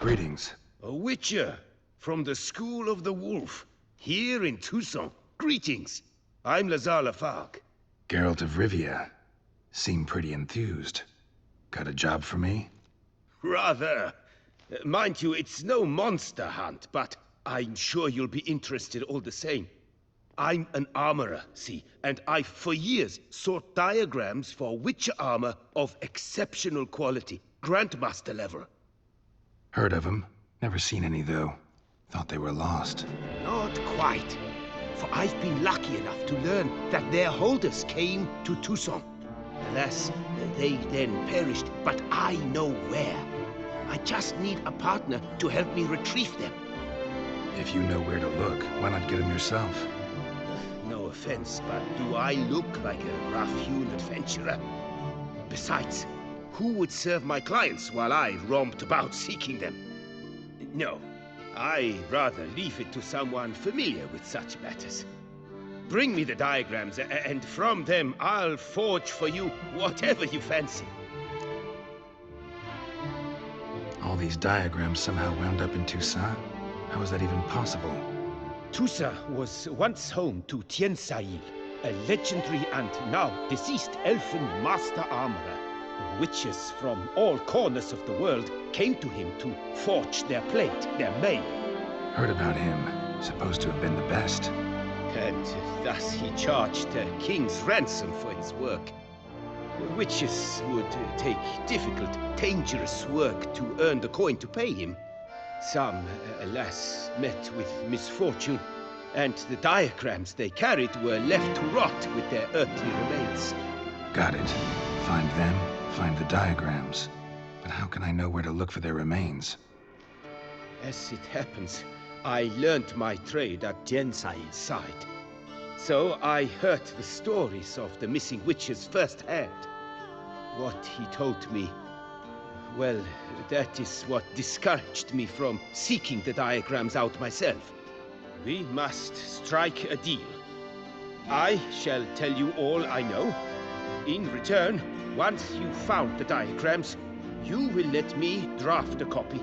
Greetings. A witcher from the School of the Wolf, here in Tucson. Greetings. I'm Lazar Lafargue. Geralt of Rivia. Seem pretty enthused. Got a job for me? Rather. Mind you, it's no monster hunt, but I'm sure you'll be interested all the same. I'm an armorer, see, and I've for years sought diagrams for witcher armor of exceptional quality, Grandmaster level. Heard of them. Never seen any, though. Thought they were lost. Not quite. For I've been lucky enough to learn that their holders came to Tucson. Alas, they then perished, but I know where. I just need a partner to help me retrieve them. If you know where to look, why not get them yourself? No offense, but do I look like a rough-hewn adventurer? Besides, who would serve my clients while I romped about seeking them? No, I rather leave it to someone familiar with such matters. Bring me the diagrams, and from them I'll forge for you whatever you fancy. All these diagrams somehow wound up in Tucson? How is that even possible? Tucson was once home to Tiensail, a legendary and now deceased elfin master armorer. Witches from all corners of the world came to him to forge their plate, their mail. Heard about him. Supposed to have been the best. And thus he charged a king's ransom for his work. Witches would take difficult, dangerous work to earn the coin to pay him. Some, alas, met with misfortune, and the diagrams they carried were left to rot with their earthly remains. Got it. Find them, find the diagrams. But how can I know where to look for their remains? As it happens, I learned my trade at Jensail's side. So I heard the stories of the missing witches firsthand. What he told me, well, that is what discouraged me from seeking the diagrams out myself. We must strike a deal. I shall tell you all I know. In return, once you've found the diagrams, you will let me draft a copy.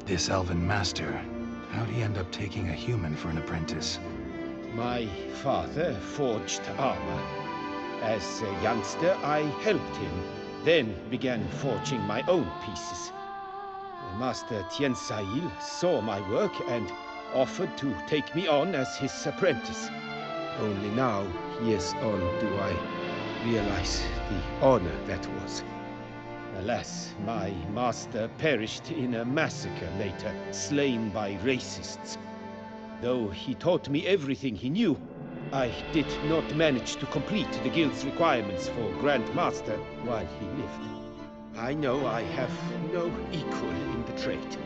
This elven master, how'd he end up taking a human for an apprentice? My father forged armor. As a youngster, I helped him, then began forging my own pieces. Master Tiensail saw my work and offered to take me on as his apprentice. Only now, years on, do I realize the honor that was. Alas, my master perished in a massacre later, slain by racists. Though he taught me everything he knew, I did not manage to complete the guild's requirements for Grand Master while he lived. I know I have no equal in the trade.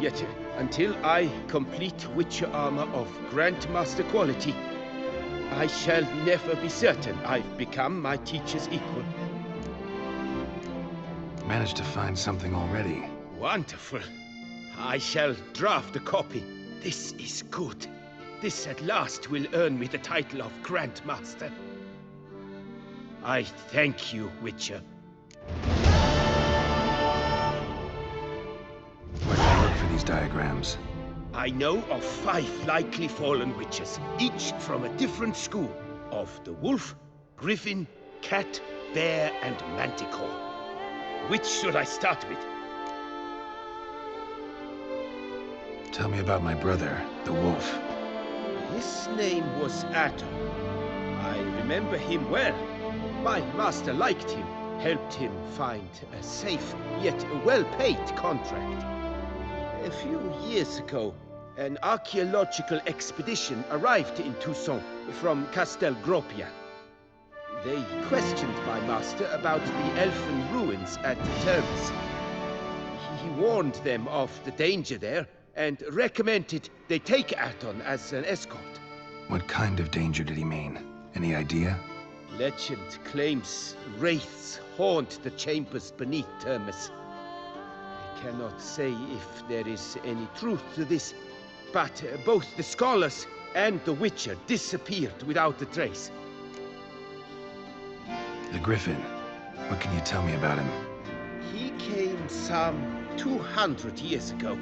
Yet, until I complete Witcher armor of Grandmaster quality, I shall never be certain I've become my teacher's equal. Managed to find something already. Wonderful. I shall draft a copy. This is good. This at last will earn me the title of Grandmaster. I thank you, Witcher. Where can I look for these diagrams? I know of 5 likely fallen witches, each from a different school of the wolf, griffin, cat, bear, and manticore. Which should I start with? Tell me about my brother, the wolf. His name was Atom. I remember him well. My master liked him, helped him find a safe, yet well-paid contract. A few years ago, an archaeological expedition arrived in Tucson from Castel Gropia. They questioned my master about the elfin ruins at Termes. He warned them of the danger there and recommended they take Aton as an escort. What kind of danger did he mean? Any idea? Legend claims wraiths haunt the chambers beneath Termes. I cannot say if there is any truth to this, but both the scholars and the Witcher disappeared without a trace. The Griffin. What can you tell me about him? He came some 200 years ago,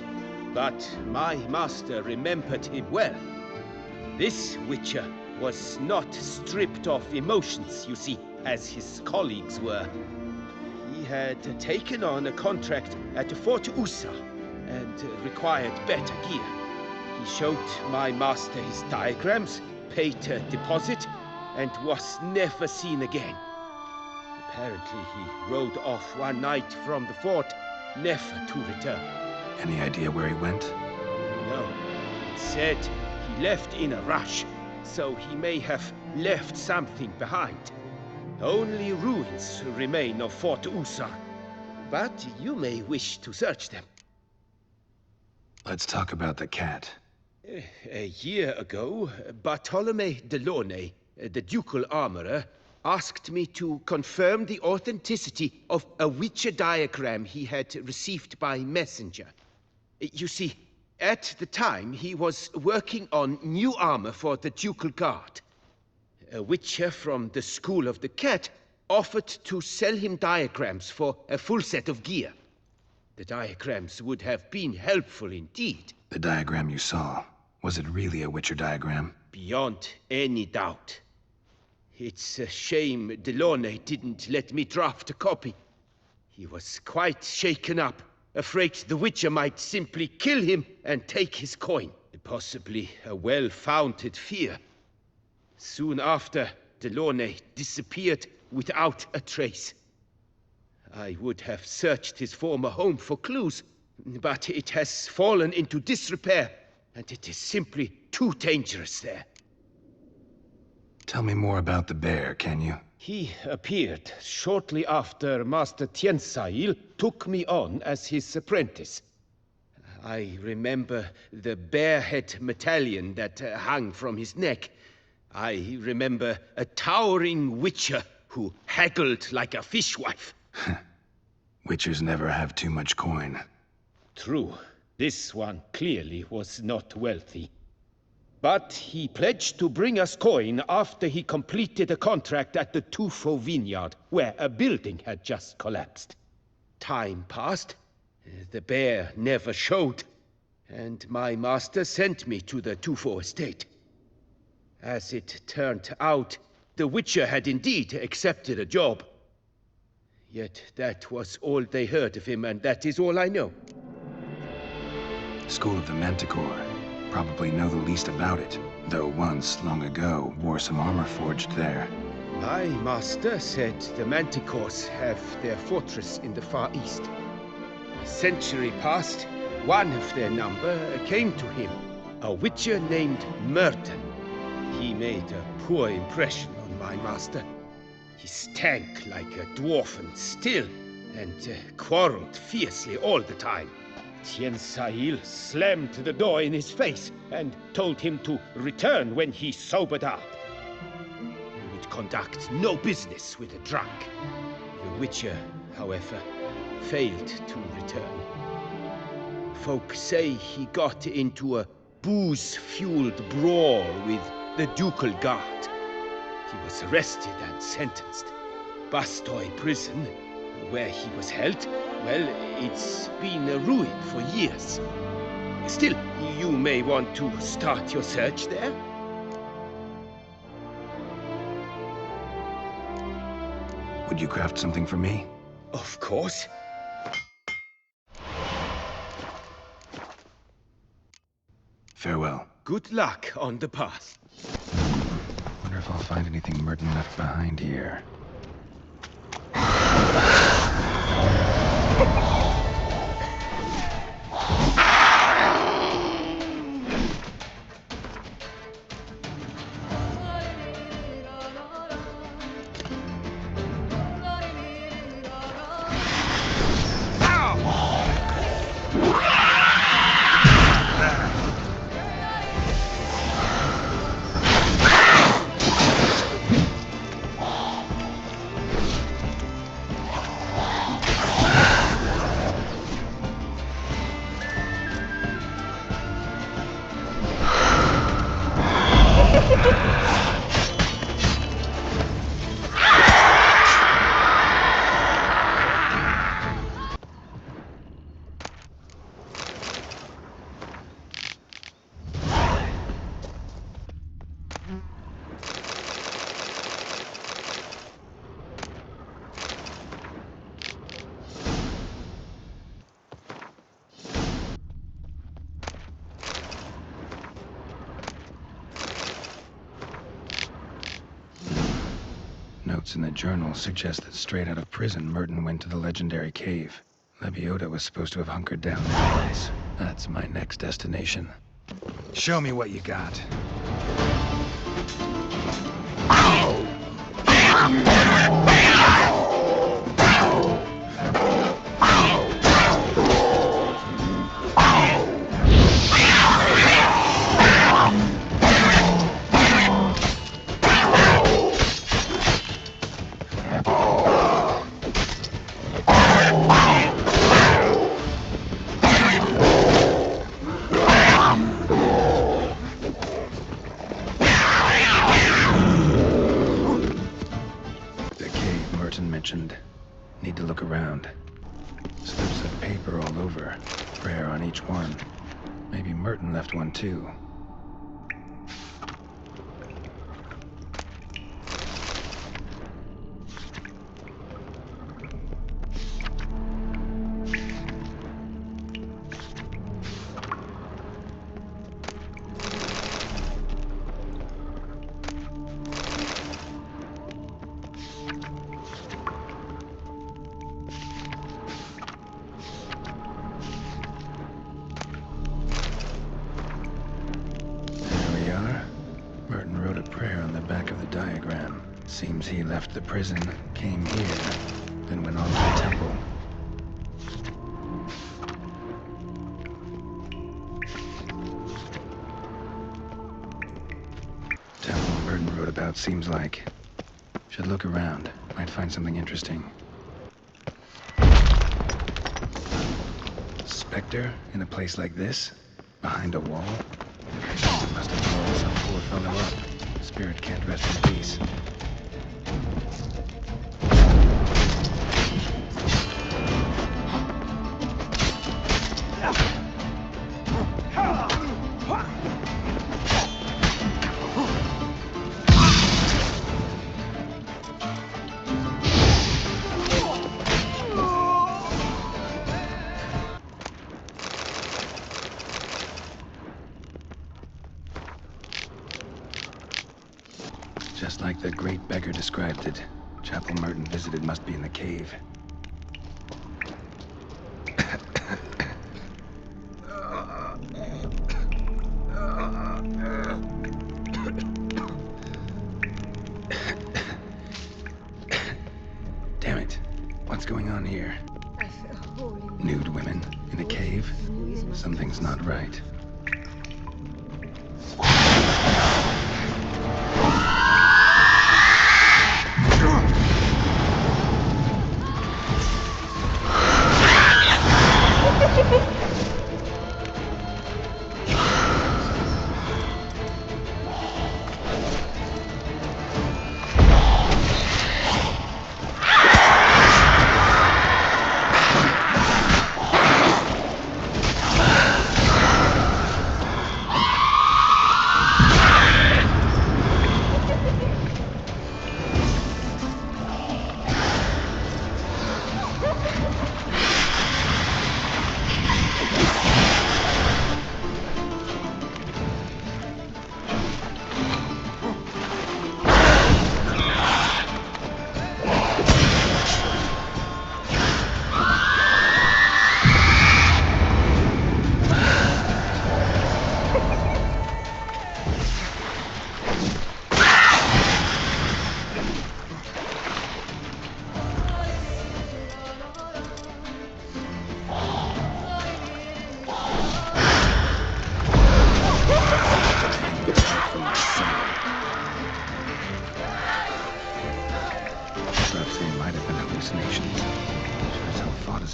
but my master remembered him well. This Witcher was not stripped of emotions, you see, as his colleagues were. He had taken on a contract at Fort Usa and required better gear. He showed my master his diagrams, paid a deposit, and was never seen again. Apparently, he rode off one night from the fort, never to return. Any idea where he went? No. It said he left in a rush, so he may have left something behind. Only ruins remain of Fort Usa, but you may wish to search them. Let's talk about the cat. A year ago, Bartolome Delaunay, the ducal armorer, asked me to confirm the authenticity of a Witcher diagram he had received by messenger. You see, at the time he was working on new armor for the ducal guard. A Witcher from the School of the Cat offered to sell him diagrams for a full set of gear. The diagrams would have been helpful indeed. The diagram you saw, was it really a Witcher diagram? Beyond any doubt. It's a shame Delaunay didn't let me draft a copy. He was quite shaken up, afraid the Witcher might simply kill him and take his coin. Possibly a well-founded fear. Soon after, Delaunay disappeared without a trace. I would have searched his former home for clues, but it has fallen into disrepair, and it is simply too dangerous there. Tell me more about the bear, can you? He appeared shortly after Master Tiensail took me on as his apprentice. I remember the bear-head medallion that hung from his neck. I remember a towering Witcher who haggled like a fishwife. Witchers never have too much coin. True. This one clearly was not wealthy. But he pledged to bring us coin after he completed a contract at the Tufo vineyard, where a building had just collapsed. Time passed. The bear never showed, and my master sent me to the Tufo estate. As it turned out, the Witcher had indeed accepted a job. Yet that was all they heard of him, and that is all I know. School of the Manticore. Probably know the least about it, though once, long ago, wore some armor forged there. My master said the Manticores have their fortress in the Far East. A century past, one of their number came to him, a Witcher named Merton. He made a poor impression on my master. He stank like a dwarfen still, and quarreled fiercely all the time. Tiensail slammed the door in his face and told him to return when he sobered up. He would conduct no business with a drunk. The Witcher, however, failed to return. Folk say he got into a booze-fueled brawl with the ducal guard. He was arrested and sentenced. Bastoy prison, where he was held, well, it's been a ruin for years. Still, you may want to start your search there. Would you craft something for me? Of course. Farewell. Good luck on the path. Wonder if I'll find anything Merton left behind here. Notes in the journal suggest that straight out of prison, Merton went to the legendary cave. Lebiota was supposed to have hunkered down there once. That's my next destination. Show me what you got. Mentioned. Need to look around. Slips of paper all over. Prayer on each one. Maybe Merton left one too. Seems he left the prison, came here, then went on to the temple. Temple Merton wrote about seems like. Should look around. Might find something interesting. Spectre in a place like this? Behind a wall? Must have blown some poor fellow up. Spirit can't rest in peace. Just like the great beggar described it. Chapel Merton visited must be in the cave. Damn it. What's going on here? Nude women in a cave? Something's not right.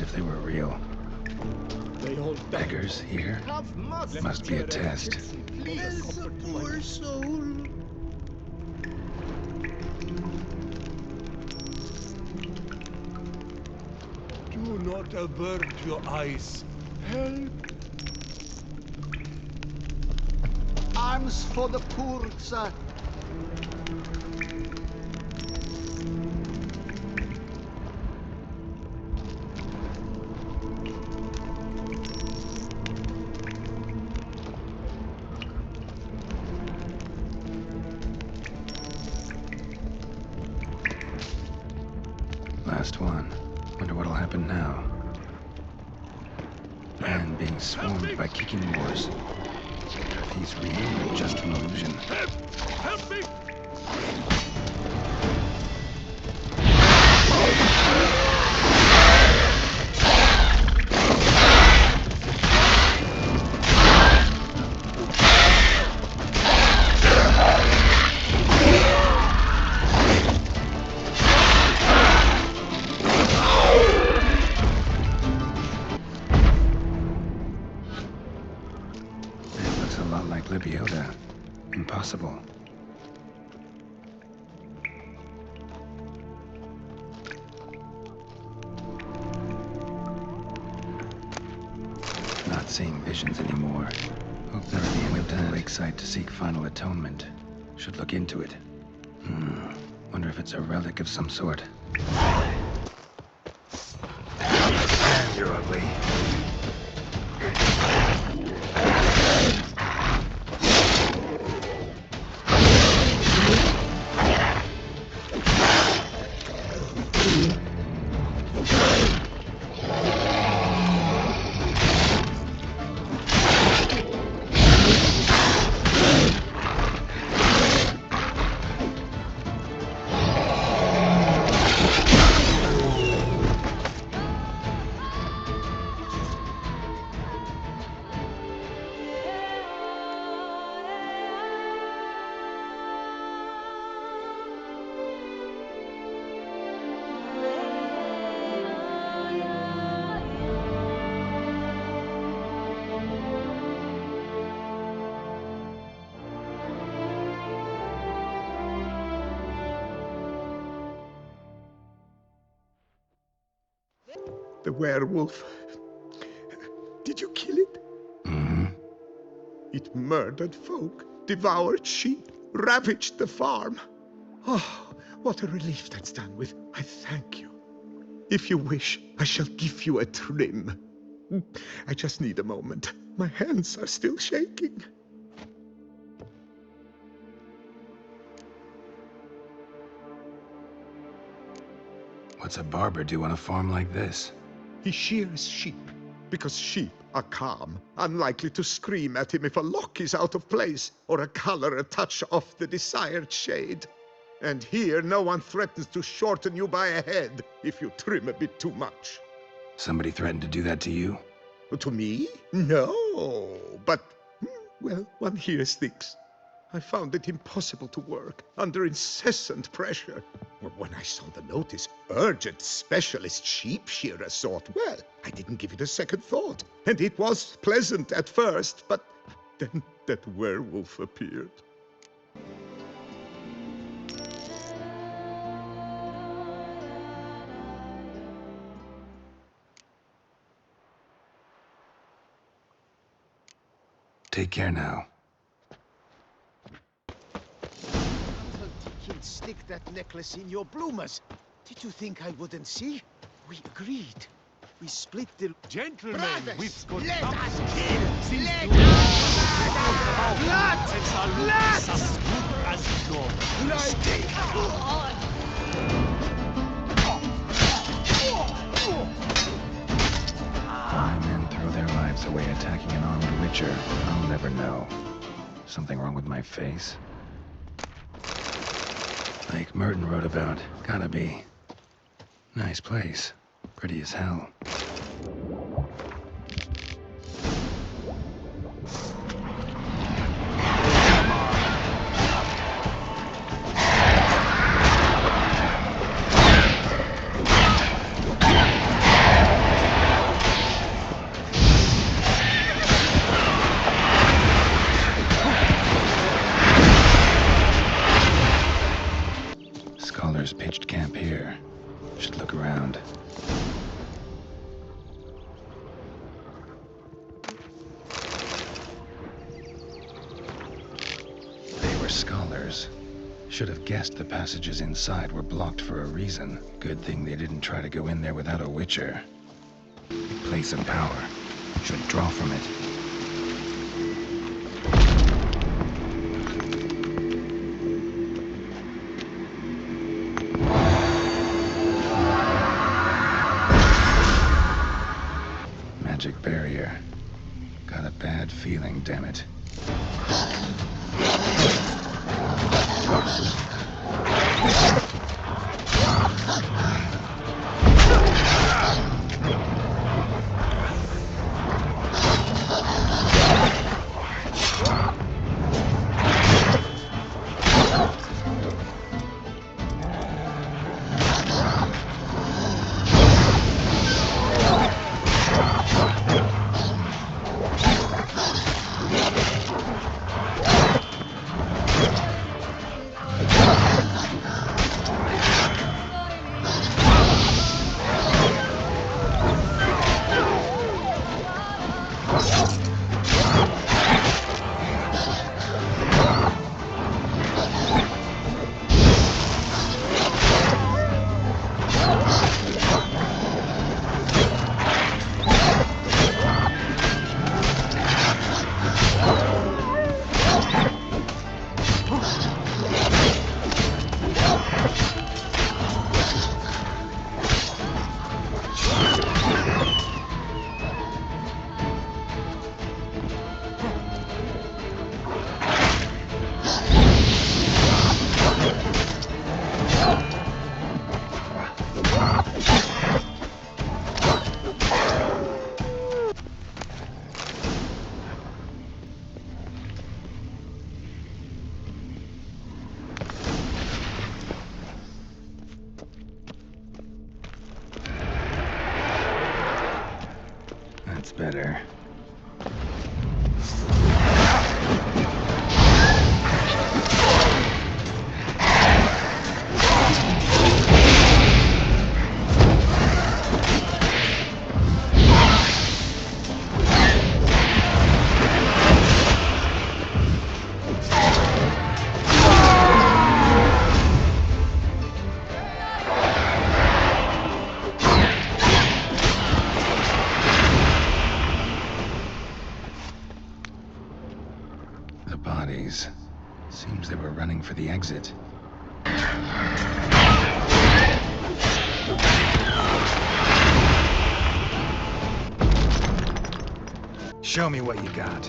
If they were real. Beggars here? Must be a test. Bless a poor soul. Do not avert your eyes. Help. Arms for the poor, sir. Last one. Wonder what'll happen now. Man being swarmed by kicking wars. If he's real or just an illusion. Help me! It looks a lot like Lebiota. Impossible. Not seeing visions anymore. Hope they're at the end of the lakeside to seek final atonement. Should look into it. Wonder if it's a relic of some sort. You're ugly. The werewolf. Did you kill it? Mm-hmm. It murdered folk, devoured sheep, ravaged the farm. Oh, what a relief that's done with. I thank you. If you wish, I shall give you a trim. I just need a moment. My hands are still shaking. What's a barber do on a farm like this? He shears sheep, because sheep are calm, unlikely to scream at him if a lock is out of place or a color a touch off the desired shade. And here no one threatens to shorten you by a head if you trim a bit too much. Somebody threatened to do that to you? To me? No, but, well, one hears things. I found it impossible to work under incessant pressure. When I saw the notice, urgent specialist sheep shearer sort, well, I didn't give it a second thought. And it was pleasant at first, but then that werewolf appeared. Take care now. He'll stick that necklace in your bloomers. Did you think I wouldn't see? We agreed. We split the... Gentlemen, Brothers, we've got let up us to kill! Since Let you us Why men throw their lives away attacking an armed witcher, I'll never know. Something wrong with my face? Like Merton wrote about. Gotta be. Nice place. Pretty as hell. Scholars pitched camp here. Should look around. They were scholars. Should have guessed the passages inside were blocked for a reason. Good thing they didn't try to go in there without a witcher. Place of power. Should draw from it. that feeling, damn it. That's better. The bodies. Seems they were running for the exit. Show me what you got.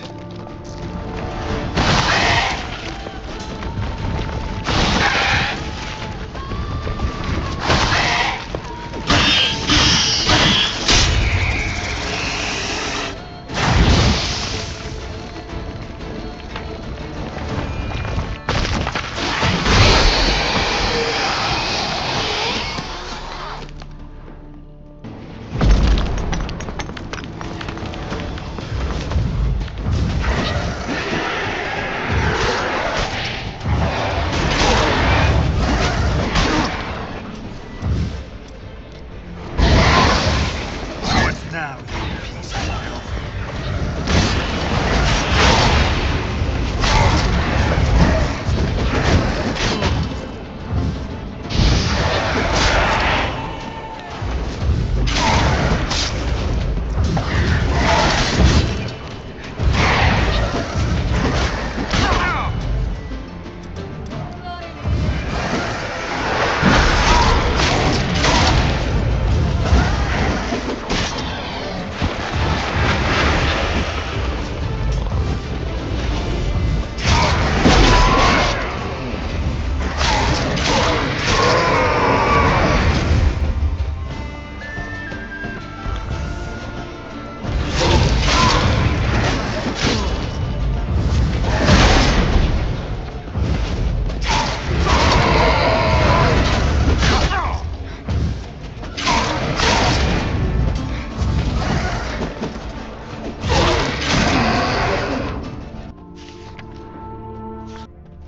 Now, you piece of filth.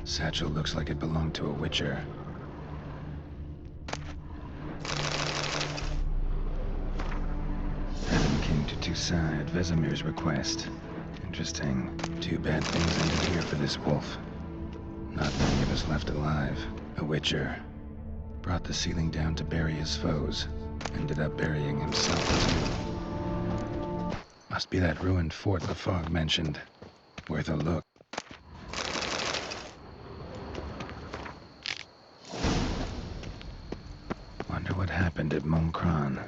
Satchel looks like it belonged to a Witcher. Adam came to Toussaint at Vesemir's request. Interesting. Too bad things ended here for this wolf. Not many of us left alive. A Witcher. Brought the ceiling down to bury his foes. Ended up burying himself. Must be that ruined fort Lafog mentioned. Worth a look. Wonder what happened at Moncron.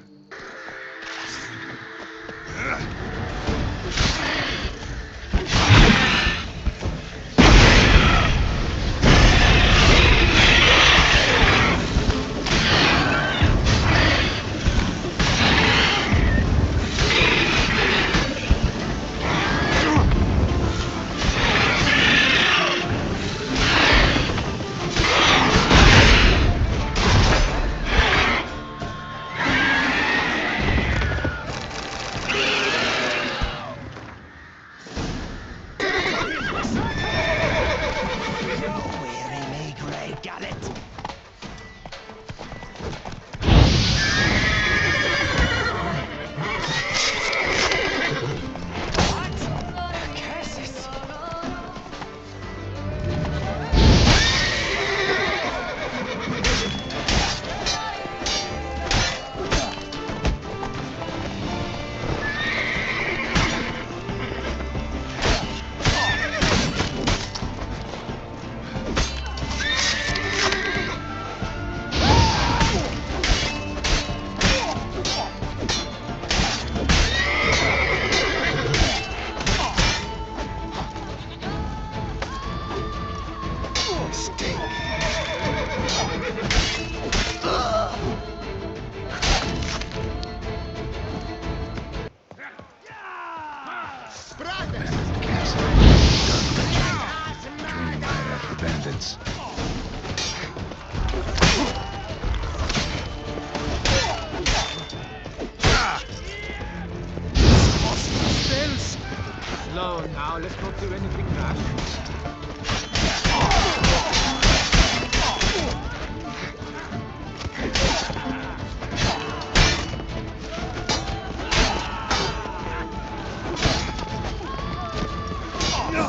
Now, let's not do anything rash.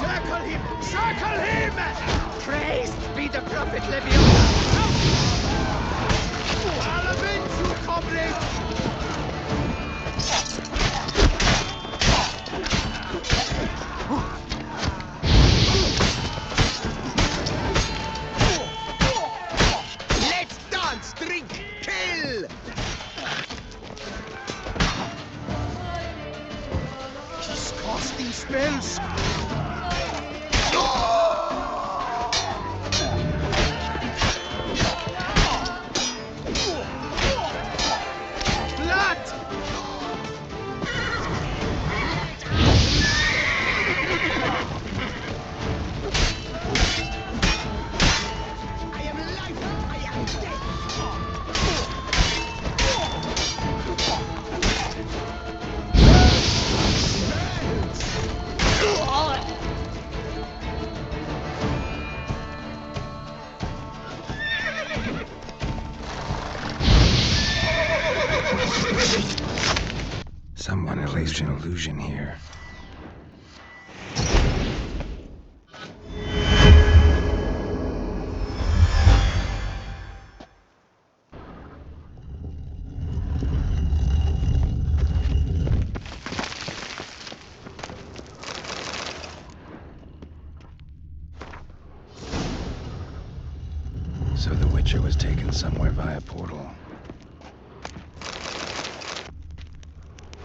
Circle him! Circle him! Praised be the Prophet Levion! I'll avenge you, comrades! Let's dance, drink, kill! Disgusting spells! Blood! I am life! I am death! Someone placed an illusion here. So the Witcher was taken somewhere via portal.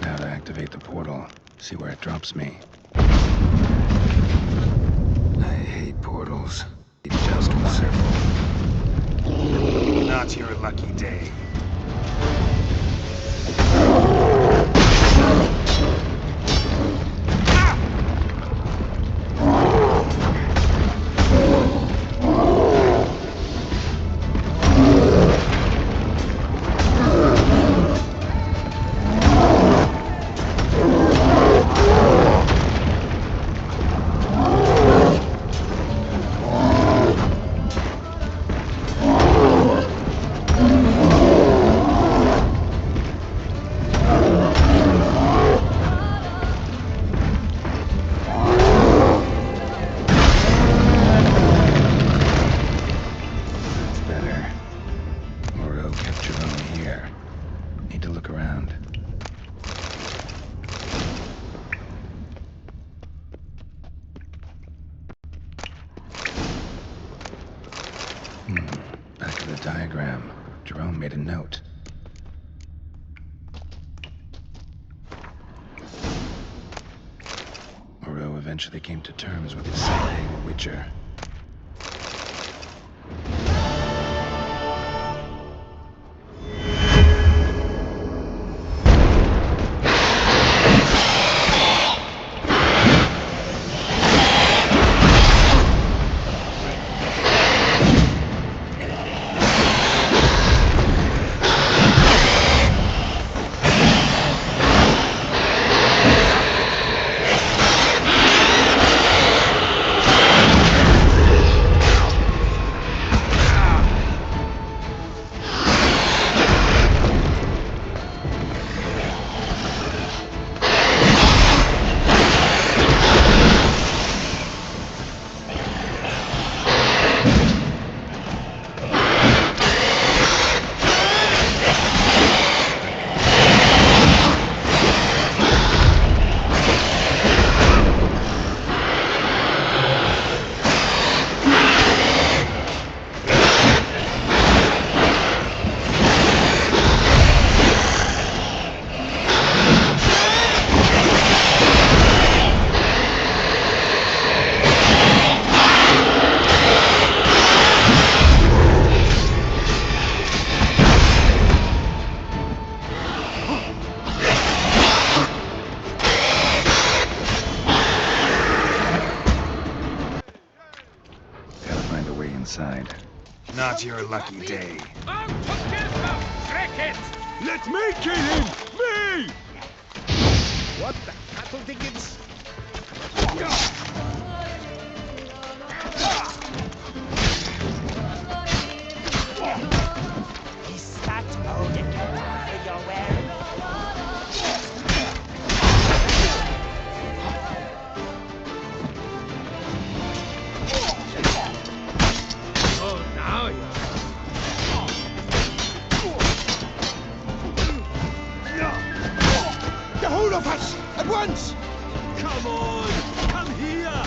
Now to activate the portal, see where it drops me. I hate portals. Just one. Not your lucky day. That's better. Moreau kept Jerome here. Need to look around. Back of the diagram. Jerome made a note. Moreau eventually came to terms with his self-hated Witcher. Gotta find a way inside. Not your lucky day. Let me kill him! Me! What the cattle diggings? Is that all the gear you're wearing? Oh, now you. The whole of us! At once! Come on! Come here!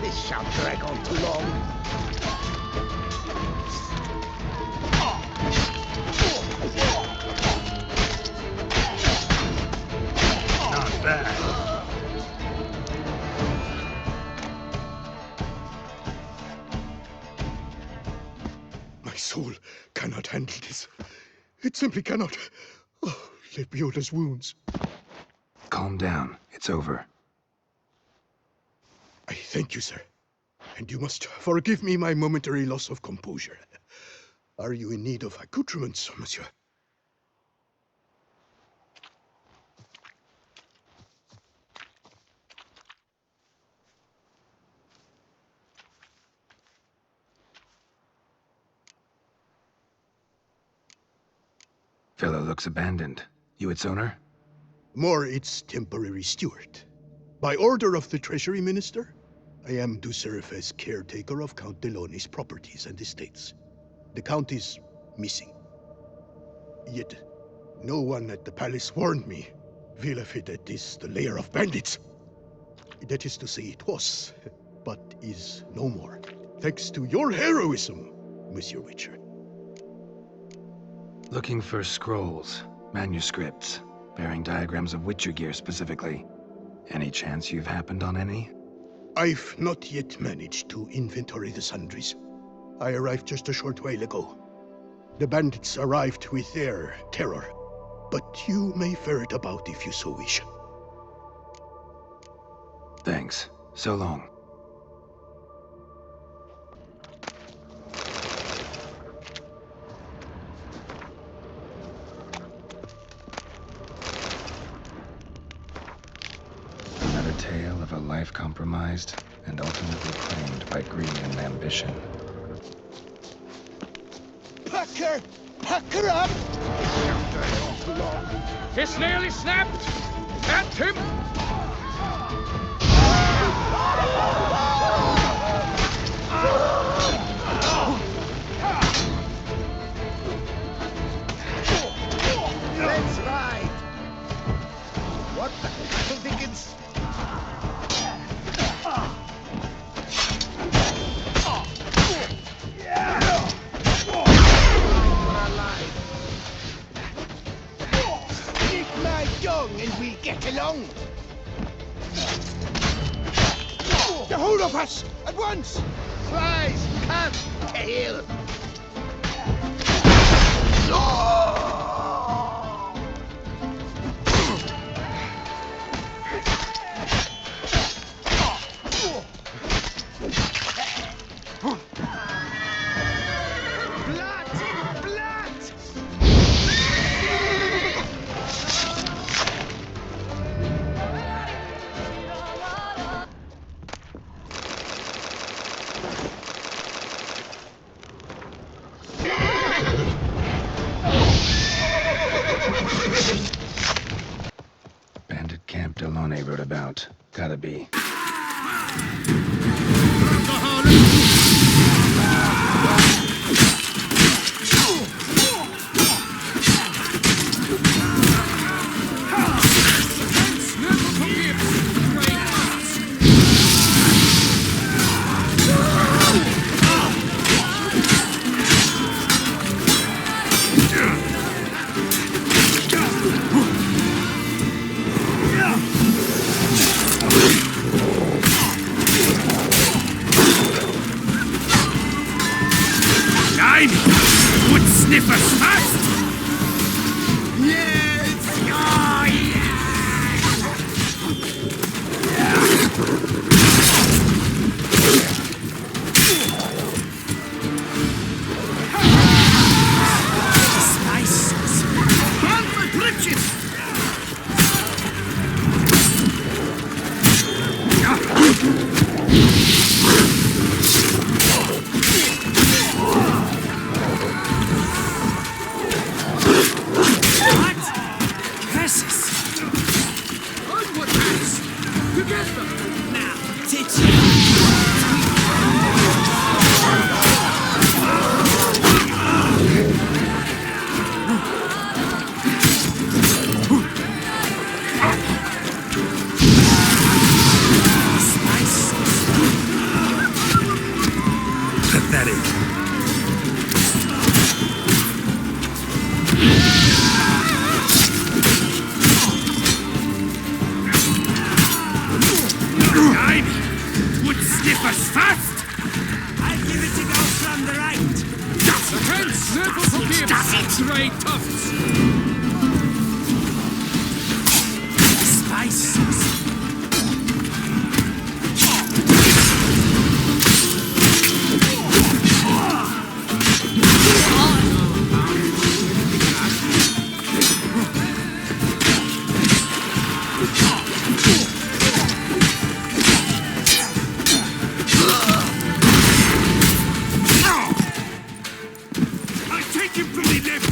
This shall drag on too long. Not bad. My soul cannot handle this. It simply cannot. Oh, Lebioda's wounds. Calm down. It's over. I thank you, sir. And you must forgive me my momentary loss of composure. Are you in need of accoutrements, monsieur? Fellow looks abandoned. You its owner? More its temporary steward. By order of the Treasury Minister, I am to serve as caretaker of Count Deloni's properties and estates. The Count is missing. Yet, no one at the palace warned me. Villafedet is the lair of bandits. That is to say, it was, but is no more. Thanks to your heroism, Monsieur Witcher. Looking for scrolls, manuscripts, bearing diagrams of Witcher gear specifically. Any chance you've happened on any? I've not yet managed to inventory the sundries. I arrived just a short while ago. The bandits arrived with their terror, but you may ferret about if you so wish. Thanks. So long. Another tale of a life compromised and ultimately claimed by greed and ambition. Pucker! Pucker up! It's nearly snapped! At him! Let's ride! What the cattle dickens? Keep my young and we'll get along. The whole of us! At once! Flies! Come! Tail! Blood! Blood! Bandit Camp Delone wrote about. Gotta be. Catch it! Onward, hands! Together! Now, teach you. Pathetic. Nine! Would sniff us fast! I'll give it to go from the right. The hands never forgive! Stray tufts! Spice sauce. I take him from the left!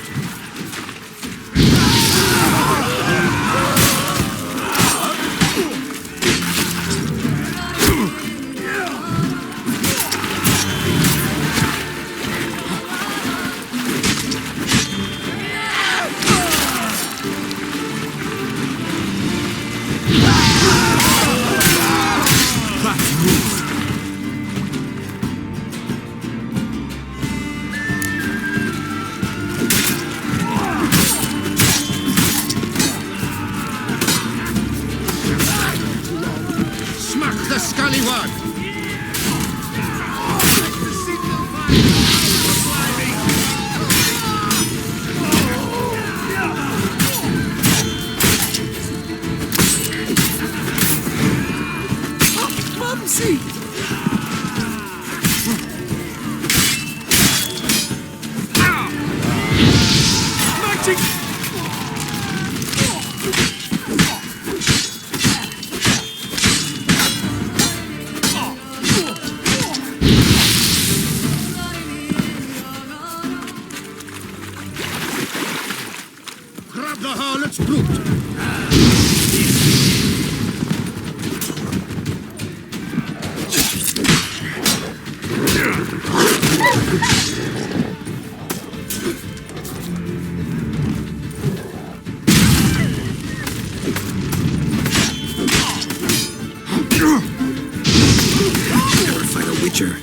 Smack the scallywag! Mumsy! Magic! Grab the harlot's brute! Never fight a witcher.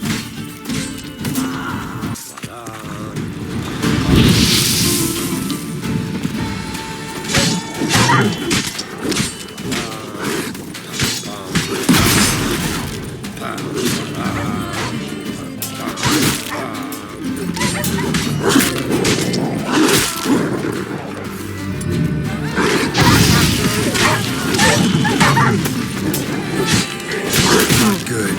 Not good.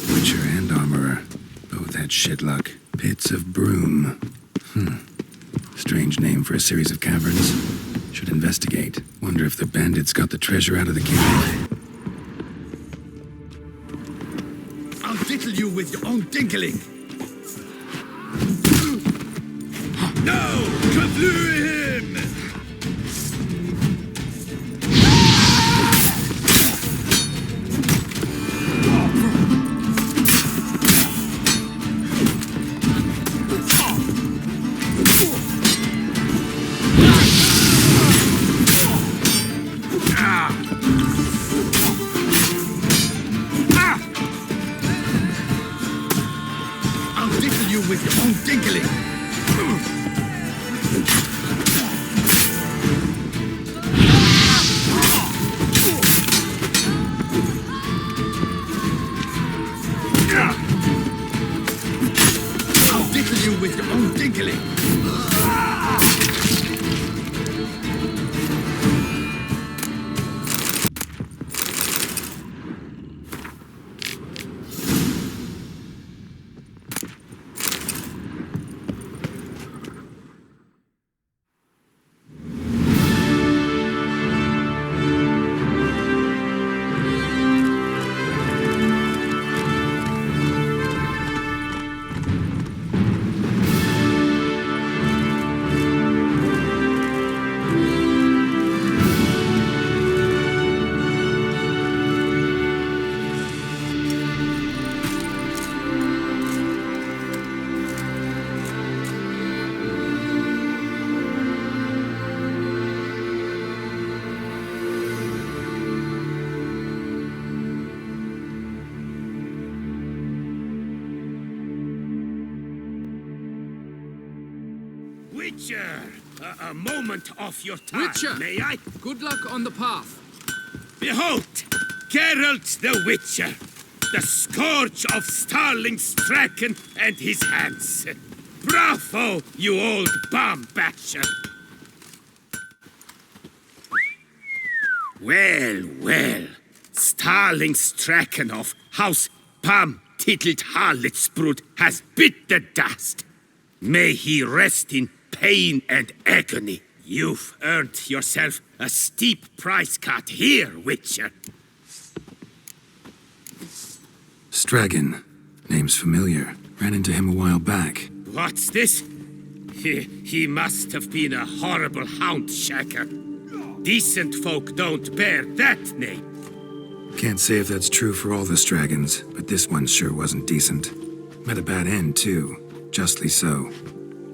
Witcher and armorer both had shit luck. Pits of Broom. Strange name for a series of caverns. Should investigate. Wonder if the bandits got the treasure out of the cave. I'll diddle you with your own tinkling. No! Kavlu him! I'll diddle you with your own tinkling. you with your own tinkling. Witcher, a moment of your time, Witcher! may I? Good luck on the path. Behold, Geralt the Witcher, the scourge of Starling Straken and his hands. Bravo, you old bomb basher! Well, well, Starling Straken of House Palm-Tittled Harlotsbrud has bit the dust. May he rest in pain and agony. You've earned yourself a steep price cut here, Witcher. Stragan. Name's familiar. Ran into him a while back. What's this? He must have been a horrible hound shaker. Decent folk don't bear that name. Can't say if that's true for all the Stragons, but this one sure wasn't decent. Met a bad end, too. Justly so.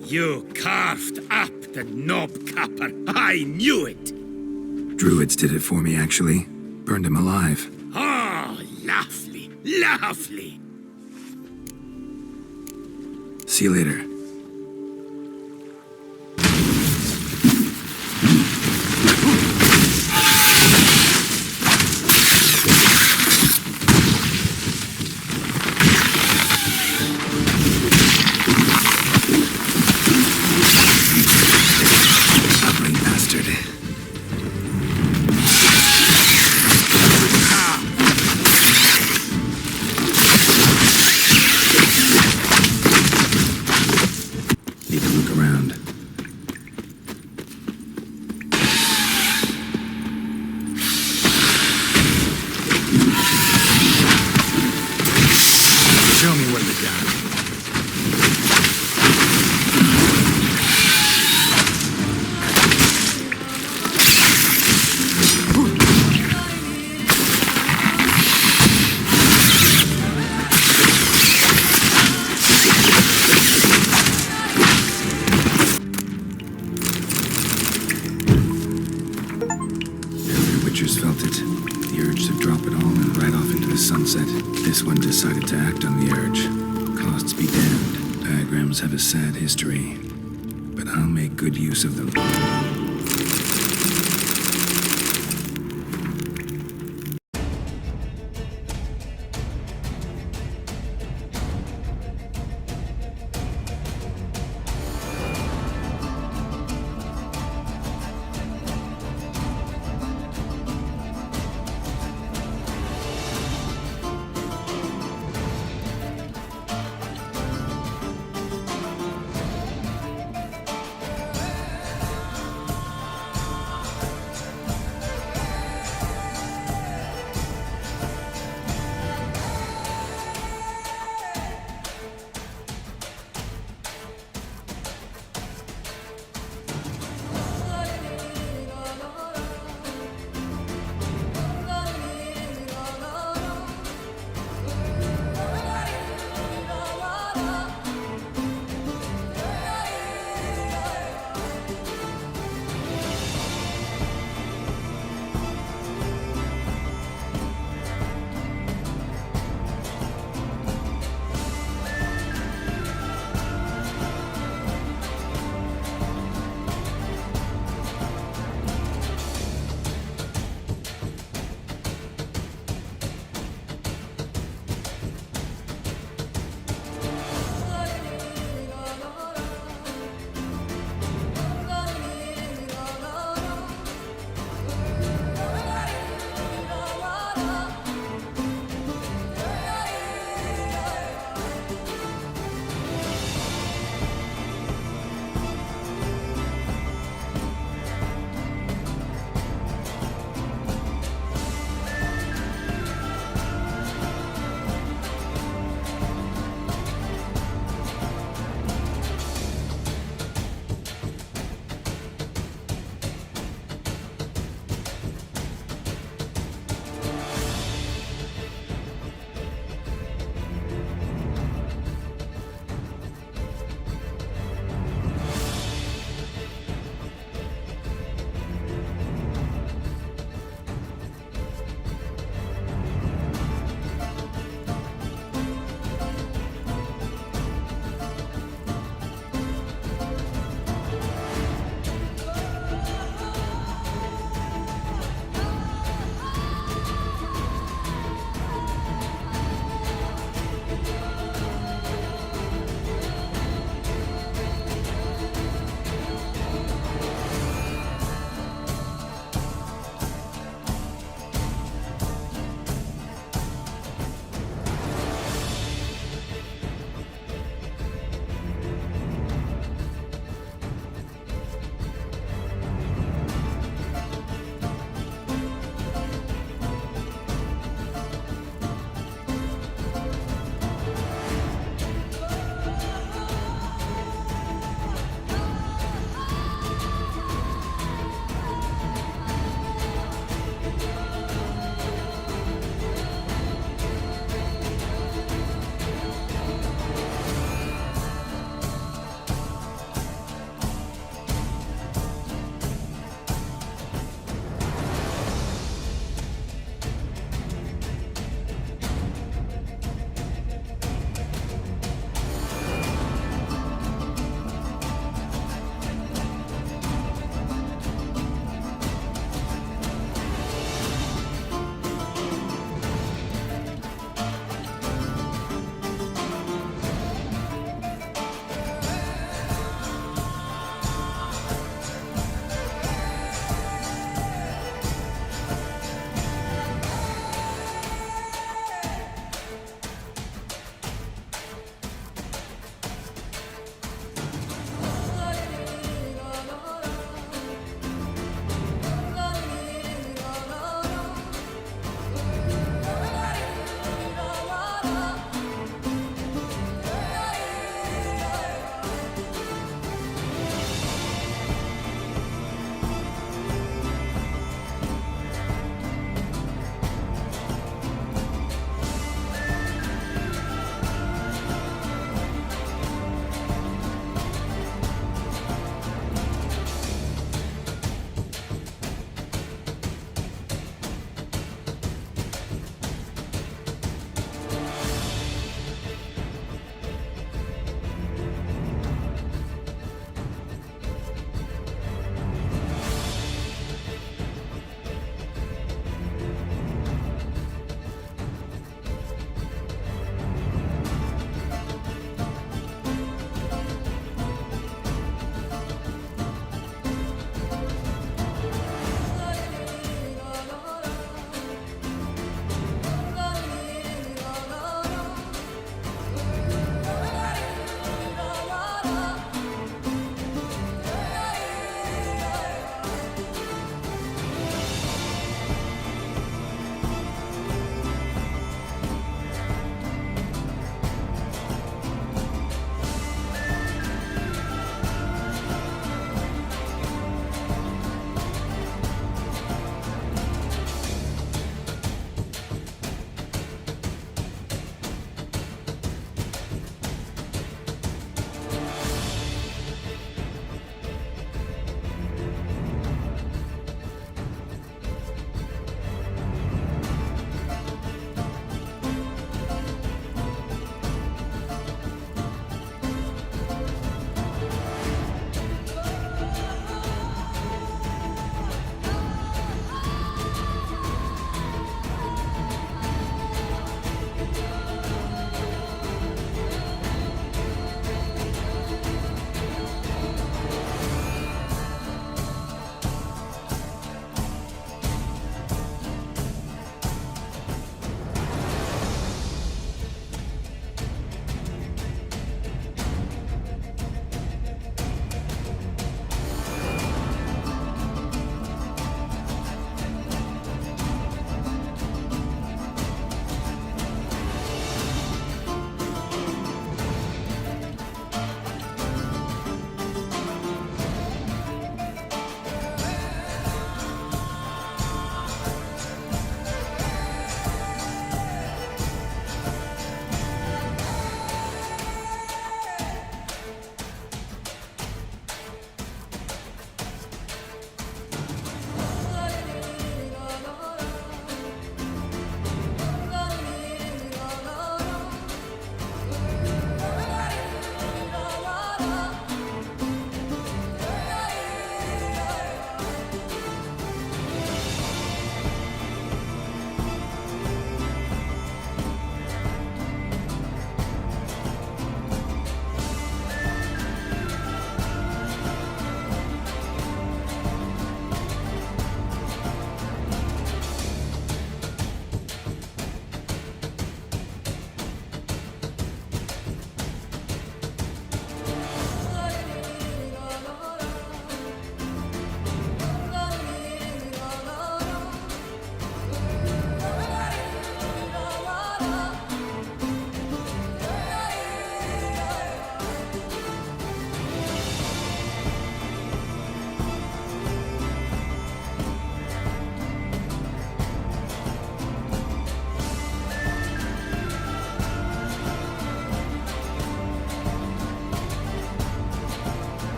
You carved up the knobcapper. I knew it. Druids did it for me, actually. Burned him alive. Oh, lovely, lovely. See you later. This one decided to act on the urge. Costs be damned. Diagrams have a sad history, but I'll make good use of them.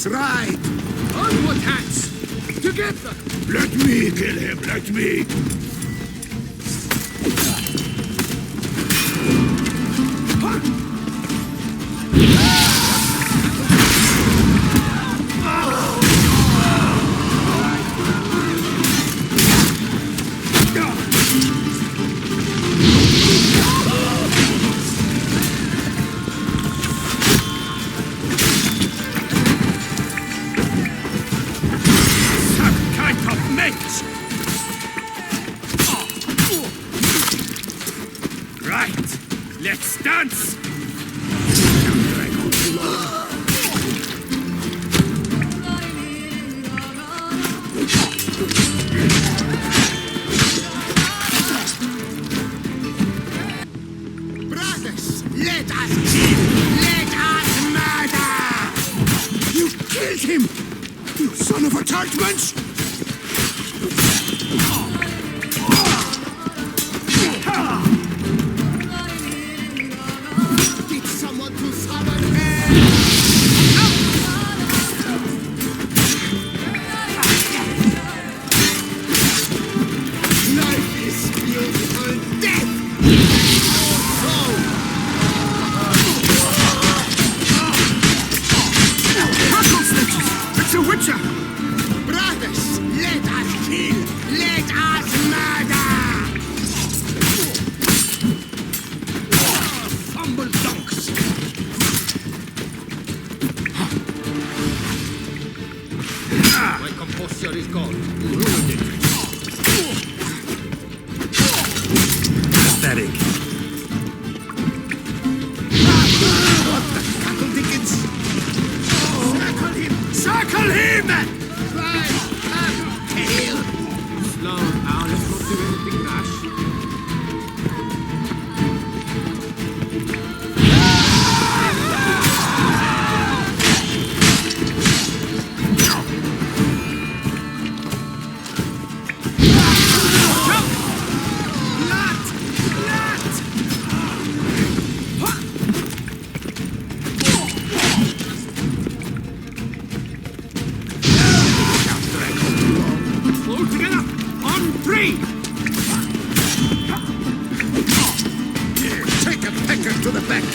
That's right! Onward, hats! Together! Let me kill him, let me! Right, let's dance! Brothers, let us kill! Let us murder! You killed him! You son of a churchman's! Did someone to summon life is beautiful, death! It's a witcher! Brothers, let us kill! Let us murder! Humble donks! My composure is gone. You ruined it. Pathetic. What the cackle dickens? Circle him! Circle him! Fly! Tail! Slow now, let's not do anything rash. All together, on three! Take a pecker to the back!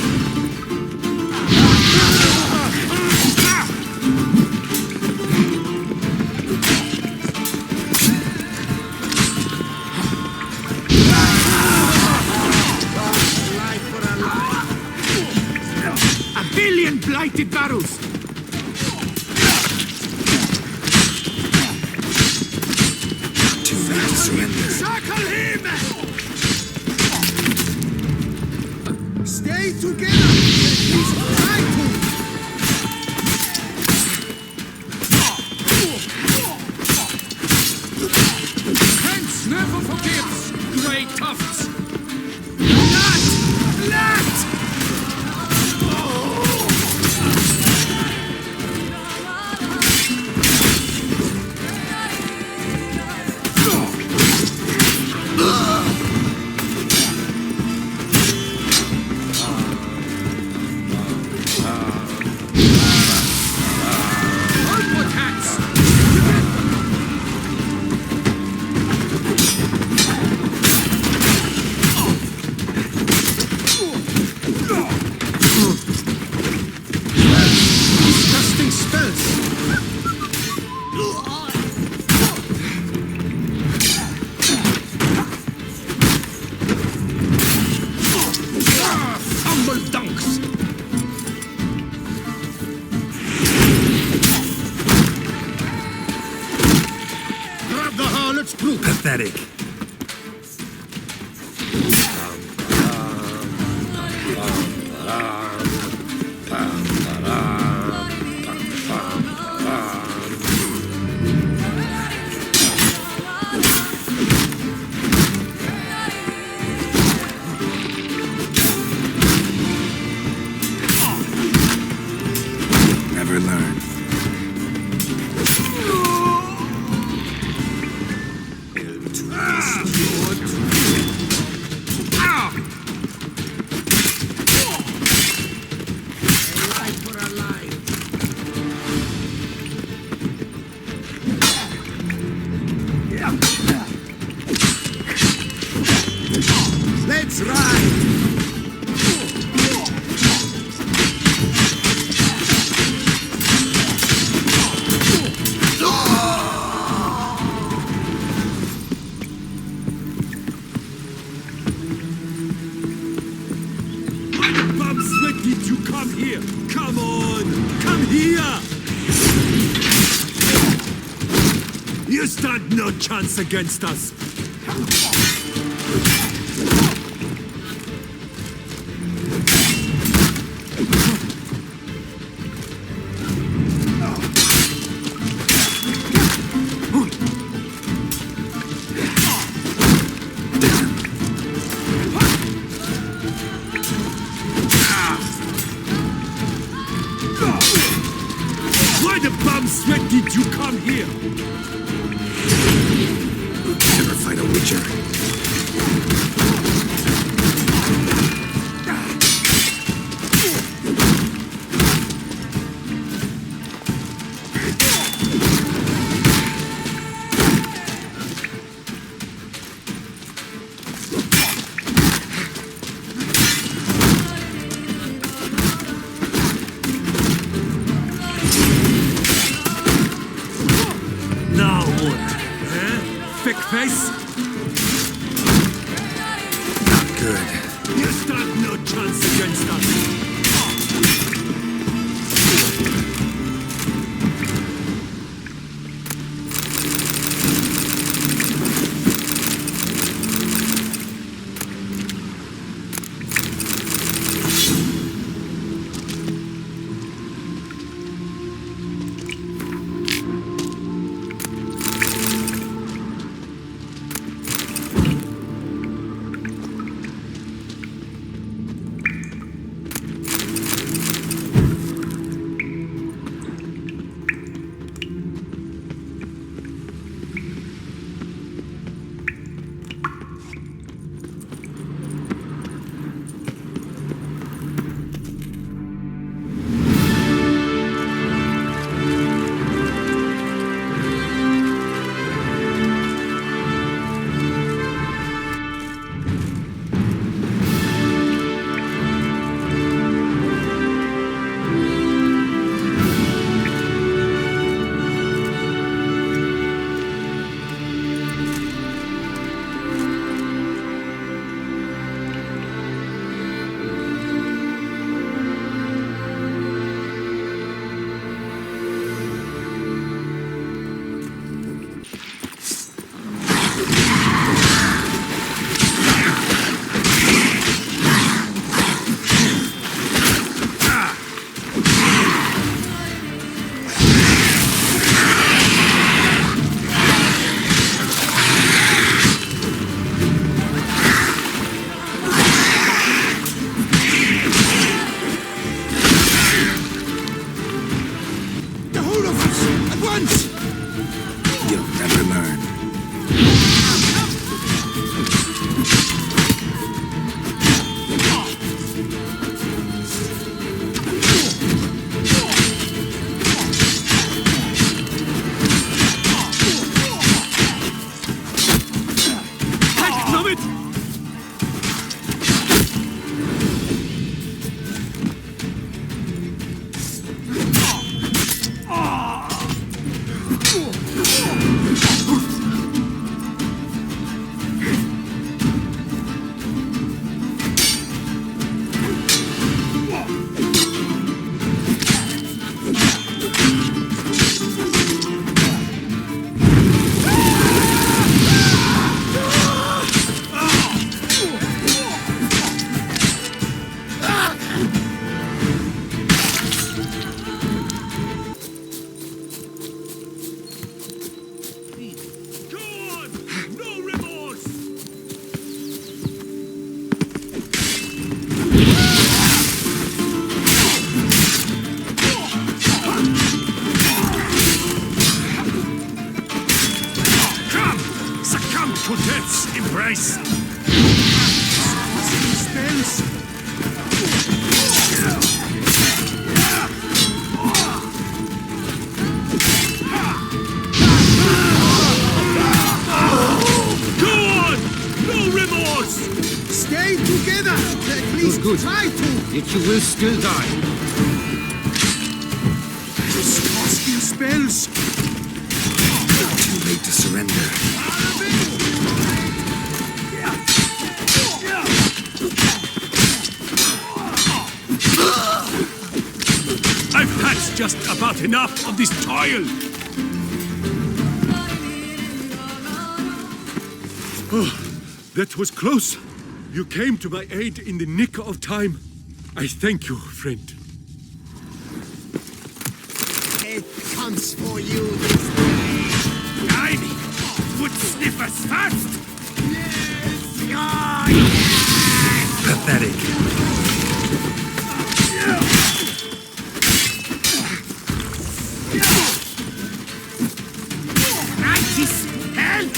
Life for a life! A billion blighted barrels! Circle him! Stay together! He's trying to! Hence never forgives, grey tufts! Blood! Blood! Onward, hats! Disgusting spells! Humble dunks! Grab the harlot's brook! Pathetic. Never learn. Life for a life! That's right! Bum Sweat, did you come here? Come on! Come here! You stand no chance against us! Why the bum Sweat did you come here? Never fight a witcher. Now what? Eh? Thick face? Not good. You stand no chance against us! The whole of us! At once! You'll never learn. Numb it! Go on! No remorse! Come! Succumb to death's embrace! Spells! Go on! No remorse! Stay to good. Try to! Yet you will still die. Just cast your spells. Too late to surrender. I've had just about enough of this toil! Oh, that was close. You came to my aid in the nick of time. I thank you, friend. It comes for you this way. Tiny! Would sniffers fast! Yes! Oh, yes! Pathetic. Righteous hell!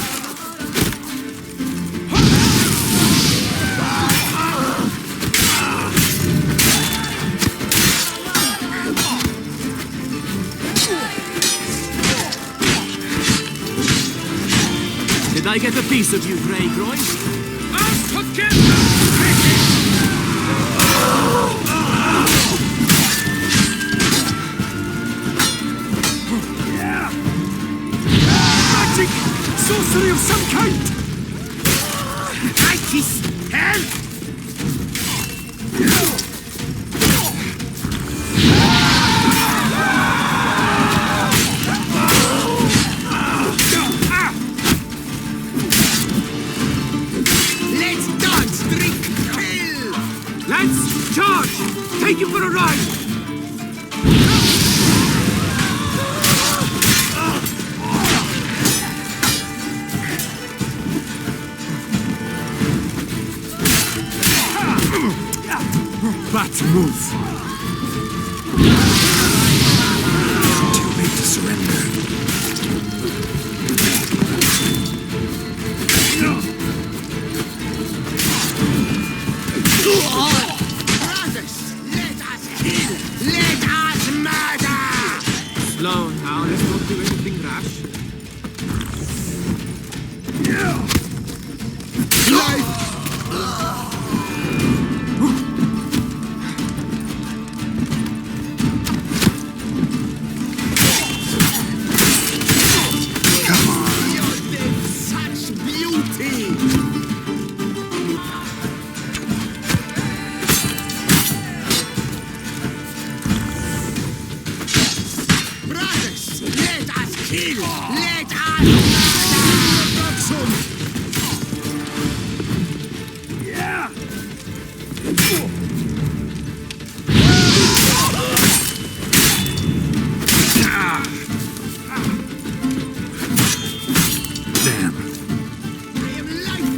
Did I get a piece of you, Grey Groin? Magic! Sorcery of some kind! Righteous hell! Let's dance, drink, kill! Lads, charge! Take him for a ride! Bad move. Too late to surrender. Brothers, let us kill! Let us murder! Slow now, let's not do anything rash. Such beauty! Brothers, let us kill! Let us murder! Damn. I am life!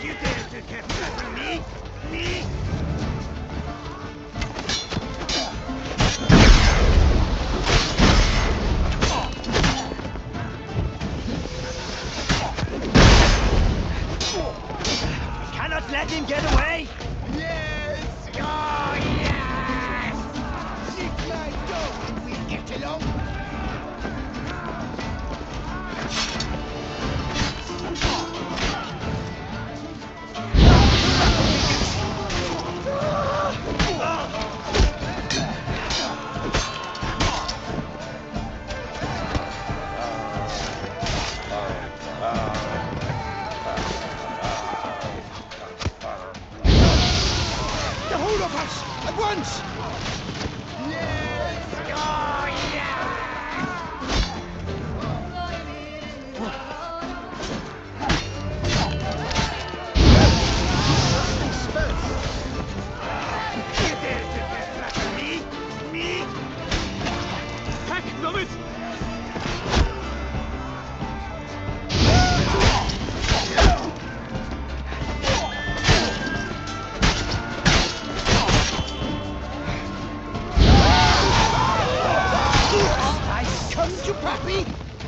You dare to get back on me? Me? Cannot let him get away! Yes! Oh, yes! Sit my dog, we get along. whole of us! At once!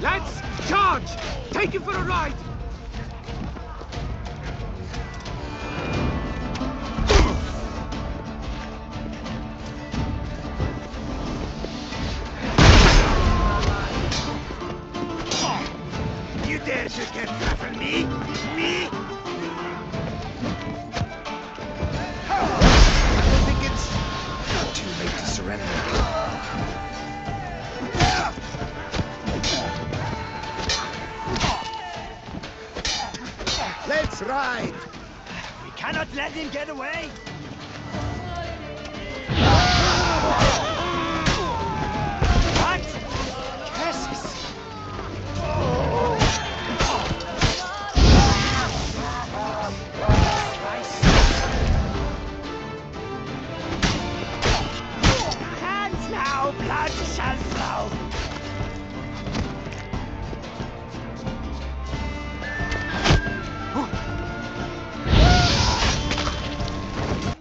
Lads, charge! Take him for a ride! You dare to get tough on me? Me? I don't think it's too late to surrender. Let's ride! We cannot let him get away! What? Curses! Hands now, blood shall flow!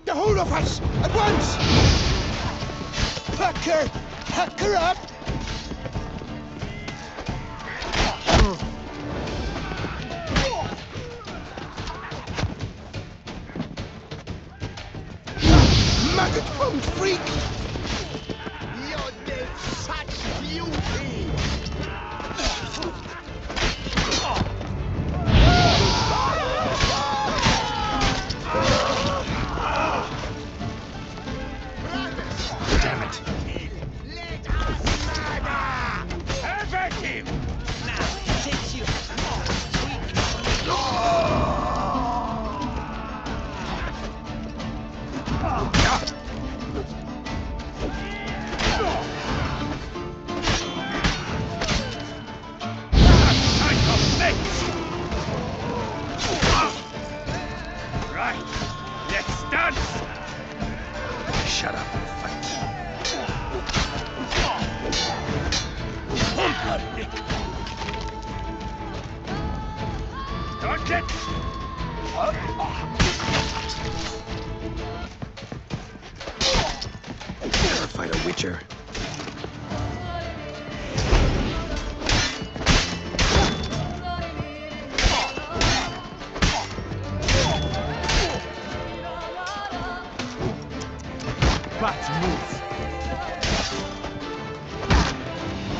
The whole of us! At once! Pucker! Pucker up! Maggot-boned freak! You're dead such beauty! Damn it. Let us murder! Avert him! Now, it takes you. Right, let's dance! Shut up and fight. Don't Never fight a witcher. But move!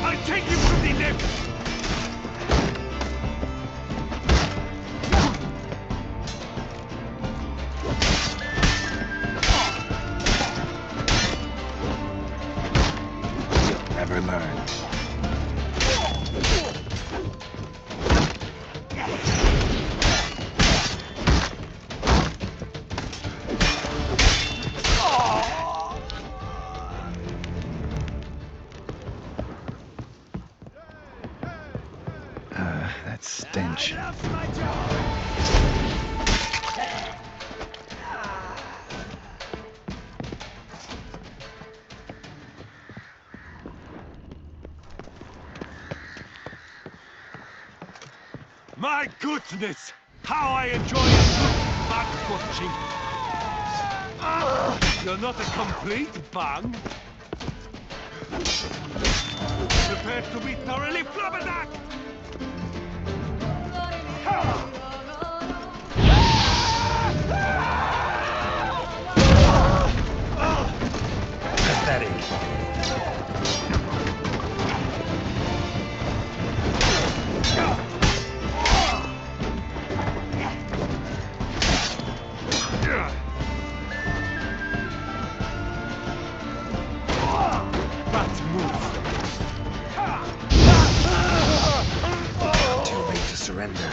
I'll take you from the left! You'll never learn. That stench. My goodness! How I enjoy a good back watching! You're not a complete bang. Prepare to be thoroughly flabbergasted! Pathetic. But move! Too late to surrender.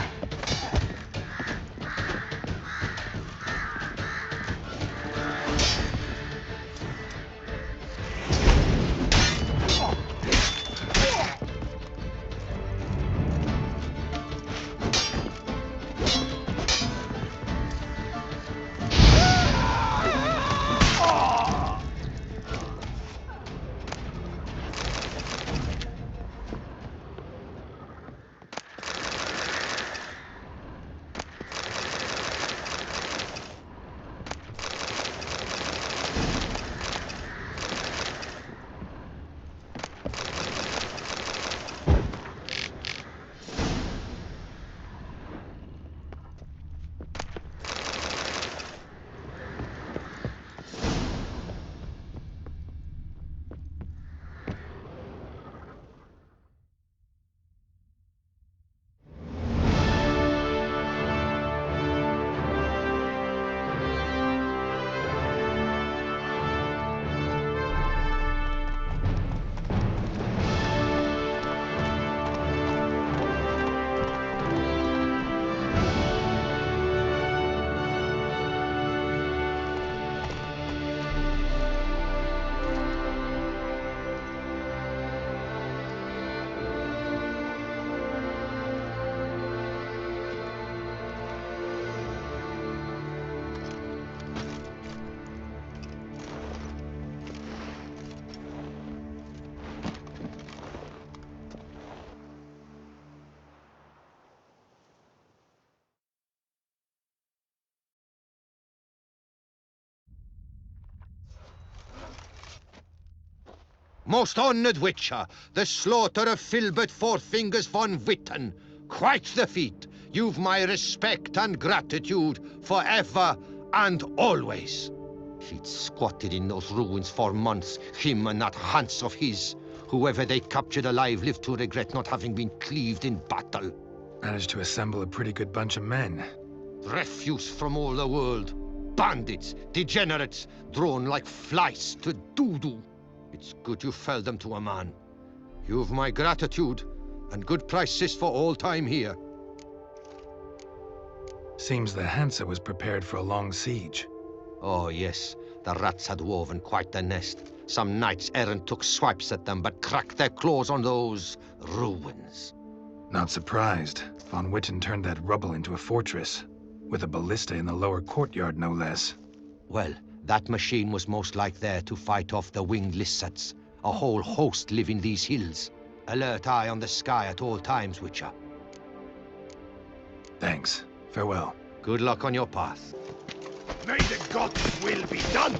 Most honored Witcher, the slaughter of Filbert Fourfingers von Witten. Quite the feat. You've my respect and gratitude forever and always. He'd squatted in those ruins for months, him and that Hans of his. Whoever they captured alive lived to regret not having been cleaved in battle. Managed to assemble a pretty good bunch of men. Refuse from all the world. Bandits, degenerates, drawn like flies to doo-doo. It's good you fell them to a man. You've my gratitude, and good prices for all time here. Seems the Hansa was prepared for a long siege. Oh, yes. The rats had woven quite the nest. Some knights errant took swipes at them, but cracked their claws on those ruins. Not surprised. Von Witten turned that rubble into a fortress, with a ballista in the lower courtyard, no less. Well, that machine was most like there to fight off the winged lizards. A whole host live in these hills. Alert eye on the sky at all times, Witcher. Thanks. Farewell. Good luck on your path. May the gods' will be done!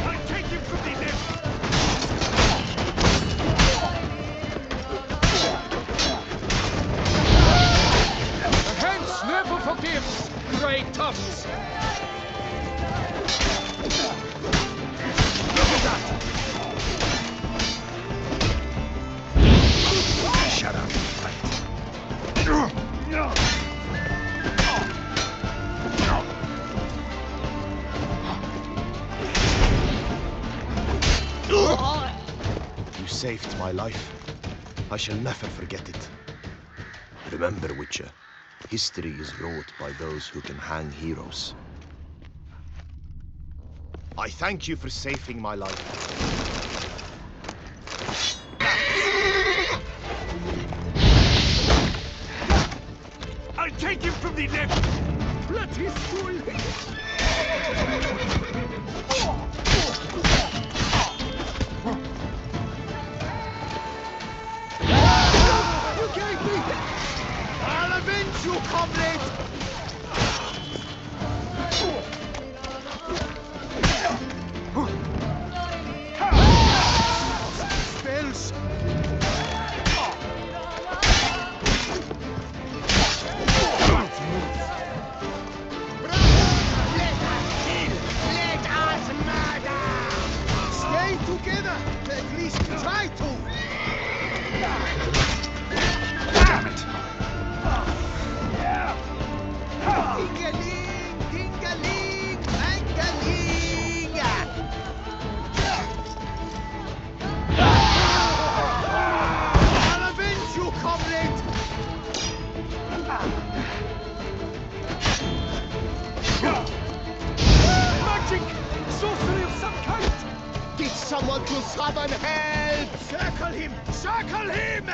I'll take him from the left! Hence never forgives, great toughs. Shut up. You saved my life. I shall never forget it. Remember, Witcher, history is wrought by those who can hang heroes. I thank you for saving my life. I'll take him from the left! Bloody fool! You gave me! I'll avenge you, comrade! Spells! Stay together! At least try to! Damn it. Ding-a-ling, ding-a-ling, bang-a-ling! I'll avenge you, comrade! Magic! Sorcery of some kind! Get someone to summon help! Circle him! Circle him!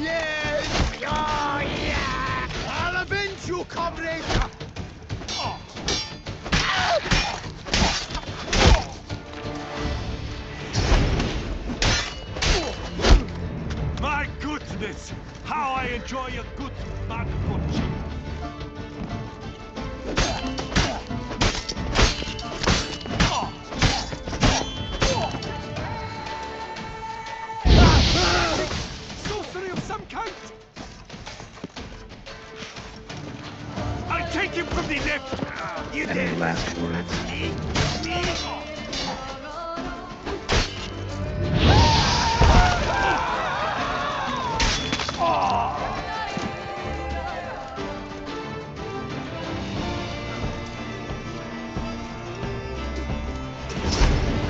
Yes! Oh, yeah! I'll avenge you, comrade! My goodness! How I enjoy a good mud punching! Sorcery of some kind! I'll take him from the left! You Any did! last words?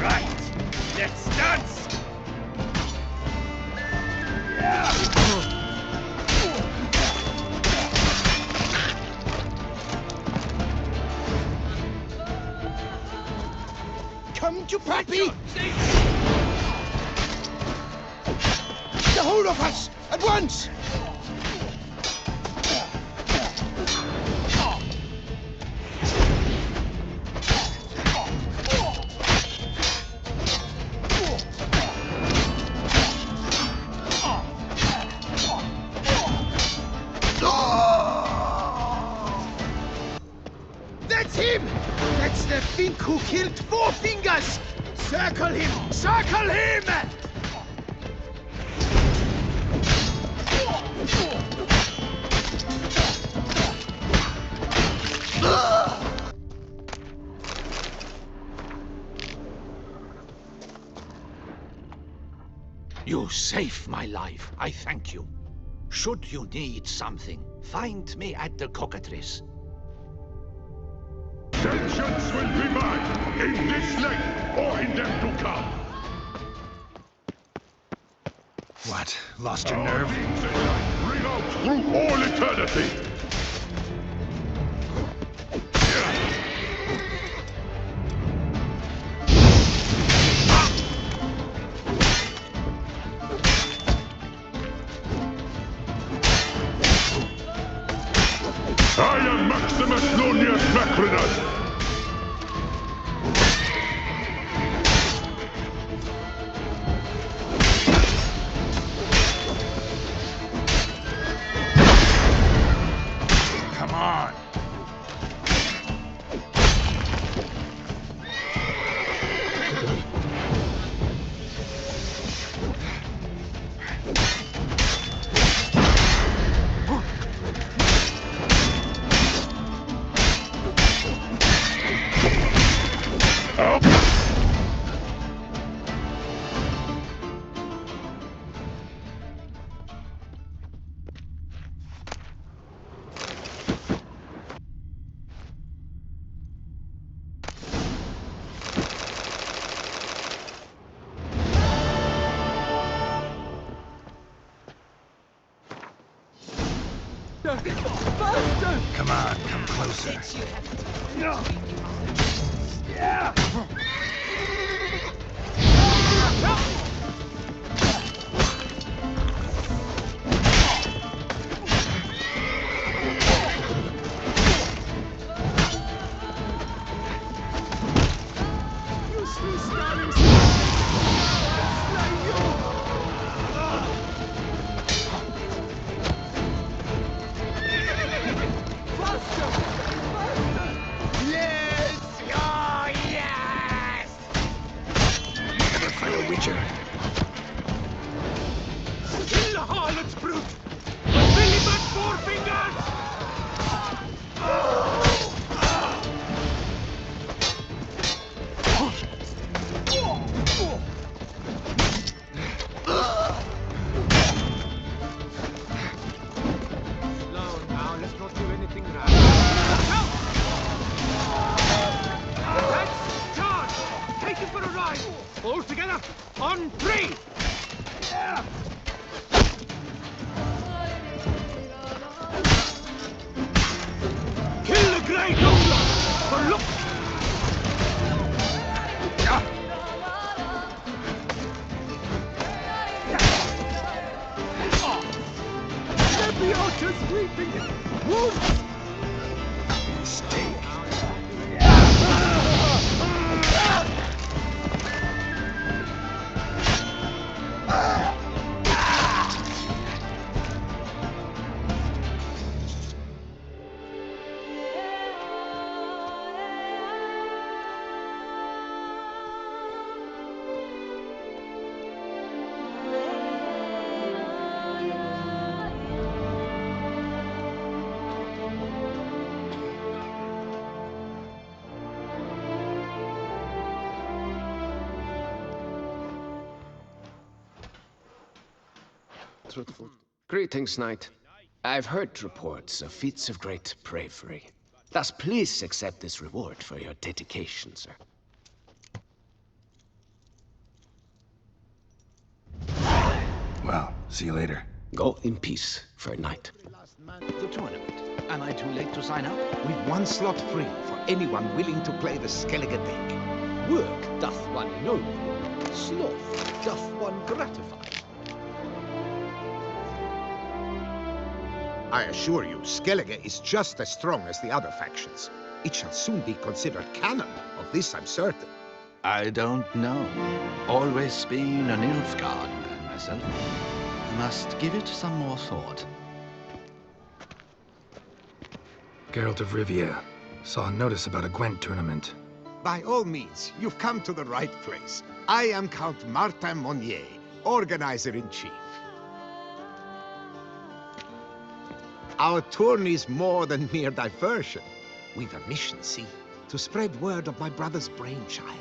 Right! Let's dance! Come to Pappy! The whole of us! At once! It's him! That's the Fink who killed Four Fingers! Circle him! Circle him! You saved my life. I thank you. Should you need something, find me at the Cockatrice. Vengeance will be mine, in this lake or in them to come. What? Lost your nerve? Ring out through all eternity. I am Maximus Nonius Macrinus. Come on! Come on, come closer. Never fight a Witcher. Kill the harlot's brute! But Billy but Four Fingers! Slow now, let's not do anything rash. That's charge! Take it for a ride! All together, on three! Kill the Grey Gobbler! For look! Leviosa's weeping! Wound! Mistake. Truthful. Greetings, Knight. I've heard reports of feats of great bravery. Thus, please accept this reward for your dedication, sir. Well, see you later. Go in peace for a night. The tournament. Am I too late to sign up? We've one slot free for anyone willing to play the Skellige deck. Work doth one noble, sloth doth one gratify. I assure you, Skellige is just as strong as the other factions. It shall soon be considered canon. Of this I'm certain. I don't know. Always been an Nilfgaard man myself. Must give it some more thought. Geralt of Rivia, Saw a notice about a Gwent tournament. By all means, you've come to the right place. I am Count Martin Monnier, Organizer-in-Chief. Our tourney's more than mere diversion. We've a mission, see? To spread word of my brother's brainchild,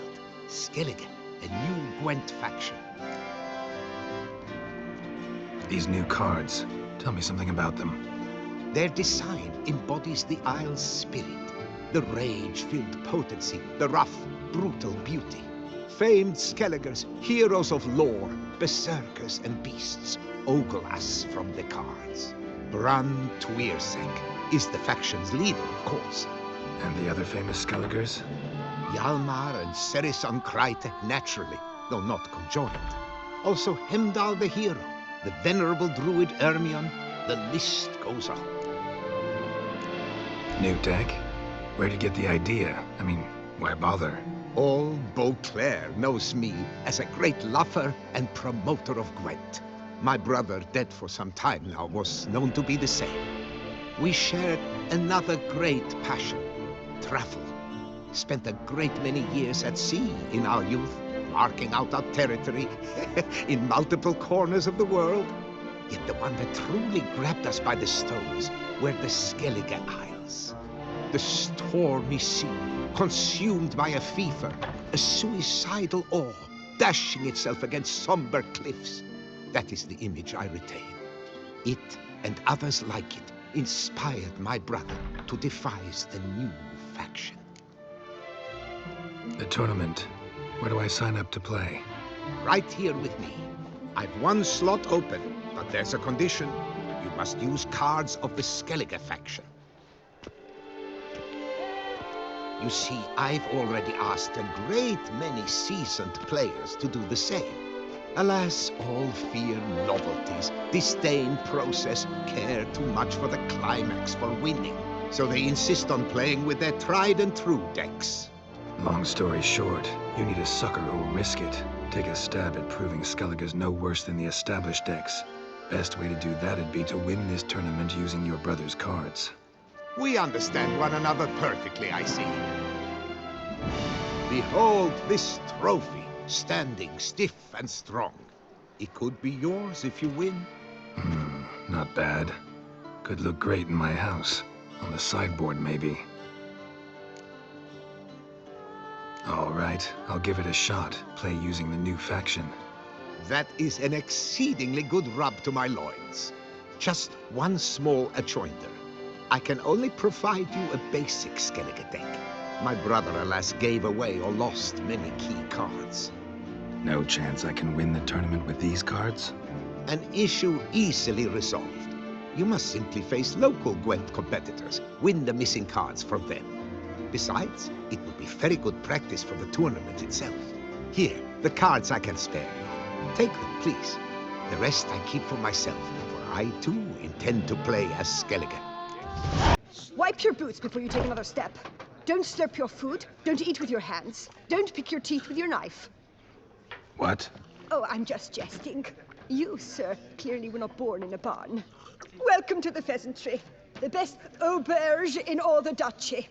Skellige, a new Gwent faction. These new cards, tell me something about them. Their design embodies the Isle's spirit. The rage-filled potency, the rough, brutal beauty. Famed Skelligers, heroes of lore, berserkers and beasts, ogle us from the cards. Bran Tuirsek is the faction's leader, of course. And the other famous Skelligers? Hjalmar and Serisan Kreite, naturally, though not conjoined. Also Hemdal the hero, the venerable druid Ermion, the list goes on. New deck? Where'd you get the idea? I mean, why bother? All Beauclair knows me as a great lover and promoter of Gwent. My brother, dead for some time now, was known to be the same. We shared another great passion, travel. Spent a great many years at sea in our youth, marking out our territory in multiple corners of the world. Yet the one that truly grabbed us by the stones were the Skellige Isles. The stormy sea, consumed by a fever, a suicidal awe, dashing itself against somber cliffs. That is the image I retain. It, and others like it, inspired my brother to devise the new faction. The tournament. Where do I sign up to play? Right here with me. I've one slot open, but there's a condition. You must use cards of the Skellige faction. You see, I've already asked a great many seasoned players to do the same. Alas, all fear novelties, disdain process, care too much for the climax for winning. So they insist on playing with their tried and true decks. Long story short, you need a sucker who'll risk it. Take a stab at proving Skellige's no worse than the established decks. Best way to do that'd be to win this tournament using your brother's cards. We understand one another perfectly, I see. Behold this trophy, standing stiff and strong. It could be yours if you win. Not bad. Could look great in my house. On the sideboard, maybe. All right, I'll give it a shot. Play using the new faction. That is an exceedingly good rub to my loins. Just one small adjoinder. I can only provide you a basic Skellige deck. My brother, alas, gave away or lost many key cards. No chance I can win the tournament with these cards? An issue easily resolved. You must simply face local Gwent competitors, win the missing cards from them. Besides, it would be very good practice for the tournament itself. Here, the cards I can spare you. Take them, please. The rest I keep for myself, for I too intend to play as Skellige. Wipe your boots before you take another step. Don't slurp your food. Don't eat with your hands. Don't pick your teeth with your knife. What? Oh, I'm just jesting. You, sir, clearly were not born in a barn. Welcome to the pheasantry. The best auberge in all the duchy.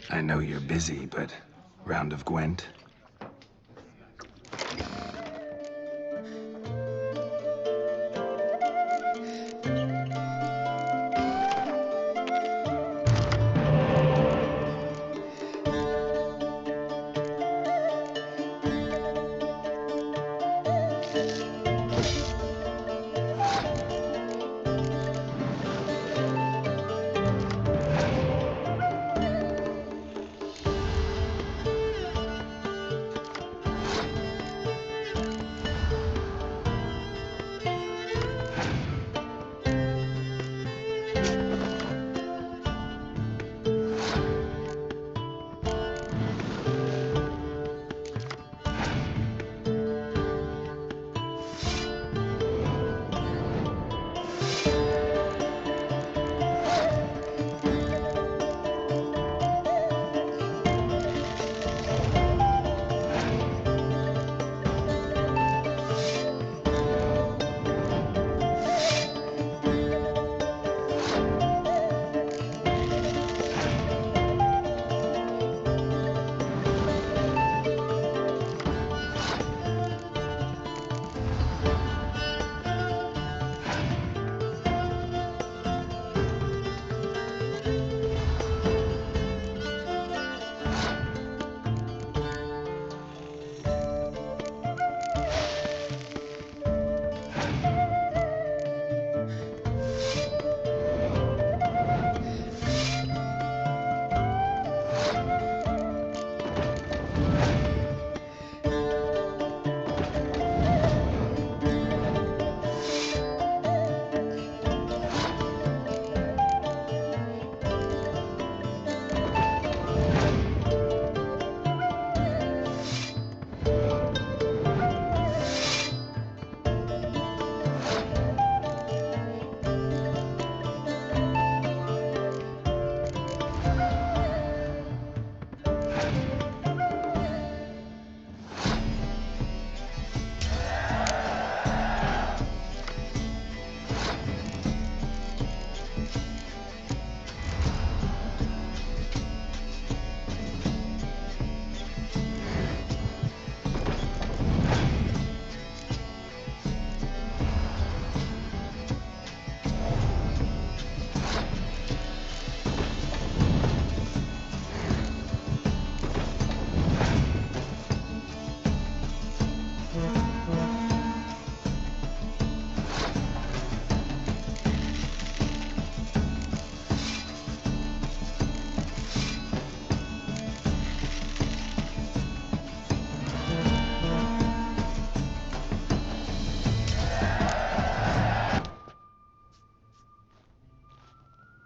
I know you're busy, but round of Gwent?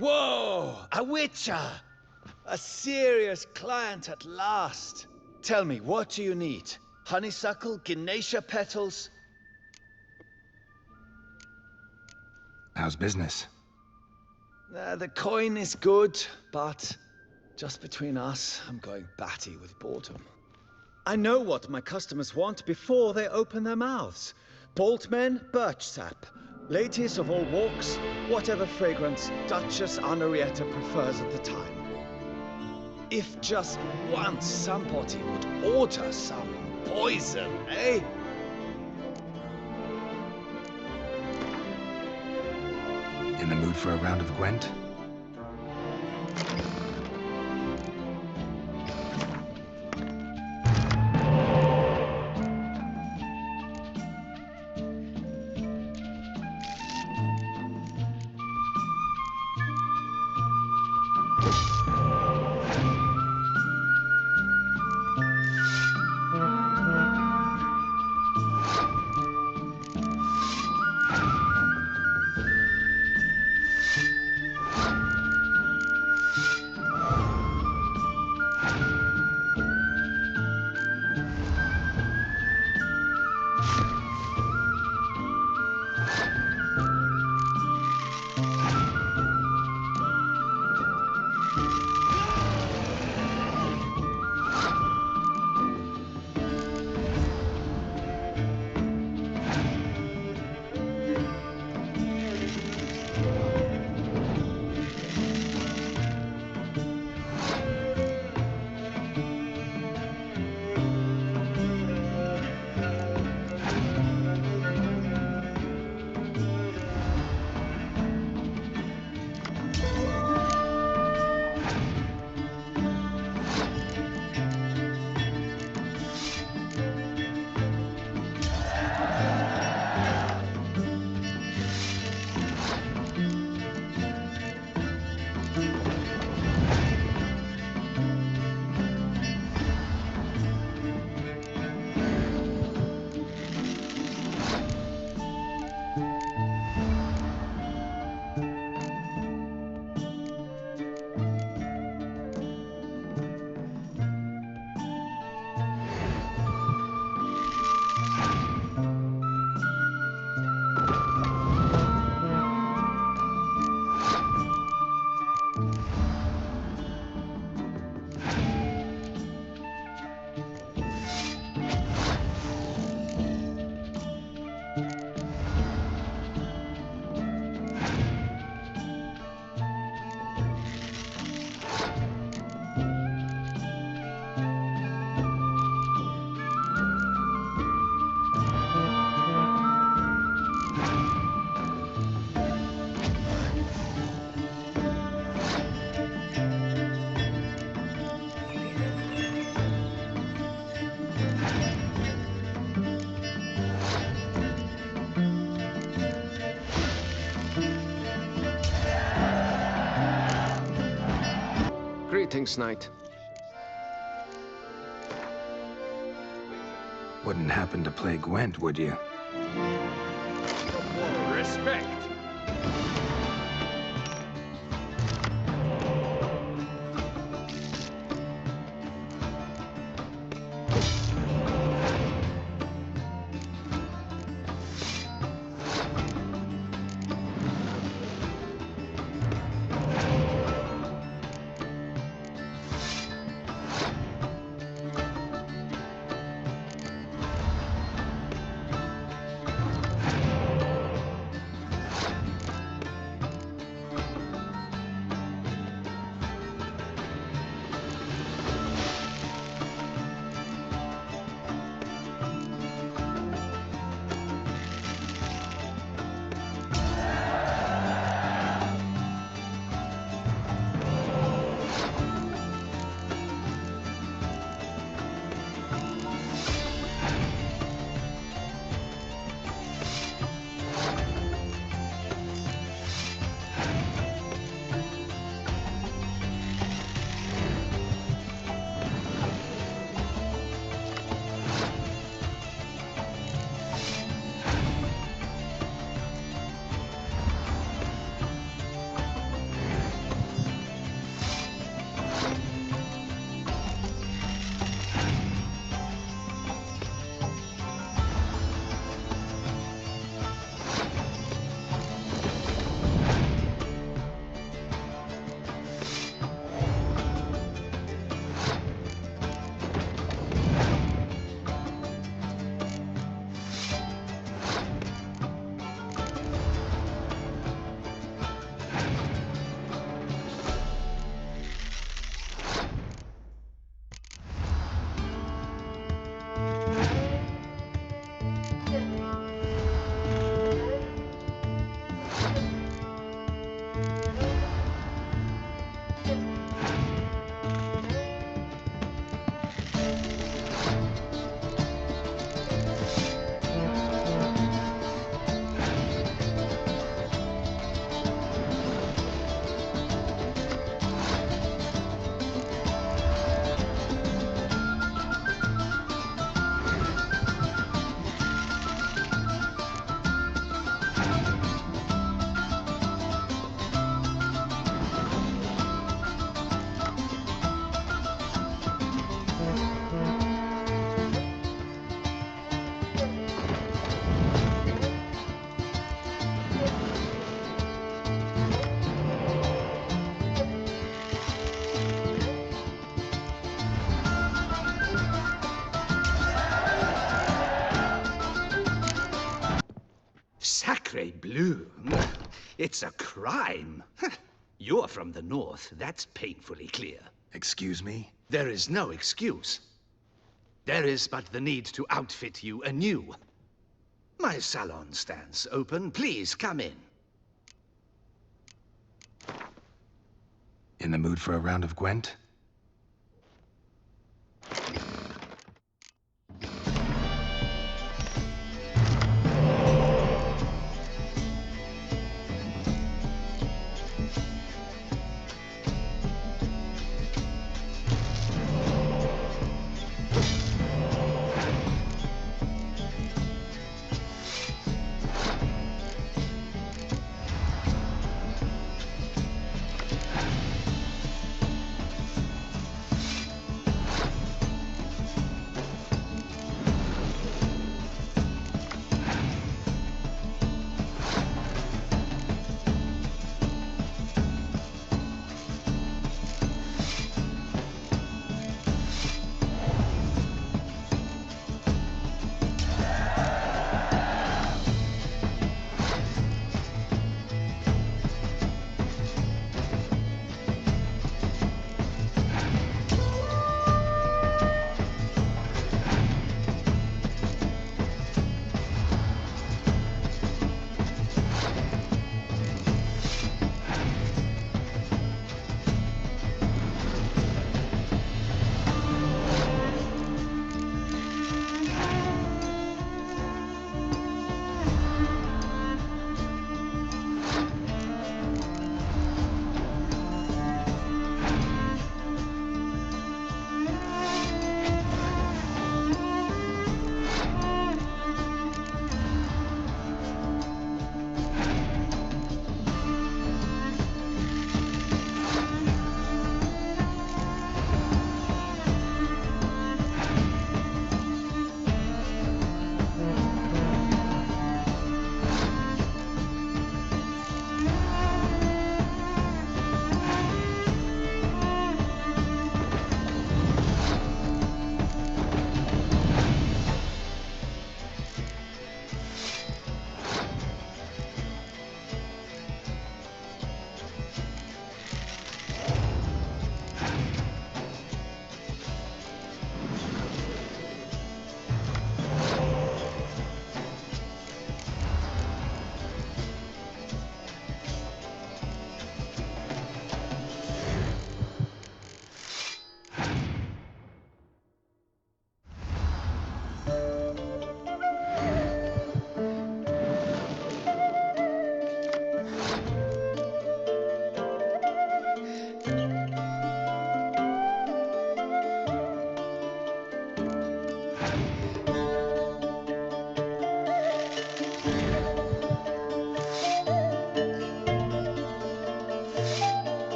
Whoa! A witcher! A serious client at last. Tell me, what do you need? Honeysuckle, Ganesha petals? How's business? The coin is good, but just between us, I'm going batty with boredom. I know what my customers want before they open their mouths. Boltmen, birch sap. Ladies of all walks, whatever fragrance Duchess Henrietta prefers at the time. If just once somebody would order some poison, eh? In the mood for a round of Gwent? Greetings, Knight. Wouldn't happen to play Gwent, would you? Respect. Sacre bleu! It's a crime. You're from the north, that's painfully clear. Excuse me? There is no excuse. There is but the need to outfit you anew. My salon stands open. Please come in. In the mood for a round of Gwent?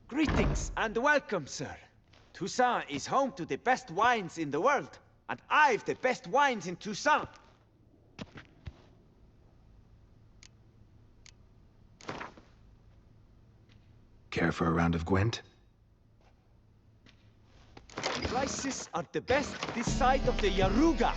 Greetings and welcome, sir. Toussaint is home to the best wines in the world, and I've the best wines in Toussaint. Care for a round of Gwent? Prices are the best this side of the Yaruga.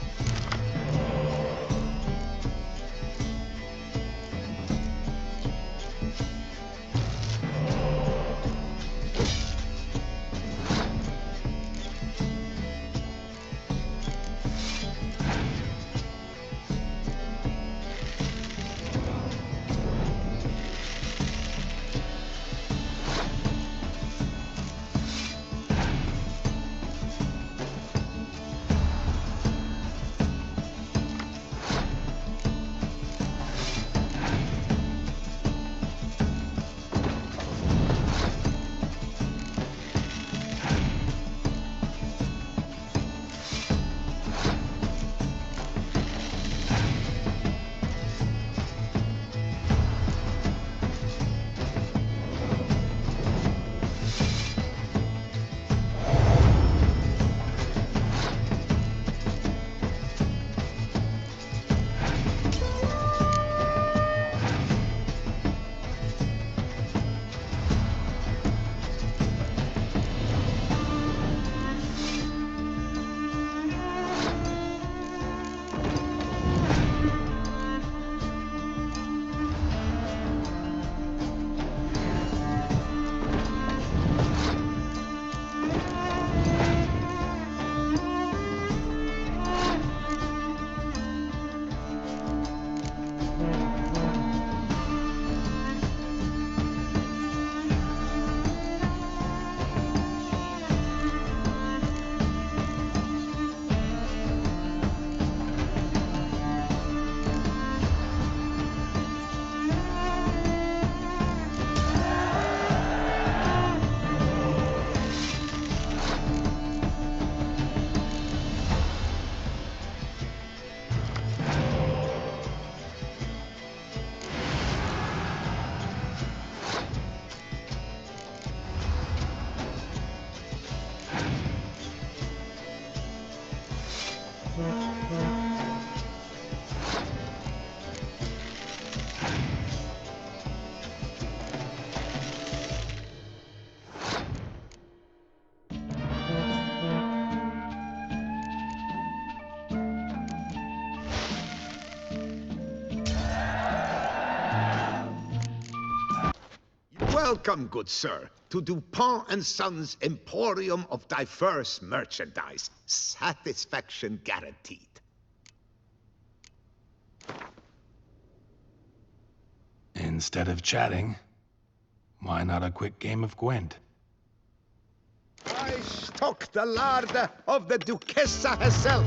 Welcome, good sir, to Dupont and Sons' Emporium of diverse merchandise. Satisfaction guaranteed. Instead of chatting, why not a quick game of Gwent? I stock the larder of the Duchessa herself.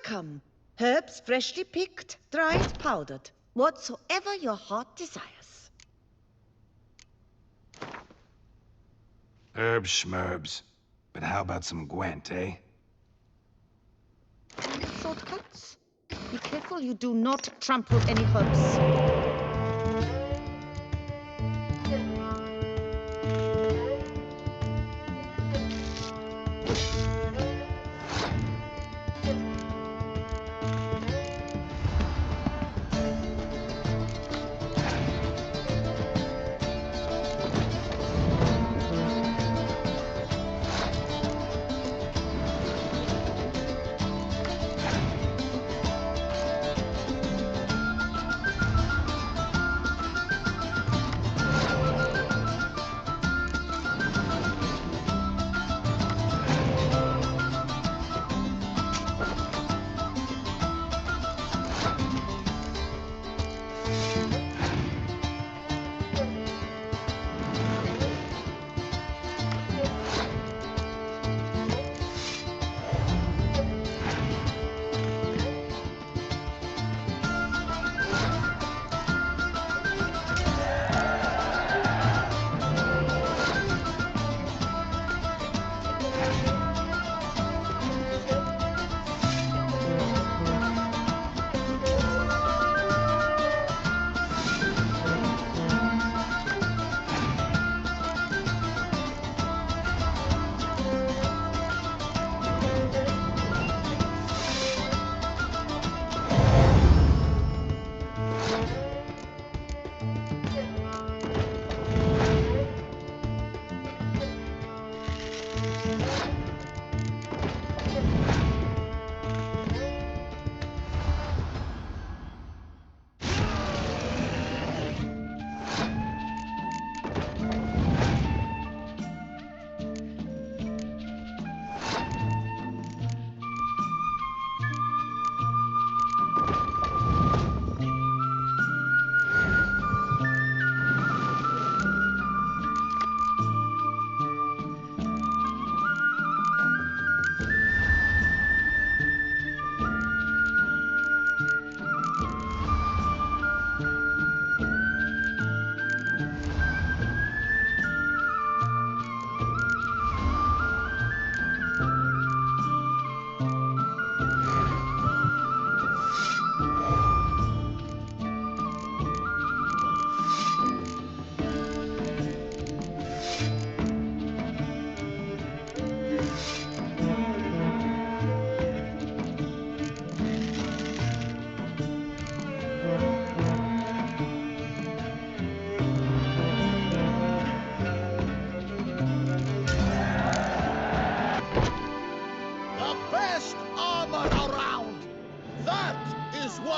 Welcome. Herbs freshly picked, dried, powdered. Whatsoever your heart desires. Herbs schmerbs. But how about some Gwent, eh? Shortcuts? Be careful you do not trample any herbs.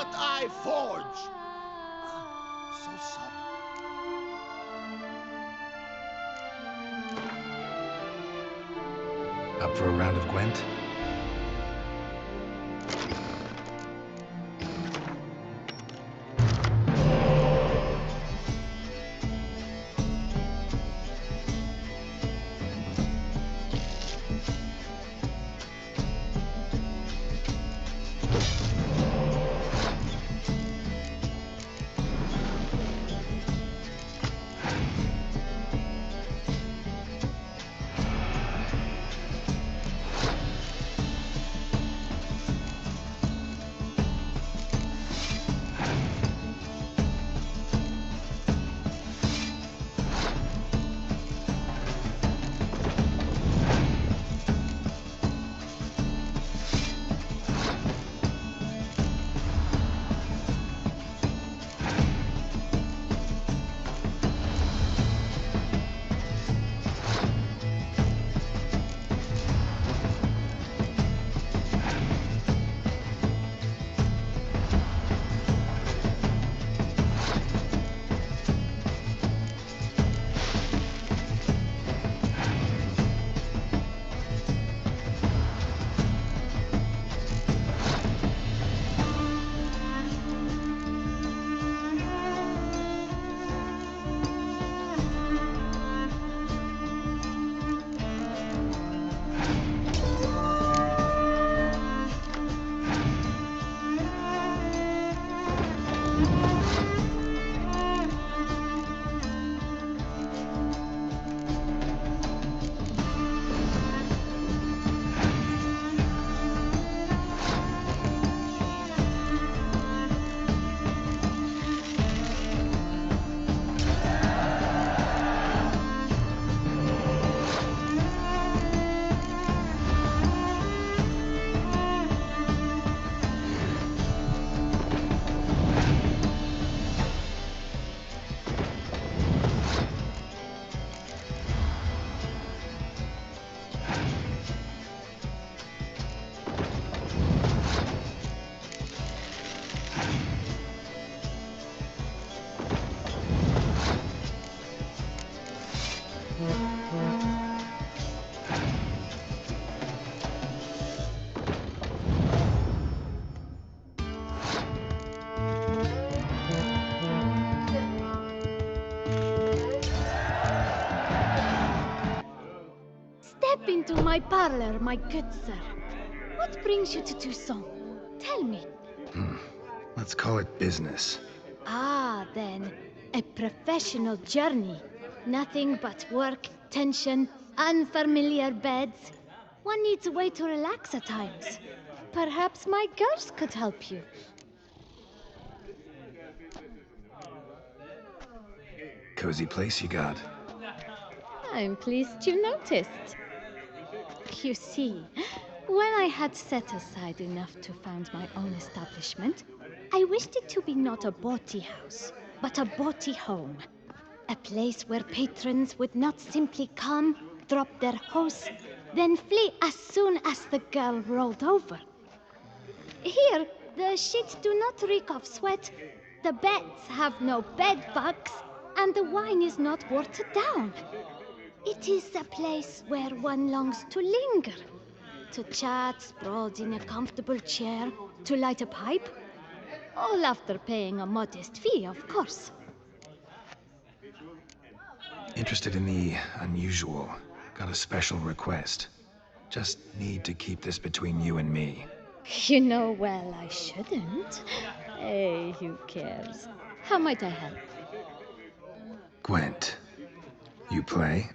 what I forge! So sorry. Up for a round of Gwent? Step into my parlor, my good sir. What brings you to Toussaint? Tell me. Let's call it business. Ah, then, a professional journey. Nothing but work, tension, unfamiliar beds. One needs a way to relax at times. Perhaps my girls could help you. Cozy place you got. I'm pleased you noticed. You see, when I had set aside enough to found my own establishment, I wished it to be not a bawdy house, but a bawdy home. A place where patrons would not simply come, drop their hose, then flee as soon as the girl rolled over. Here, the sheets do not reek of sweat, the beds have no bed bugs, and the wine is not watered down. It is a place where one longs to linger, to chat sprawled in a comfortable chair, to light a pipe. All after paying a modest fee, of course. Interested in the unusual. Got a special request. Just need to keep this between you and me. You know well I shouldn't. Hey, who cares? How might I help? Gwent. You play?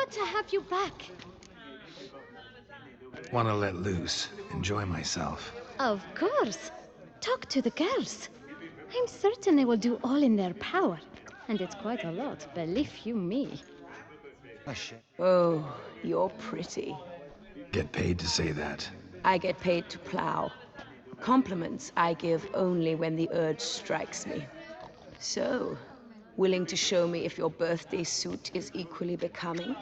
good to have you back. Want to let loose, enjoy myself. Of course. Talk to the girls. I'm certain they will do all in their power. And it's quite a lot, believe you me. Oh, you're pretty. Get paid to say that. I get paid to plow. Compliments I give only when the urge strikes me. So, willing to show me if your birthday suit is equally becoming?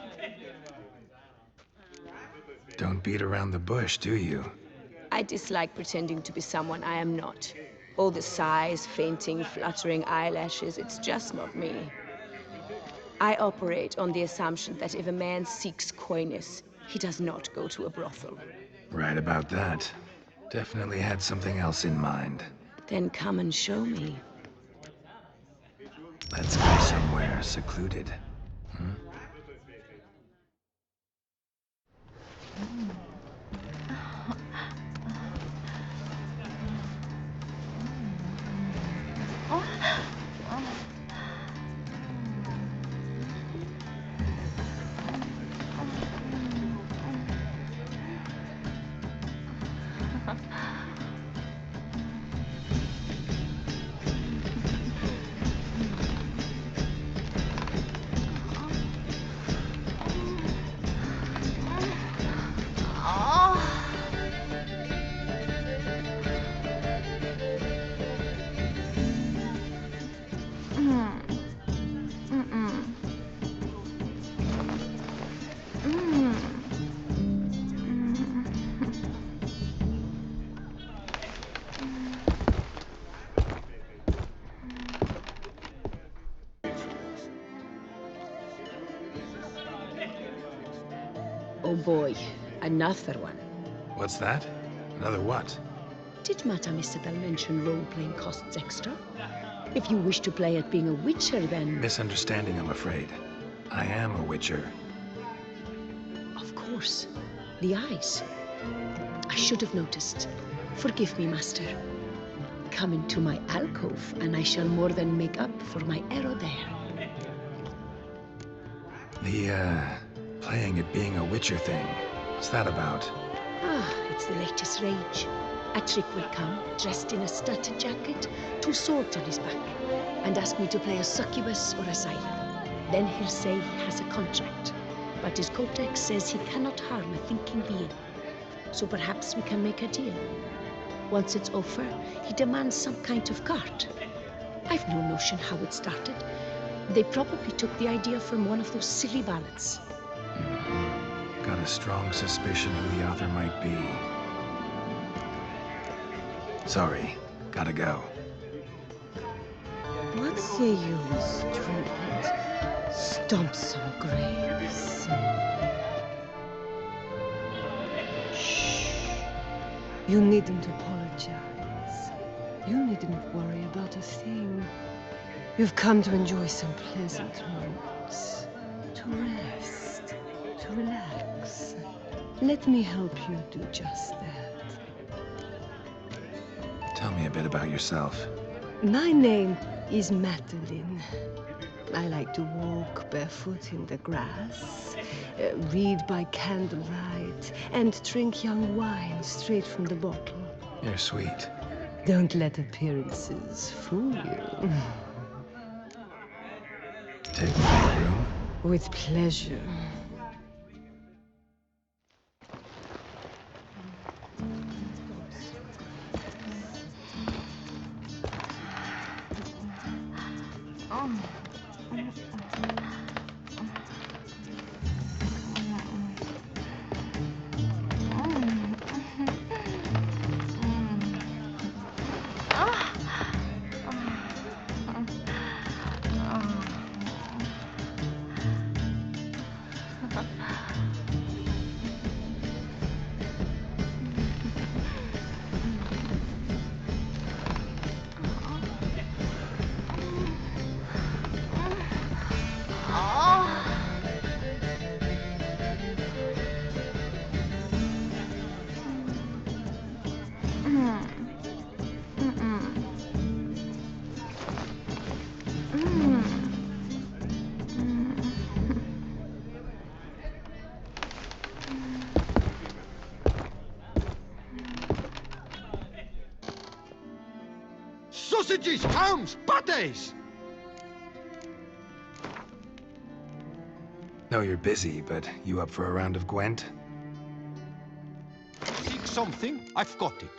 Don't beat around the bush, do you? I dislike pretending to be someone I am not. All the sighs, fainting, fluttering eyelashes, it's just not me. I operate on the assumption that if a man seeks coyness, he does not go to a brothel. Right about that. Definitely had something else in mind. Then come and show me. Let's go somewhere secluded. Hmm? Oh boy, another one. What's that? Another what? Did Madame Isabel mention role-playing costs extra? If you wish to play at being a witcher, then... Misunderstanding, I'm afraid. I am a witcher. Of course. The eyes. I should have noticed. Forgive me, master. Come into my alcove, and I shall more than make up for my error there. The, playing at being a witcher thing. What's that about? Ah, it's the latest rage. A trick will come, dressed in a studded jacket, 2 swords on his back, and ask me to play a succubus or a siren. Then he'll say he has a contract, but his codex says he cannot harm a thinking being. So perhaps we can make a deal. Once it's over, he demands some kind of cart. I've no notion how it started. They probably took the idea from one of those silly ballads. Got a strong suspicion who the author might be. Sorry, gotta go. What say you, Miss Trumpet? Stomp some graves. Shh. You needn't apologize. You needn't worry about a thing. You've come to enjoy some pleasant moments. To rest. To relax. Let me help you do just that. Tell me a bit about yourself. My name is Madeline. I like to walk barefoot in the grass, read by candlelight, and drink young wine straight from the bottle. You're sweet. Don't let appearances fool you. Take me to your room? With pleasure. sausages, hams, pâtés! Know you're busy, but you up for a round of Gwent? Seek something? I've got it.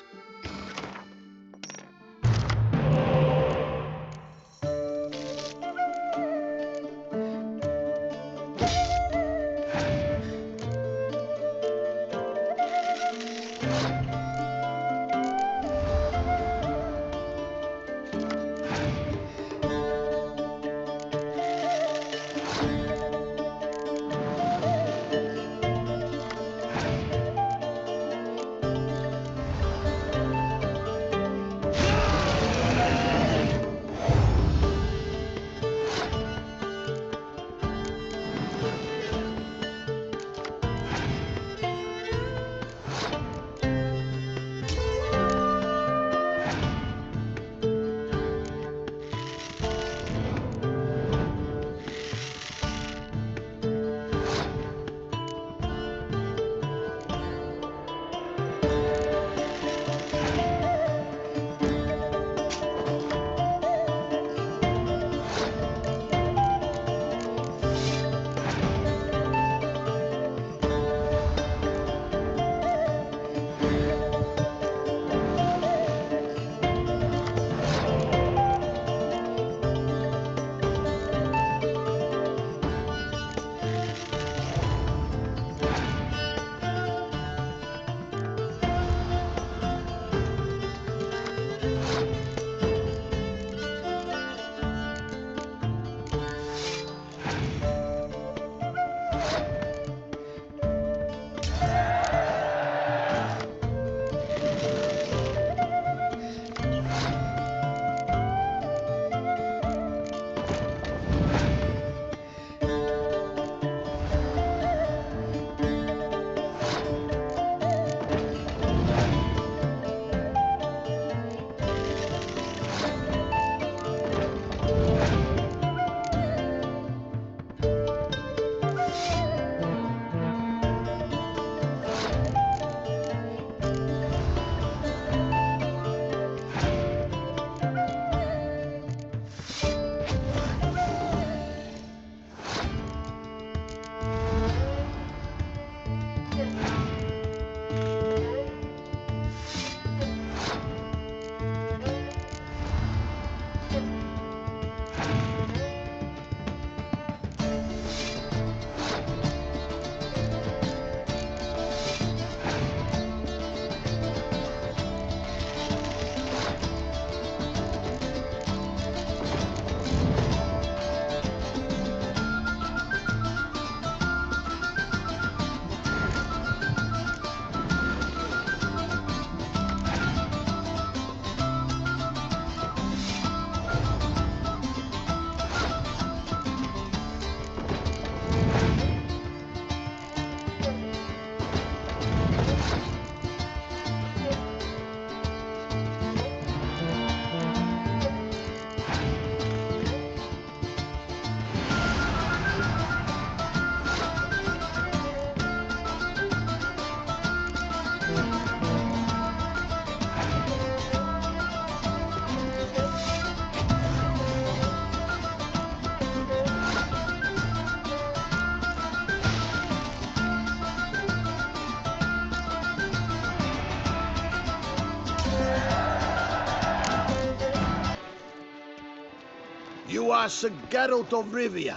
You are Sir Geralt of Rivia.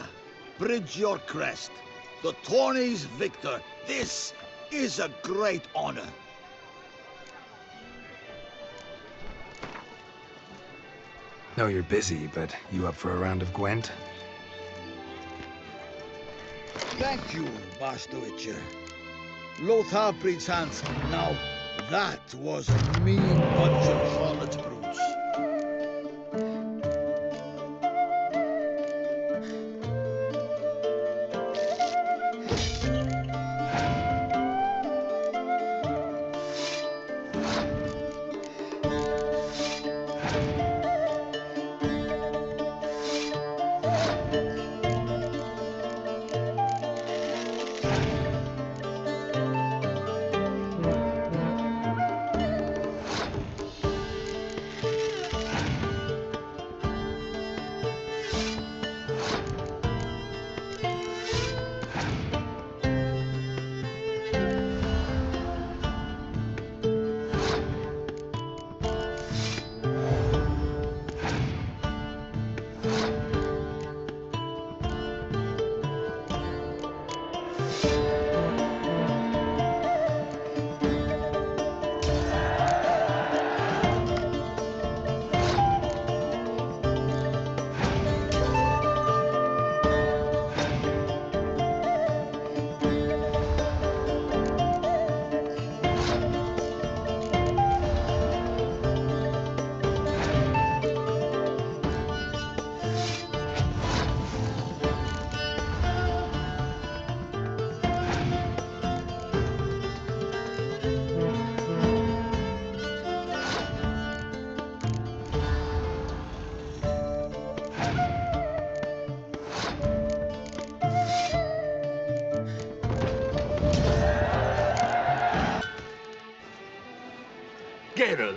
Bridge your crest. The tourney's victor. This is a great honor. Know you're busy, but you up for a round of Gwent? Thank you, Master Witcher. Lothar breeds hands. Now, that was a mean bunch of harlot brutes.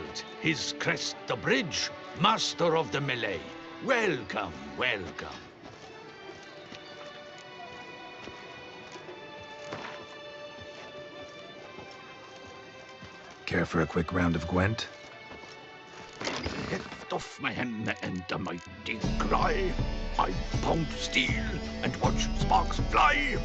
Geralt, his crest the bridge, master of the melee. Welcome, welcome. Care for a quick round of Gwent? Lift off my hand and the mighty cry. I pound steel and watch sparks fly.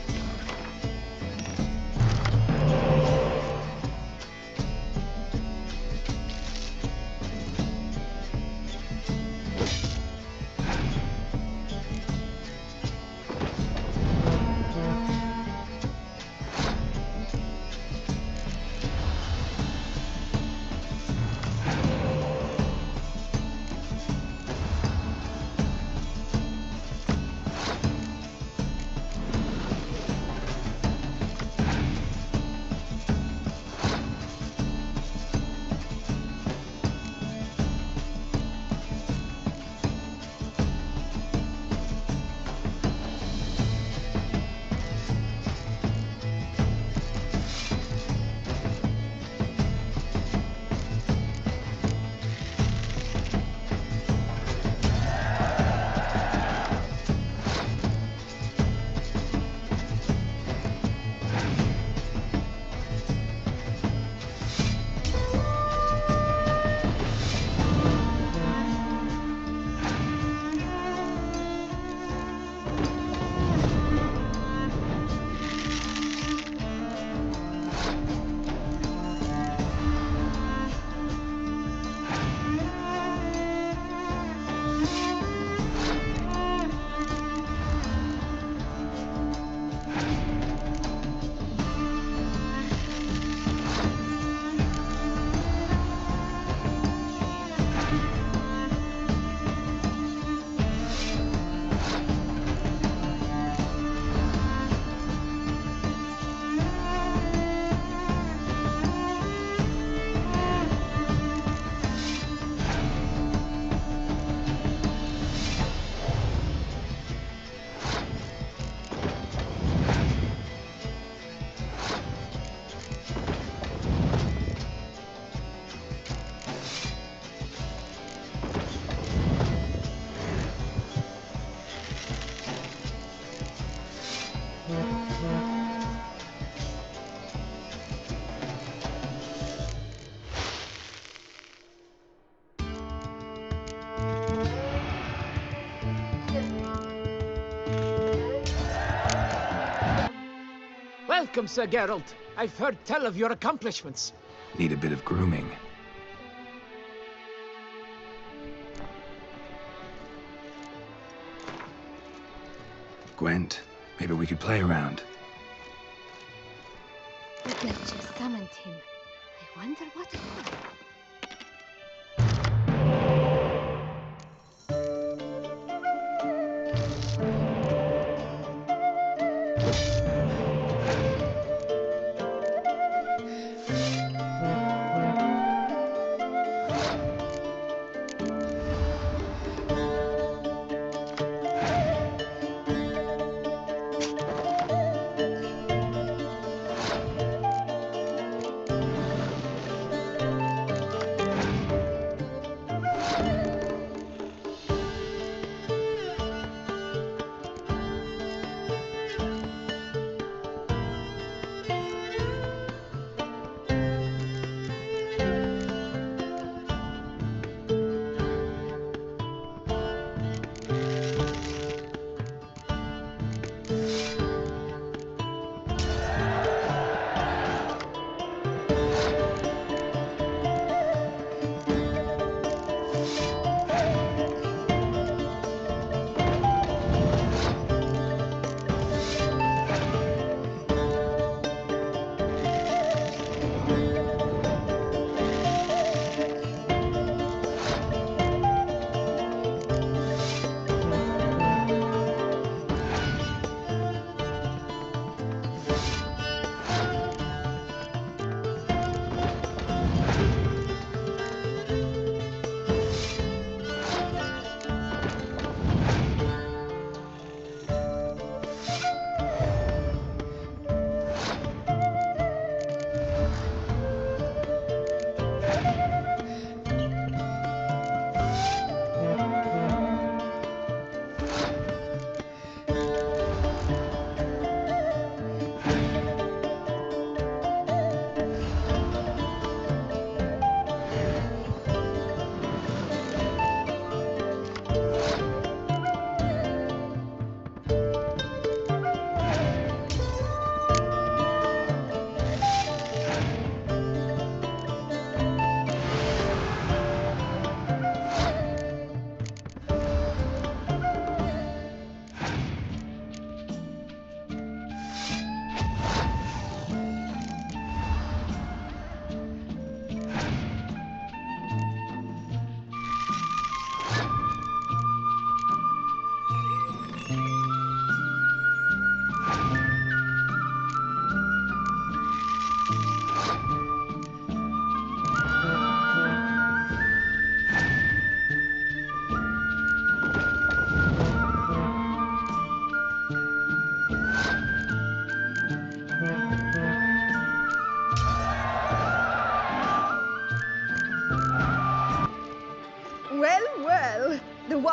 Welcome, Sir Geralt. I've heard tell of your accomplishments. Need a bit of grooming. Gwent, maybe we could play around. The Duchess summoned him. I wonder what for.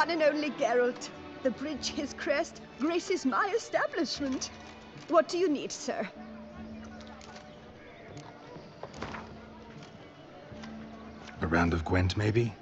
one and only Geralt. The bridge his crest graces my establishment. What do you need, sir? A round of Gwent, maybe?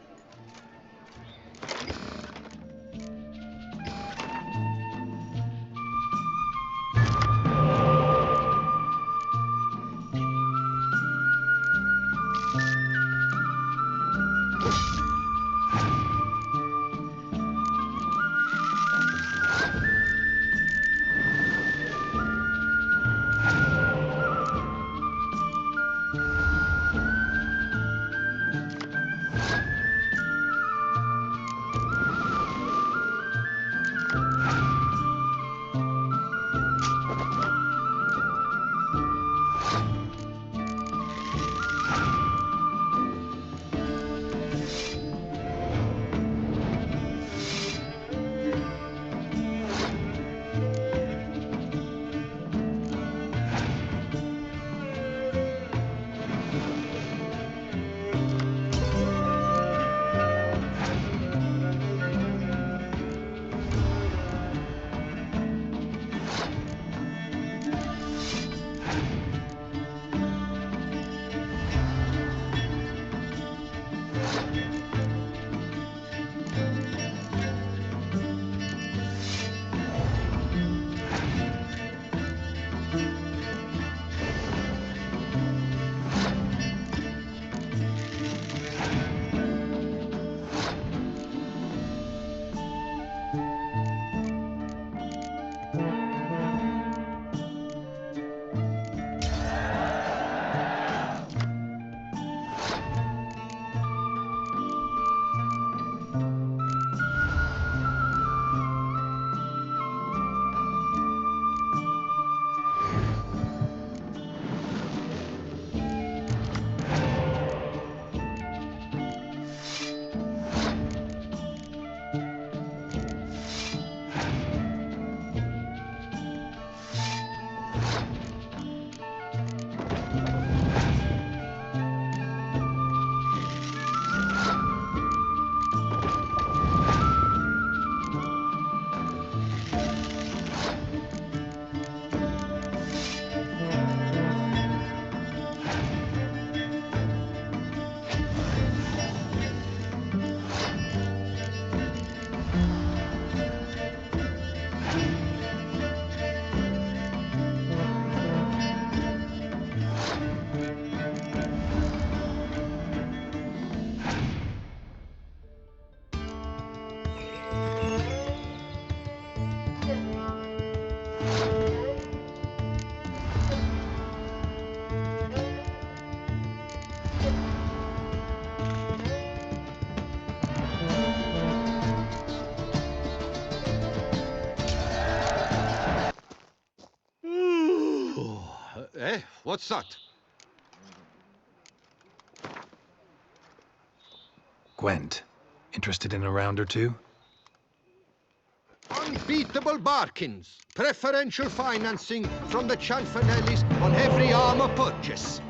Eh? What's that? Gwent. Interested in a round or two? Unbeatable bargains. Preferential financing from the Chanfanellis on every armor purchase.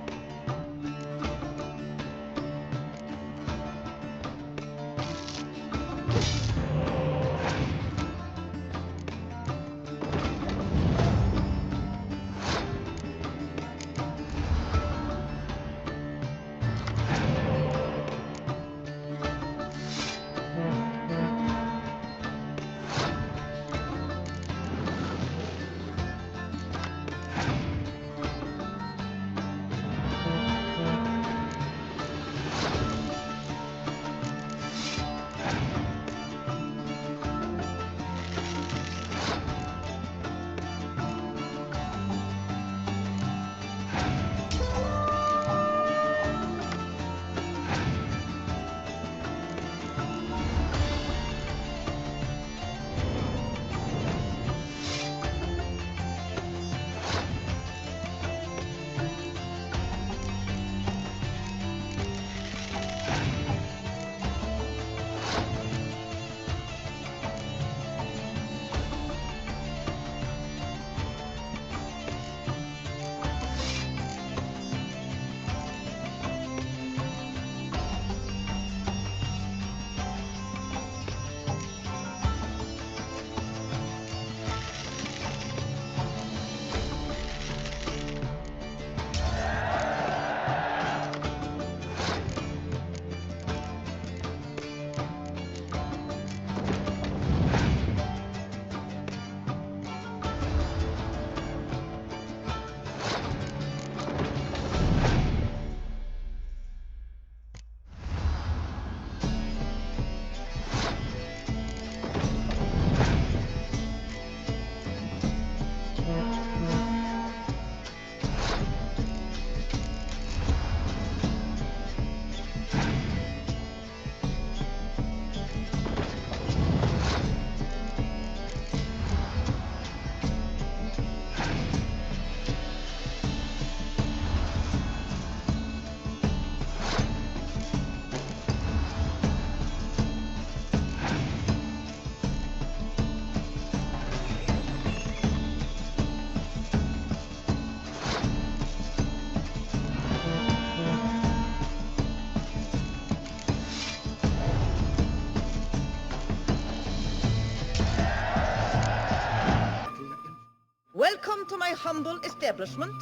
my humble establishment?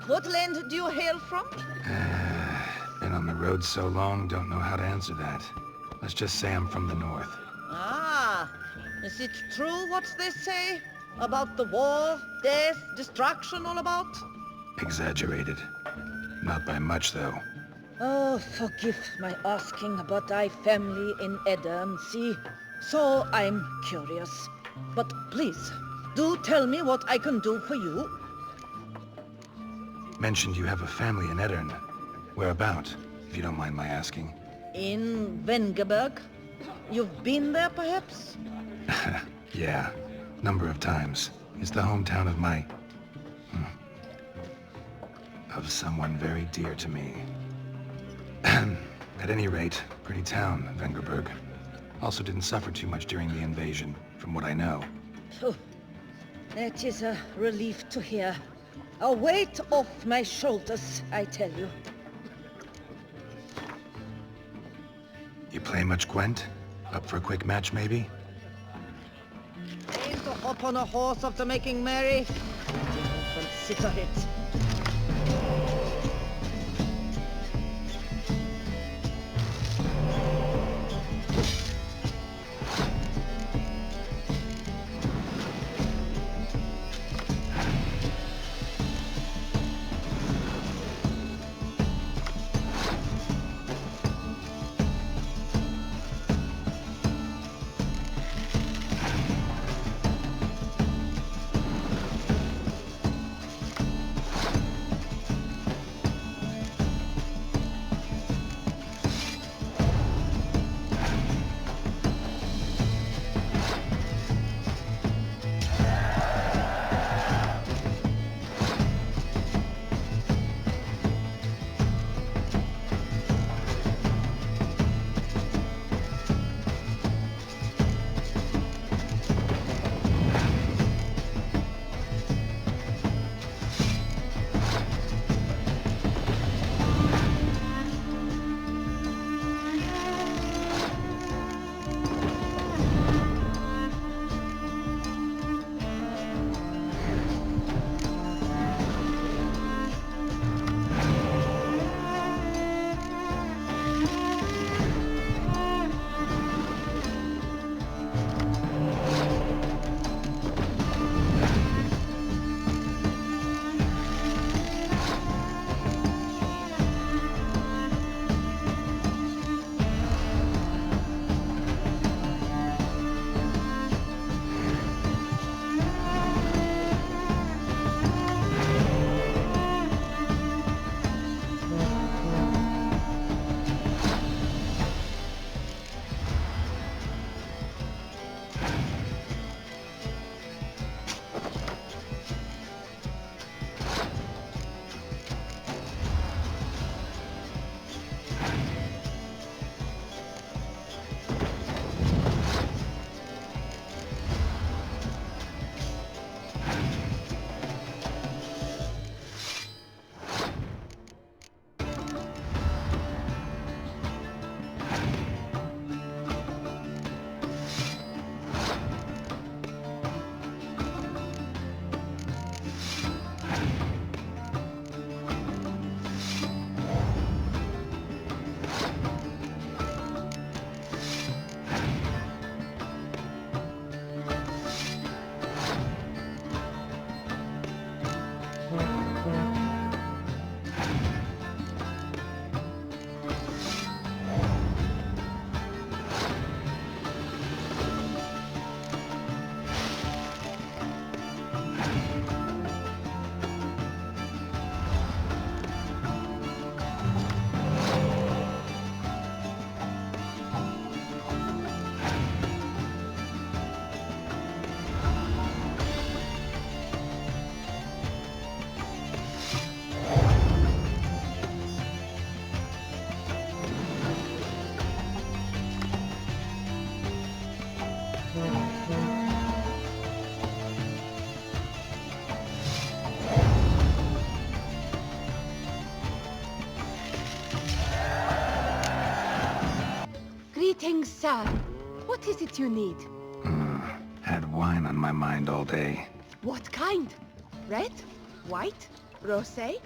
What land do you hail from? Been on the road so long, don't know how to answer that. Let's just say I'm from the north. Ah, is it true what they say? About the war, death, destruction all about? Exaggerated. Not by much, though. Oh, forgive my asking, but I family in Edam, see? So I'm curious. But please, do tell me what I can do for you. Mentioned you have a family in Eddern. Whereabout, if you don't mind my asking? In Vengerberg? You've been there, perhaps? Yeah, number of times. It's the hometown of my... of someone very dear to me. At any rate, pretty town, Vengerberg. Also didn't suffer too much during the invasion, from what I know. Oh, that is a relief to hear. A weight off my shoulders, I tell you. You play much Gwent? Up for a quick match, maybe? Aim to hop on a horse after making merry? Consider it. Greetings, sir. What is it you need? Had wine on my mind all day. What kind? Red? White? Rosé?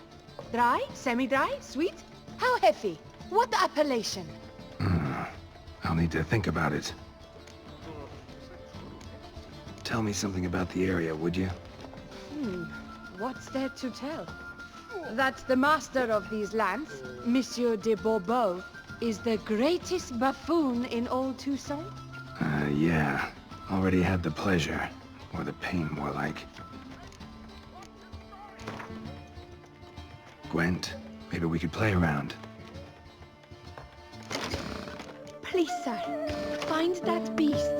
Dry? Semi-dry? Sweet? How heavy? What appellation? I'll need to think about it. Tell me something about the area, would you? What's there to tell? That the master of these lands, Monsieur de Bourbeau, is the greatest buffoon in all Toussaint? Yeah. Already had the pleasure. Or the pain, more like. Gwent, maybe we could play around. Please, sir, find that beast.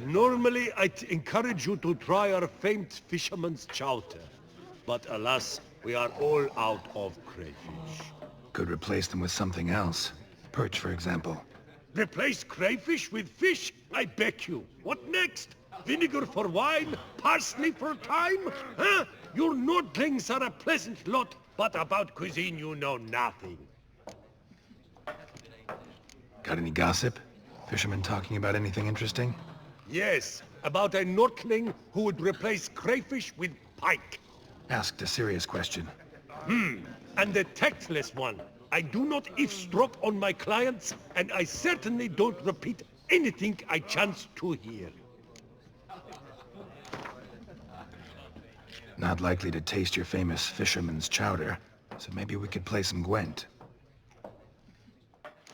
Normally, I'd encourage you to try our famed fisherman's chowder. But alas, we are all out of crayfish. Could replace them with something else. Perch, for example. Replace crayfish with fish? I beg you. What next? Vinegar for wine? Parsley for thyme? Huh? Your nordlings are a pleasant lot, but about cuisine you know nothing. Got any gossip? Fishermen talking about anything interesting? Yes, about a nordling who would replace crayfish with pike. Asked a serious question. And the tactless one. I do not eavesdrop on my clients, and I certainly don't repeat anything I chance to hear. Not likely to taste your famous fisherman's chowder, so maybe we could play some Gwent.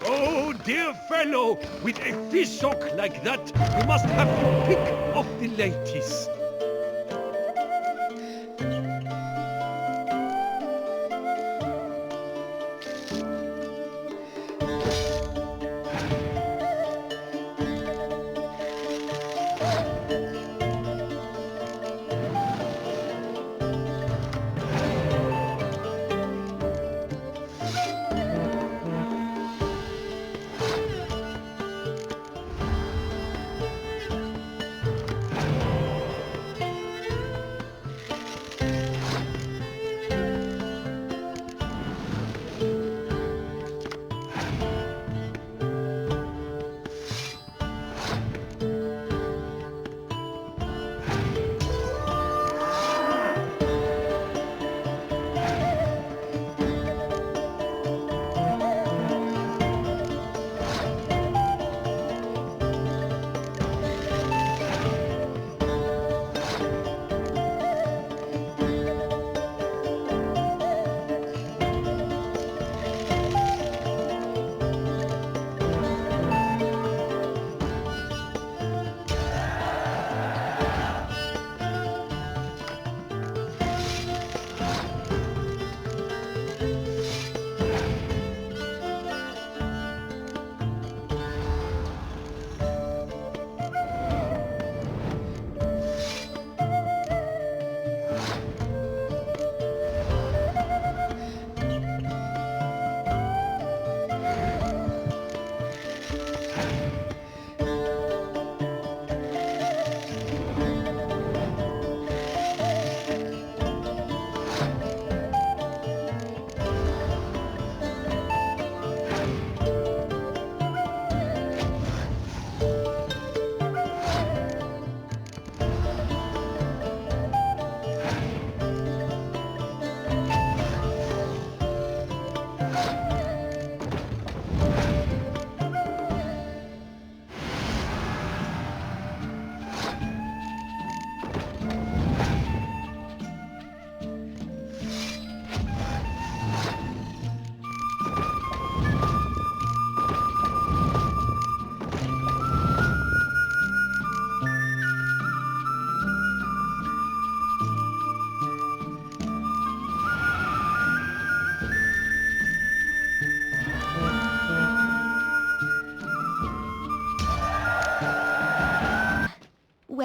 Oh, dear fellow, with a fish hook like that, you must have your pick of the ladies.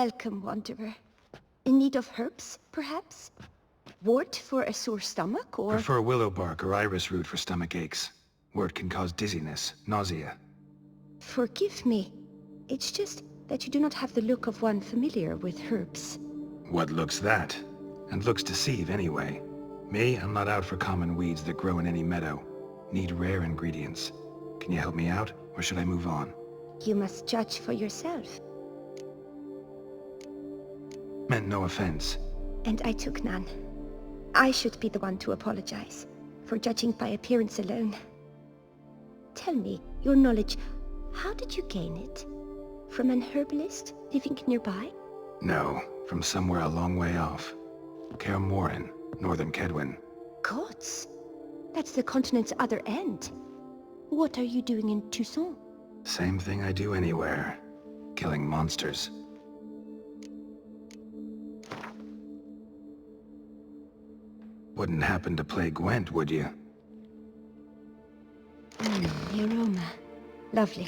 Welcome, wanderer. In need of herbs, perhaps? Wort for a sore stomach, or... Prefer willow bark or iris root for stomach aches. Wort can cause dizziness, nausea. Forgive me. It's just that you do not have the look of one familiar with herbs. What looks that? And looks deceive anyway. Me, I'm not out for common weeds that grow in any meadow. Need rare ingredients. Can you help me out, or should I move on? You must judge for yourself. Meant no offense. And I took none. I should be the one to apologize for judging by appearance alone. Tell me, your knowledge, how did you gain it? From an herbalist living nearby? No, from somewhere a long way off. Kaer Morhen, northern Kedwin. Gods! That's the continent's other end. What are you doing in Toussaint? Same thing I do anywhere. Killing monsters. Wouldn't happen to play Gwent, would you? The aroma. Lovely.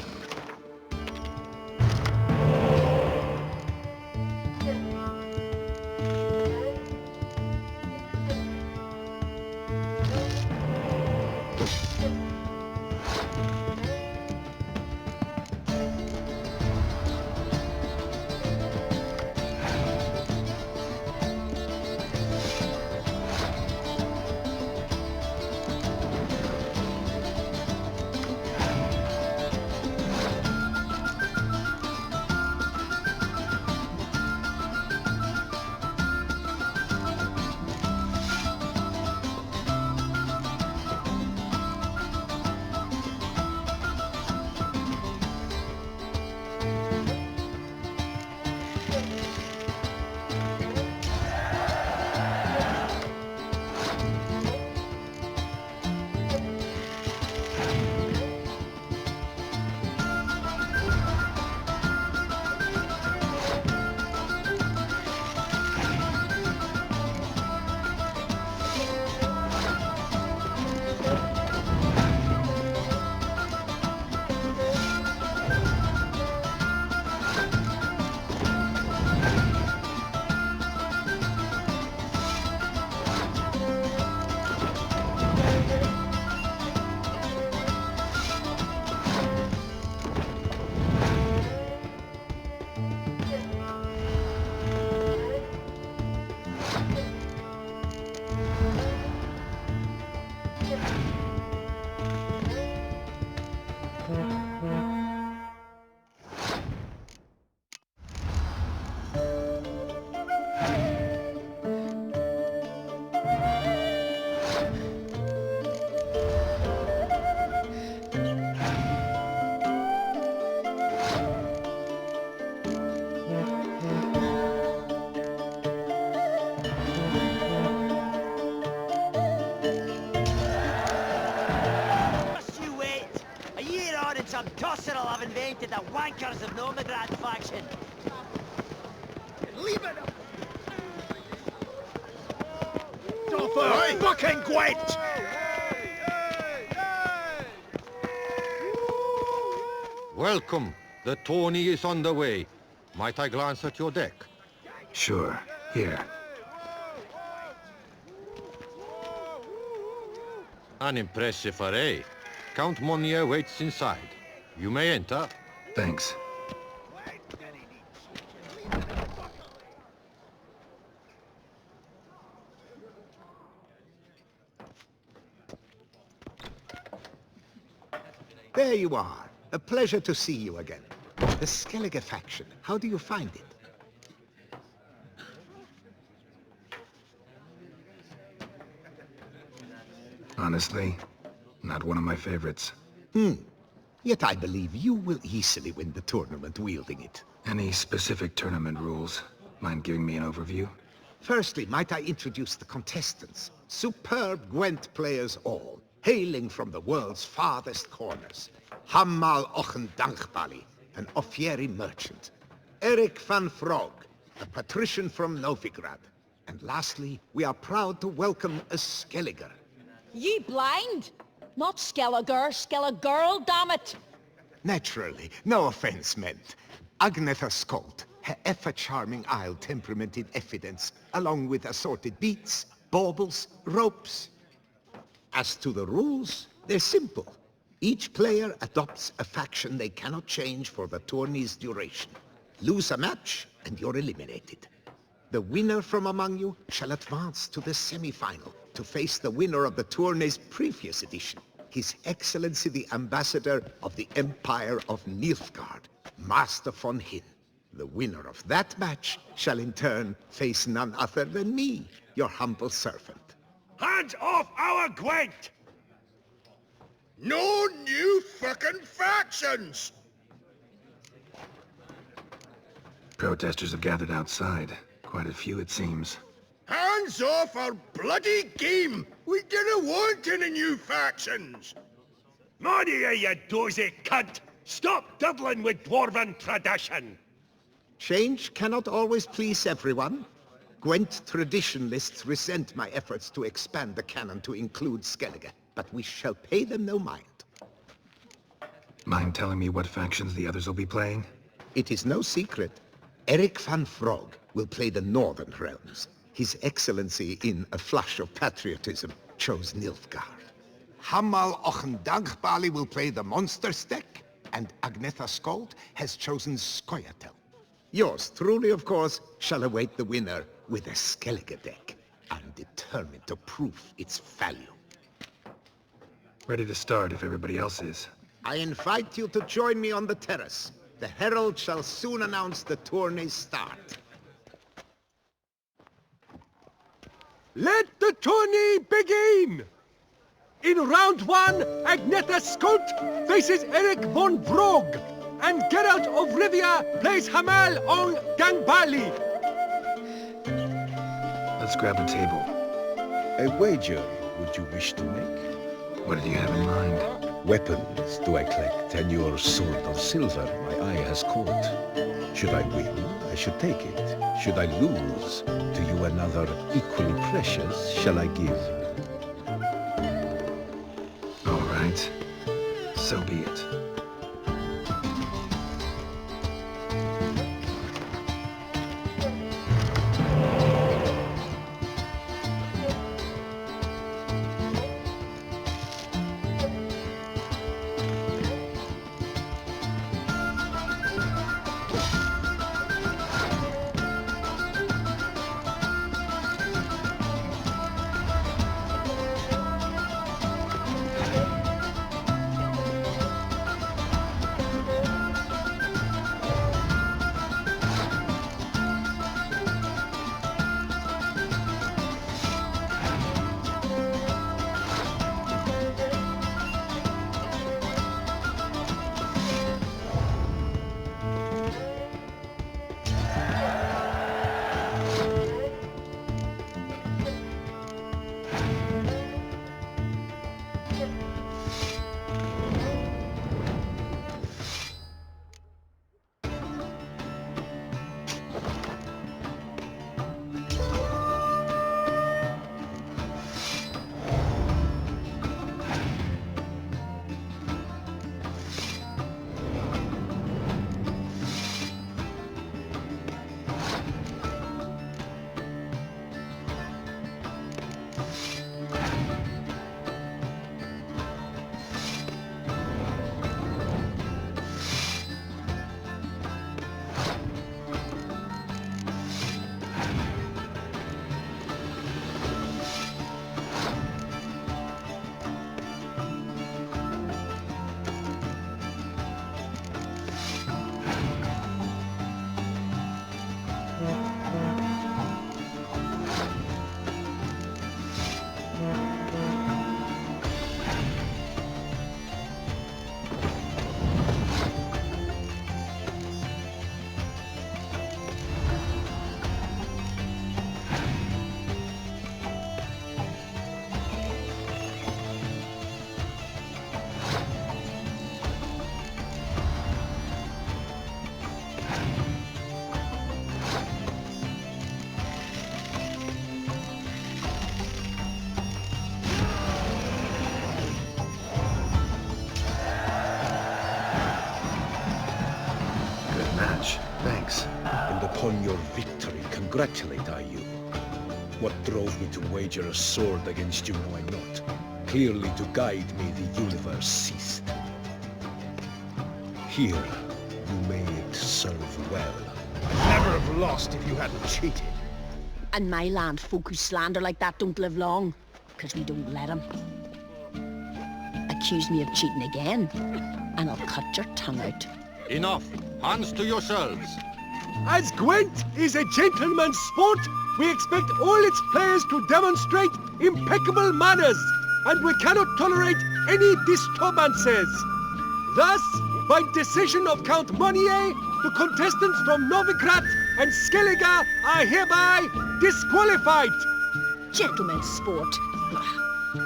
Thorn and some Tosserel have invented the wankers of Nomagrad faction. Leave it! Oi! Fucking Gwent! Welcome. The tourney is on the way. Might I glance at your deck? Sure. Here. An impressive array. Count Monnier waits inside. You may enter. Thanks. There you are. A pleasure to see you again. The Skellige faction, how do you find it? Honestly, not one of my favorites. Yet I believe you will easily win the tournament wielding it. Any specific tournament rules? Mind giving me an overview? Firstly, might I introduce the contestants? Superb Gwent players all, hailing from the world's farthest corners. Hammal Ochen Dankbali, an Offieri merchant. Eric van Frog, a patrician from Novigrad. And lastly, we are proud to welcome a Skelliger. Ye blind? Not Skelliger, damn it! Naturally, no offense meant. Agnetha Skolt, her ever-charming Isle temperament in evidence, along with assorted beats, baubles, ropes. As to the rules, they're simple. Each player adopts a faction they cannot change for the tourney's duration. Lose a match, and you're eliminated. The winner from among you shall advance to the semi-final to face the winner of the tourney's previous edition, His Excellency the Ambassador of the Empire of Nilfgaard, Master von Hin. The winner of that match shall in turn face none other than me, your humble servant. Hands off our Gwent! No new fucking factions! Protesters have gathered outside. Quite a few, it seems. Hands off our bloody game! We didn't want any new factions! Monia, you dozy cunt! Stop diddling with dwarven tradition! Change cannot always please everyone. Gwent traditionalists resent my efforts to expand the canon to include Skellige, but we shall pay them no mind. Mind telling me what factions the others will be playing? It is no secret. Eric van Frog will play the Northern Realms. His Excellency, in a flush of patriotism, chose Nilfgaard. Hammal Ochen Dankbali will play the Monsters deck, and Agnetha Skolt has chosen Scoia'tael. Yours truly, of course, shall await the winner with a Skellige deck. I'm determined to prove its value. Ready to start if everybody else is. I invite you to join me on the terrace. The herald shall soon announce the tourney's start. Let the tourney begin! In round one, Agnetha Skolt faces Eric von Vrog, and Geralt of Rivia plays Hamal on Gangbali. Let's grab a table. A wager would you wish to make? What did you have in mind? Weapons do I collect, and your sword of silver my eye has caught. Should I win, I should take it. Should I lose, to you another equally precious shall I give. All right. So be it. challenge. Thanks. And upon your victory, congratulate I you. What drove me to wager a sword against you know I not. Clearly to guide me the universe ceased. Here, you may it serve well. I'd never have lost if you hadn't cheated. And my land, folk who slander like that don't live long, because we don't let them. Accuse me of cheating again, and I'll cut your tongue out. Enough. Hands to yourselves. As Gwent is a gentleman's sport, we expect all its players to demonstrate impeccable manners, and we cannot tolerate any disturbances. Thus, by decision of Count Monnier, the contestants from Novigrad and Skellige are hereby disqualified. Gentlemen's sport?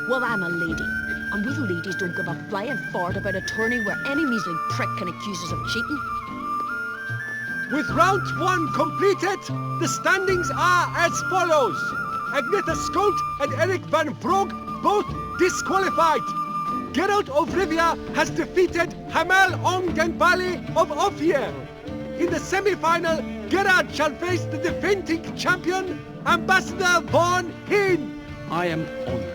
Well, I'm a lady, and we ladies don't give a flying fart about a tourney where any measly prick can accuse us of cheating. With round 1 completed, the standings are as follows. Agnetha Skolt and Eric van Brogg both disqualified. Geralt of Rivia has defeated Hamal Ongenbali of Ophir. In the semi-final, Gerard shall face the defending champion, Ambassador Von Hinn. I am honored.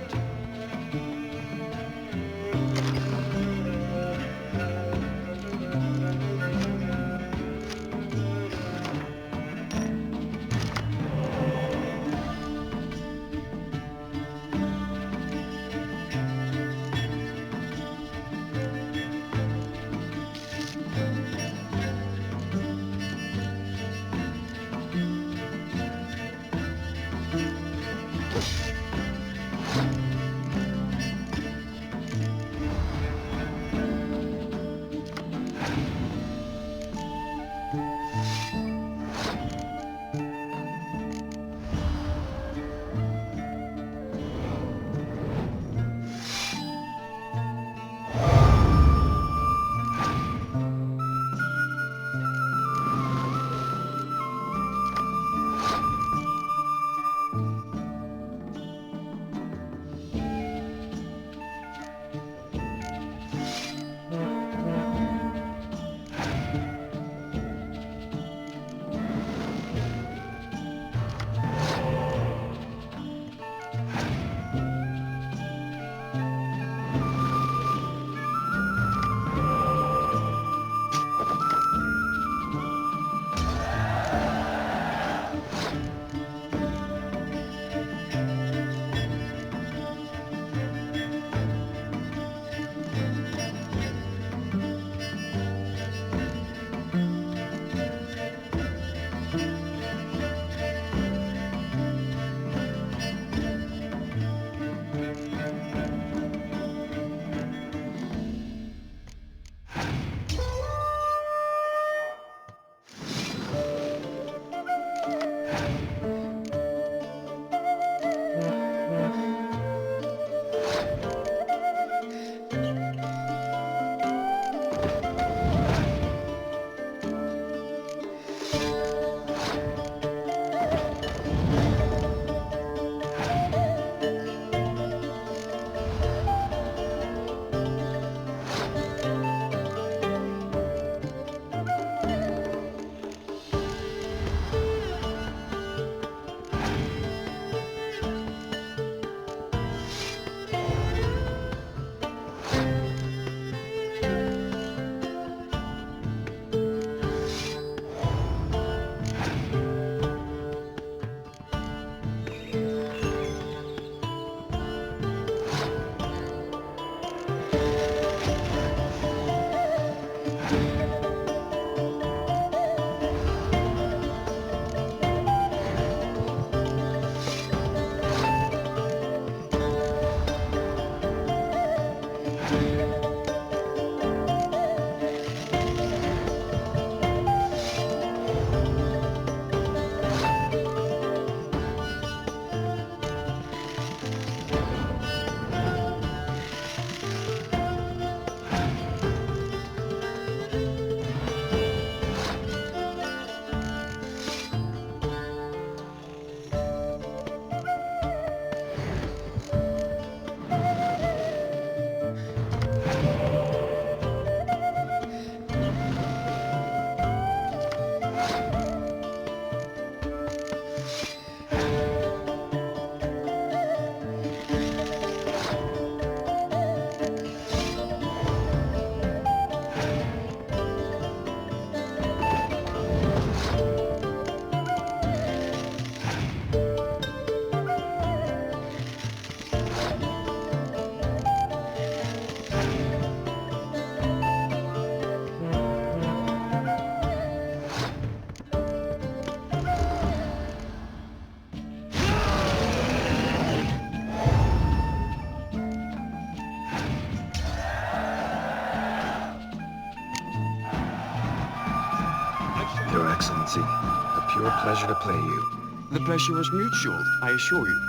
Your Excellency, a pure pleasure to play you. The pleasure was mutual, I assure you.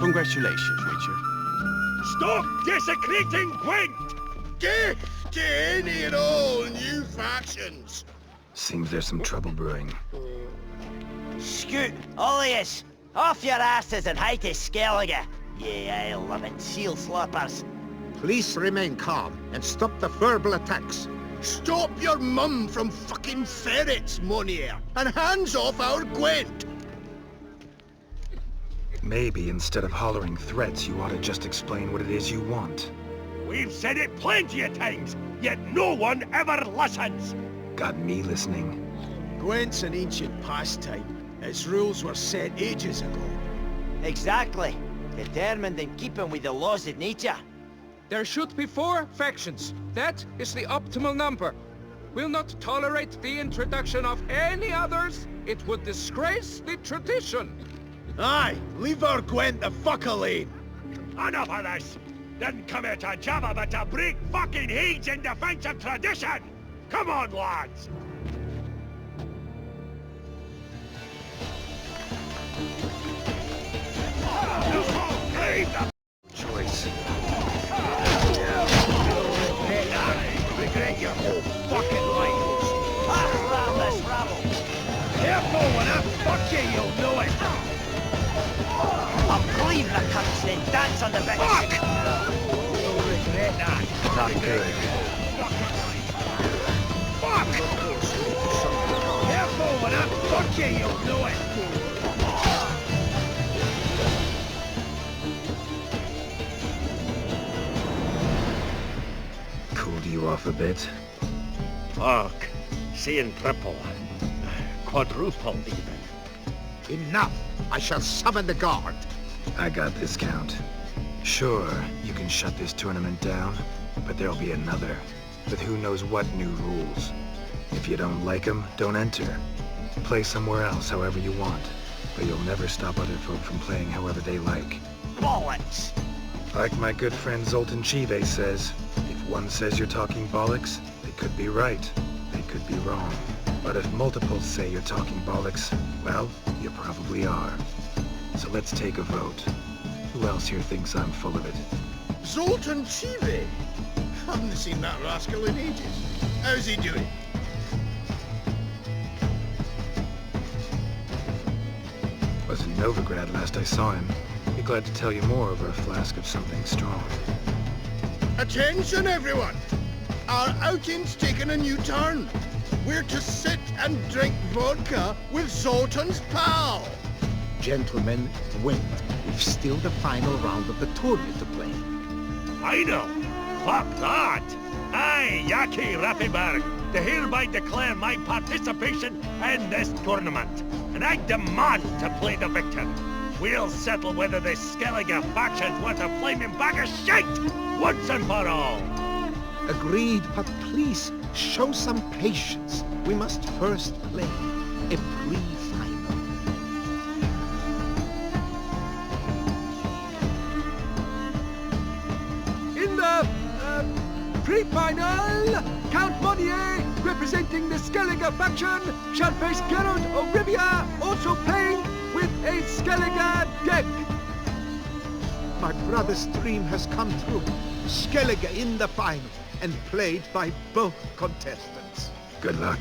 Congratulations, Witcher. Stop desecrating Gwent! Death to any and all new factions! Seems there's some trouble brewing. Scoot, all of yous! Off your asses and hide to Skellige, ye I-loving seal slurpers. Please remain calm and stop the verbal attacks. Stop your mum from fucking ferrets, Monier, and hands off our Gwent! Maybe instead of hollering threats, you ought to just explain what it is you want. We've said it plenty of times, yet no one ever listens! Got me listening. Gwent's an ancient pastime. Its rules were set ages ago. Exactly. Determined in keeping with the laws of nature. There should be 4 factions. That is the optimal number. We'll not tolerate the introduction of any others. It would disgrace the tradition. Aye, leave our Gwent the fuck alone. Enough of this! Didn't come here to jabber, but to break fucking heads in defense of tradition! Come on, lads! Choice. Regret your whole fucking life. Rattle this rabble! Careful, when I fuck you, you'll know it. I'll cleave the cunts then dance on the bench! Fuck! You'll regret that. Not good. Fuck! Careful, when I fuck you, you'll know it. Cooled you off a bit? Fuck. Seeing triple. Quadruple, even. Enough! I shall summon the guard. I got this, Count. Sure, you can shut this tournament down, but there'll be another, with who knows what new rules. If you don't like them, don't enter. Play somewhere else however you want, but you'll never stop other folk from playing however they like. Bollocks! Like my good friend Zoltan Chive says, if one says you're talking bollocks, they could be right, they could be wrong. But if multiples say you're talking bollocks, well, you probably are. So let's take a vote. Who else here thinks I'm full of it? Zoltan Chive? Haven't seen that rascal in ages. How's he doing? Was in Novigrad last I saw him. Be glad to tell you more over a flask of something strong. Attention, everyone! Our outing's taken a new turn. We're to sit and drink vodka with Zoltan's pal. Gentlemen, wait. We've still the final round of the tournament to play. Final? Fuck that! I, Yaki Raffenberg, to hereby declare my participation in this tournament, and I demand to play the victor. We'll settle whether this Skellige faction's worth a flaming bag of shit, once and for all. Agreed, but please, show some patience. We must first play a pre-final. In the pre-final, Count Monnier, representing the Skellige faction, shall face Geralt of Rivia, also playing with a Skellige deck. My brother's dream has come true. Skellige in the final, and played by both contestants. Good luck.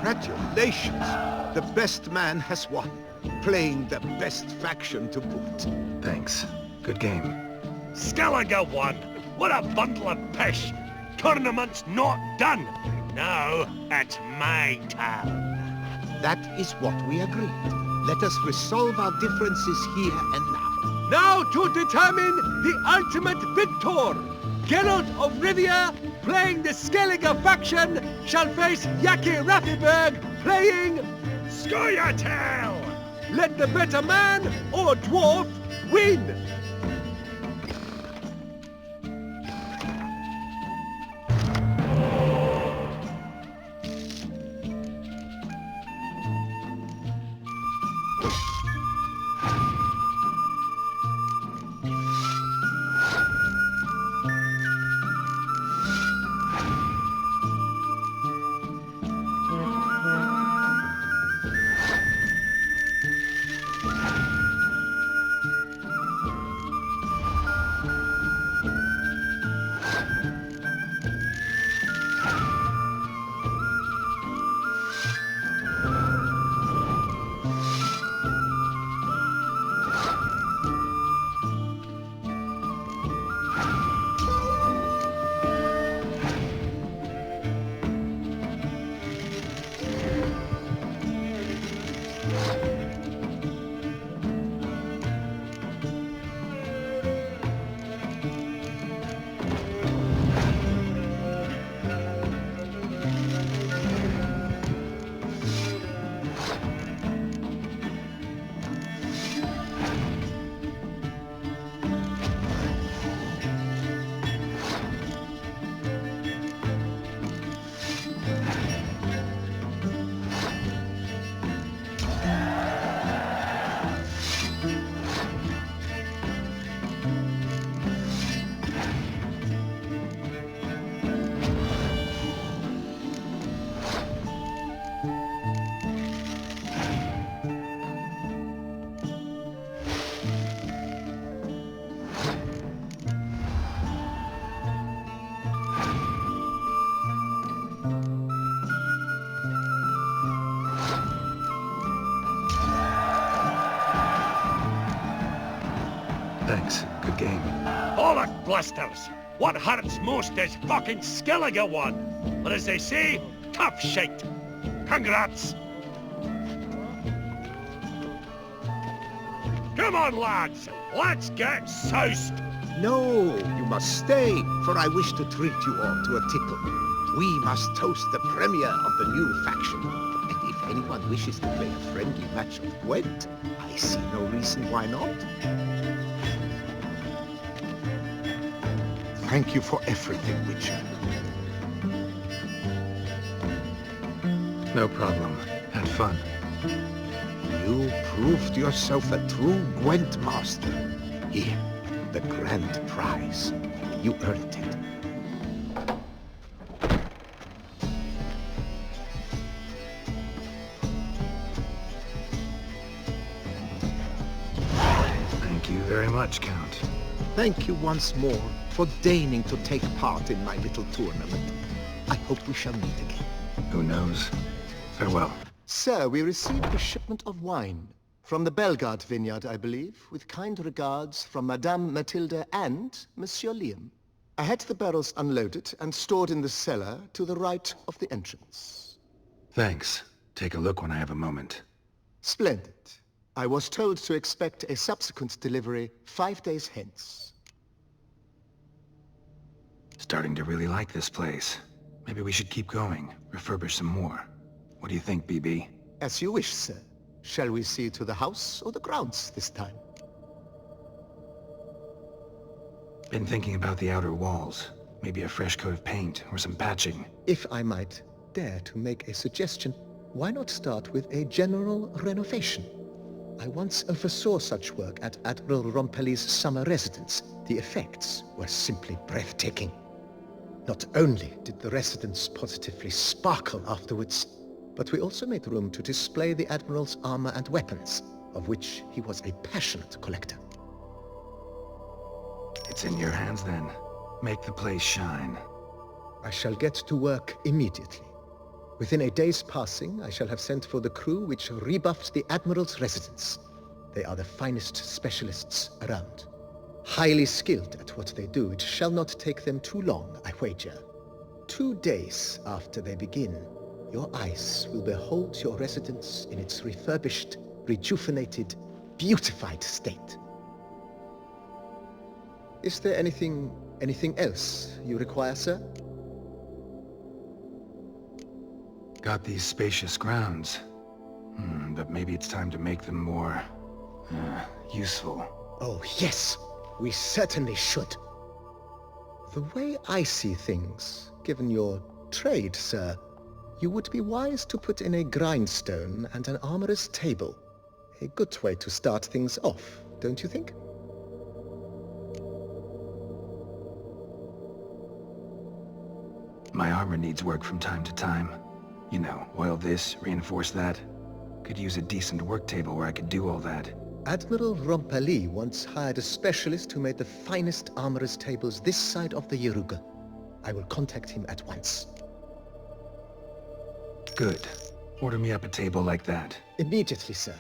Congratulations! The best man has won, playing the best faction to boot. Thanks. Good game. Skellige won! What a bundle of pish! Tournament's not done! Now, it's my turn. That is what we agreed. Let us resolve our differences here and now. Now to determine the ultimate victor! Geralt of Rivia, playing the Skellige faction, shall face Yaki Raffiberg, playing Scoia'tael! Let the better man, or dwarf, win! Thanks. Good game. Bollock blusters! What hurts most is fucking Skellige won. But as they say, tough shite. Congrats! Come on, lads! Let's get soused! No, you must stay, for I wish to treat you all to a tickle. We must toast the premier of the new faction. And if anyone wishes to play a friendly match of Gwent, I see no reason why not. Thank you for everything, Witcher. No problem. Had fun. You proved yourself a true Gwent master. Here, the grand prize. You earned it. Thank you very much, Count. Thank you once more for deigning to take part in my little tournament. I hope we shall meet again. Who knows? Farewell. Sir, we received a shipment of wine. From the Bellegarde vineyard, I believe, with kind regards from Madame Matilda and Monsieur Liam. I had the barrels unloaded and stored in the cellar to the right of the entrance. Thanks. Take a look when I have a moment. Splendid. I was told to expect a subsequent delivery 5 days hence. Starting to really like this place. Maybe we should keep going, refurbish some more. What do you think, BB? As you wish, sir. Shall we see to the house or the grounds this time? Been thinking about the outer walls. Maybe a fresh coat of paint or some patching. If I might dare to make a suggestion, why not start with a general renovation? I once oversaw such work at Admiral Rompelli's summer residence. The effects were simply breathtaking. Not only did the residence positively sparkle afterwards, but we also made room to display the Admiral's armor and weapons, of which he was a passionate collector. It's in your hands then. Make the place shine. I shall get to work immediately. Within a day's passing, I shall have sent for the crew which rebuffed the Admiral's residence. They are the finest specialists around. Highly skilled at what they do, it shall not take them too long, I wager. 2 days after they begin, your eyes will behold your residence in its refurbished, rejuvenated, beautified state. Is there anything else you require, sir? Got these spacious grounds. But maybe it's time to make them more... useful. Oh, yes! We certainly should. The way I see things, given your trade, sir, you would be wise to put in a grindstone and an armorer's table. A good way to start things off, don't you think? My armor needs work from time to time. You know, oil this, reinforce that. Could use a decent work table where I could do all that. Admiral Rompali once hired a specialist who made the finest armorer's tables this side of the Yaruga. I will contact him at once. Good. Order me up a table like that. Immediately, sir.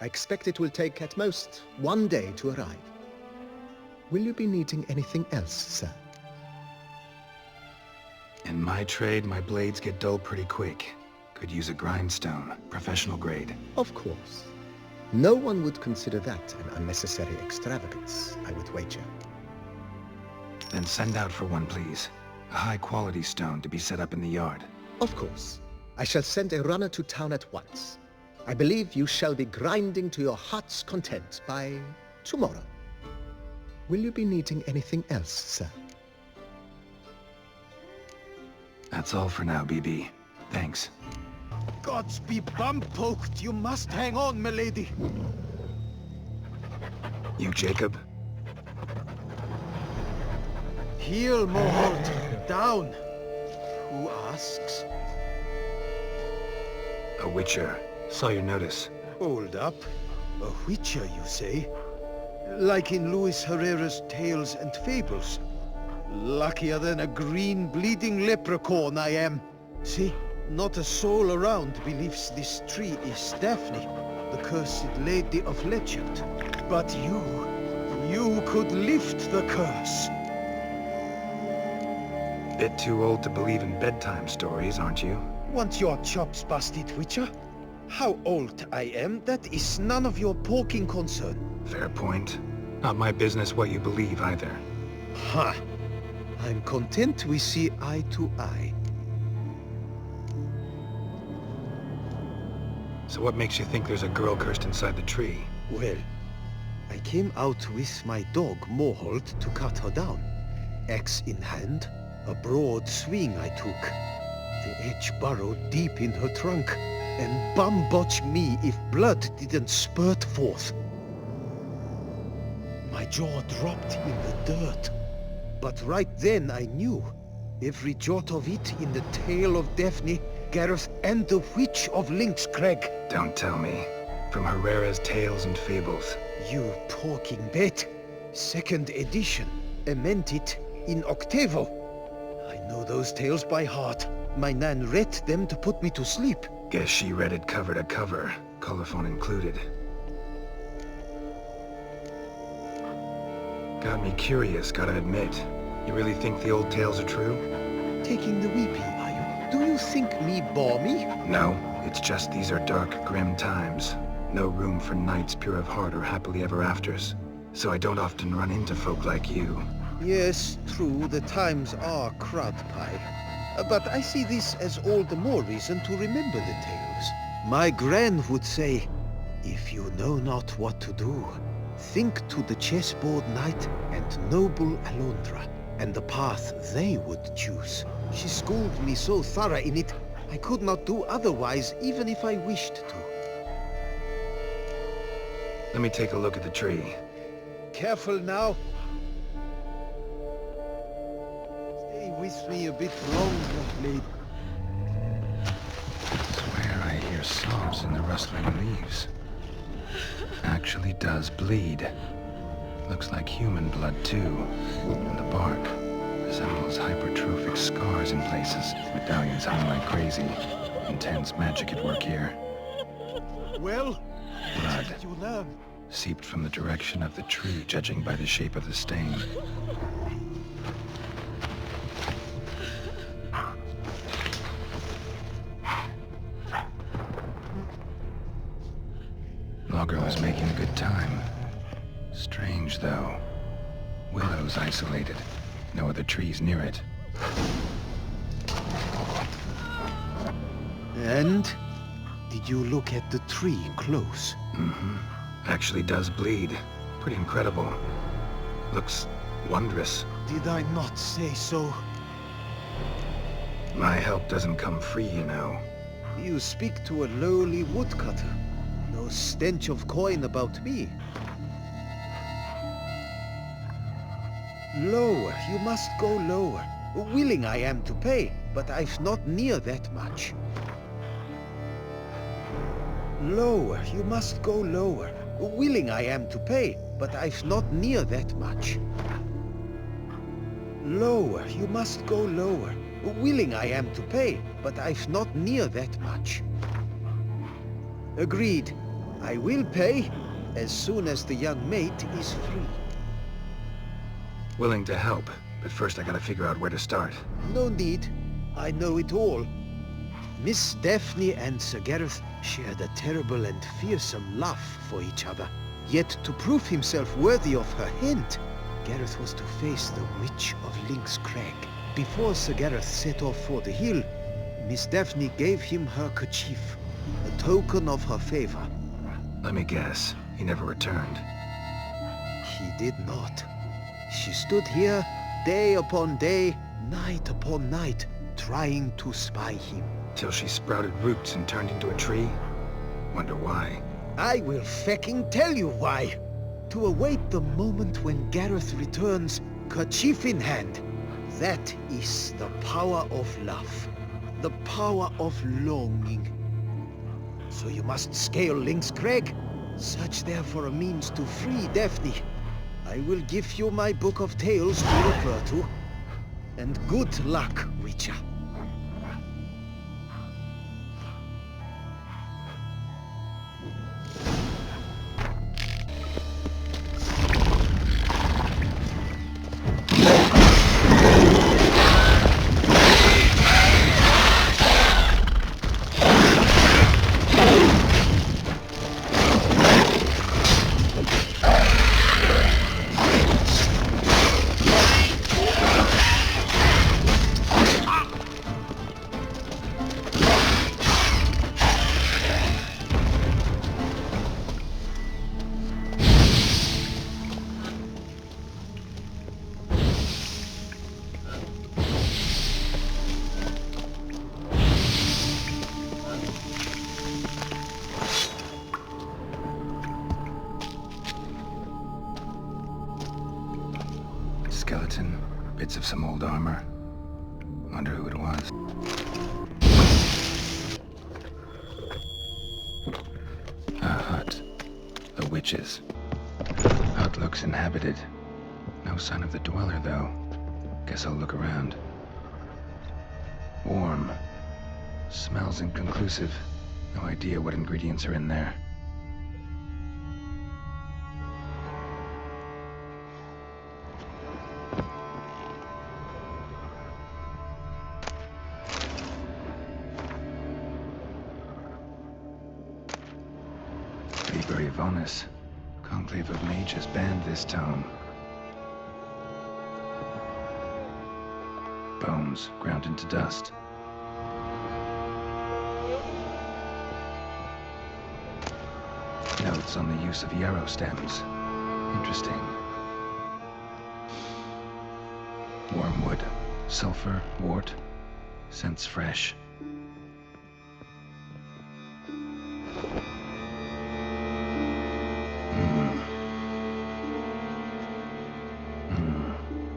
I expect it will take at most 1 day to arrive. Will you be needing anything else, sir? In my trade, my blades get dull pretty quick. Could use a grindstone, professional grade. Of course. No one would consider that an unnecessary extravagance, I would wager. Then send out for one, please. A high-quality stone to be set up in the yard. Of course. I shall send a runner to town at once. I believe you shall be grinding to your heart's content by tomorrow. Will you be needing anything else, sir? That's all for now, BB. Thanks. Gods be bum-poked! You must hang on, milady! You, Jacob? Heel, Moholt! Down! Who asks? A witcher. Saw your notice. Hold up. A witcher, you say? Like in Luis Herrera's Tales and Fables. Luckier than a green bleeding leprechaun I am. See? Not a soul around believes this tree is Daphne, the cursed lady of legend. But you could lift the curse. Bit too old to believe in bedtime stories, aren't you? Want your chops busted, Witcher? How old I am, that is none of your poking concern. Fair point. Not my business what you believe, either. Ha! I'm content we see eye to eye. So what makes you think there's a girl cursed inside the tree? Well, I came out with my dog, Moholt, to cut her down. Axe in hand, a broad swing I took. The edge burrowed deep in her trunk, and bum-botch me if blood didn't spurt forth. My jaw dropped in the dirt. But right then I knew. Every jot of it in the tale of Daphne, Gareth, and the Witch of Lynx Crag. Don't tell me. From Herrera's Tales and Fables. You talking bet. 2nd edition. Amended in octavo. I know those tales by heart. My nan read them to put me to sleep. Guess she read it cover to cover, colophon included. Got me curious, gotta admit. You really think the old tales are true? Taking the weepy, are you? Do you think me balmy? No, it's just these are dark, grim times. No room for knights pure of heart or happily ever afters. So I don't often run into folk like you. Yes, true, the times are crud pie. But I see this as all the more reason to remember the tales. My gran would say, if you know not what to do, think to the chessboard knight and noble Alondra, and the path they would choose. She schooled me so thorough in it, I could not do otherwise, even if I wished to. Let me take a look at the tree. Careful now. Stay with me a bit longer, lady. Swear I hear sobs in the rustling leaves. Actually does bleed. Looks like human blood too. And the bark resembles hypertrophic scars in places. Medallions hung like crazy. Intense magic at work here. Well, Blood what did you learn? seeped from the direction of the tree, judging by the shape of the stain. Logger was making a good time. Strange, though. Willow's isolated. No other trees near it. And? Did you look at the tree close? Mm-hmm. Actually does bleed. Pretty incredible. Looks wondrous. Did I not say so? My help doesn't come free, you know. You speak to a lowly woodcutter. No stench of coin about me. Lower, you must go lower. Willing I am to pay, but I've not near that much. Lower, you must go lower. Willing I am to pay, but I've not near that much. Lower, you must go lower. Willing I am to pay, but I've not near that much. Agreed. I will pay as soon as the young mate is free. Willing to help, but first I gotta figure out where to start. No need. I know it all. Miss Daphne and Sir Gareth shared a terrible and fearsome love for each other. Yet to prove himself worthy of her hand, Gareth was to face the Witch of Lynx Crag. Before Sir Gareth set off for the hill, Miss Daphne gave him her kerchief, a token of her favor. Let me guess, he never returned. He did not. She stood here, day upon day, night upon night, trying to spy him. Till she sprouted roots and turned into a tree? Wonder why. I will fecking tell you why. To await the moment when Gareth returns, kerchief in hand. That is the power of love. The power of longing. So you must scale Lynx Crag. Search there for a means to free Daphne. I will give you my book of tales to refer to. And good luck, Witcher. Skeleton, bits of some old armor. Wonder who it was. A hut. The witches. Hut looks inhabited. No sign of the dweller, though. Guess I'll look around. Warm. Smells inconclusive. No idea what ingredients are in there. Liber Yvonis. Conclave of Mages banned this tome. Bones ground into dust. Notes on the use of yarrow stems. Interesting. Wormwood. Sulfur. Wort. Scents fresh.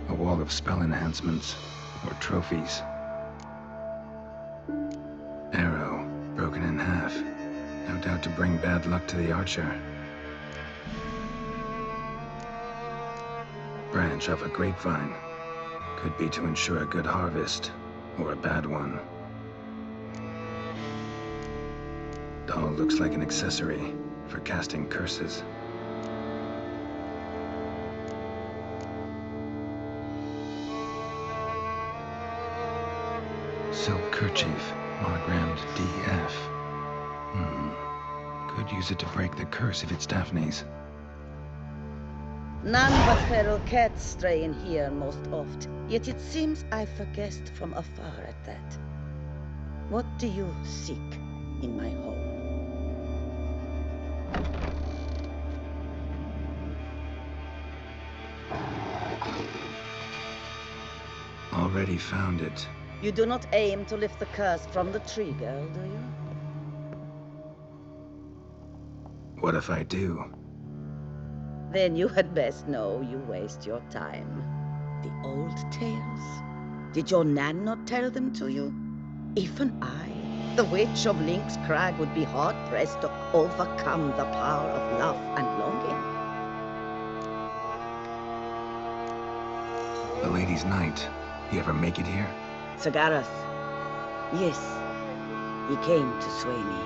A wall of spell enhancements. Or trophies. Arrow. Broken in half. No doubt to bring bad luck to the archer. Branch of a grapevine. Could be to ensure a good harvest, or a bad one. Doll looks like an accessory for casting curses. Silk kerchief, monogrammed DF. Could use it to break the curse if it's Daphne's. None but feral cats stray in here most oft, yet it seems I've guessed from afar at that. What do you seek in my home? Already found it. You do not aim to lift the curse from the tree girl, do you? What if I do? Then you had best know you waste your time. The old tales? Did your Nan not tell them to you? Even I, the witch of Lynx Crag, would be hard-pressed to overcome the power of love and longing. The Lady's Night. You ever make it here? Sir Gareth. Yes. He came to sway me,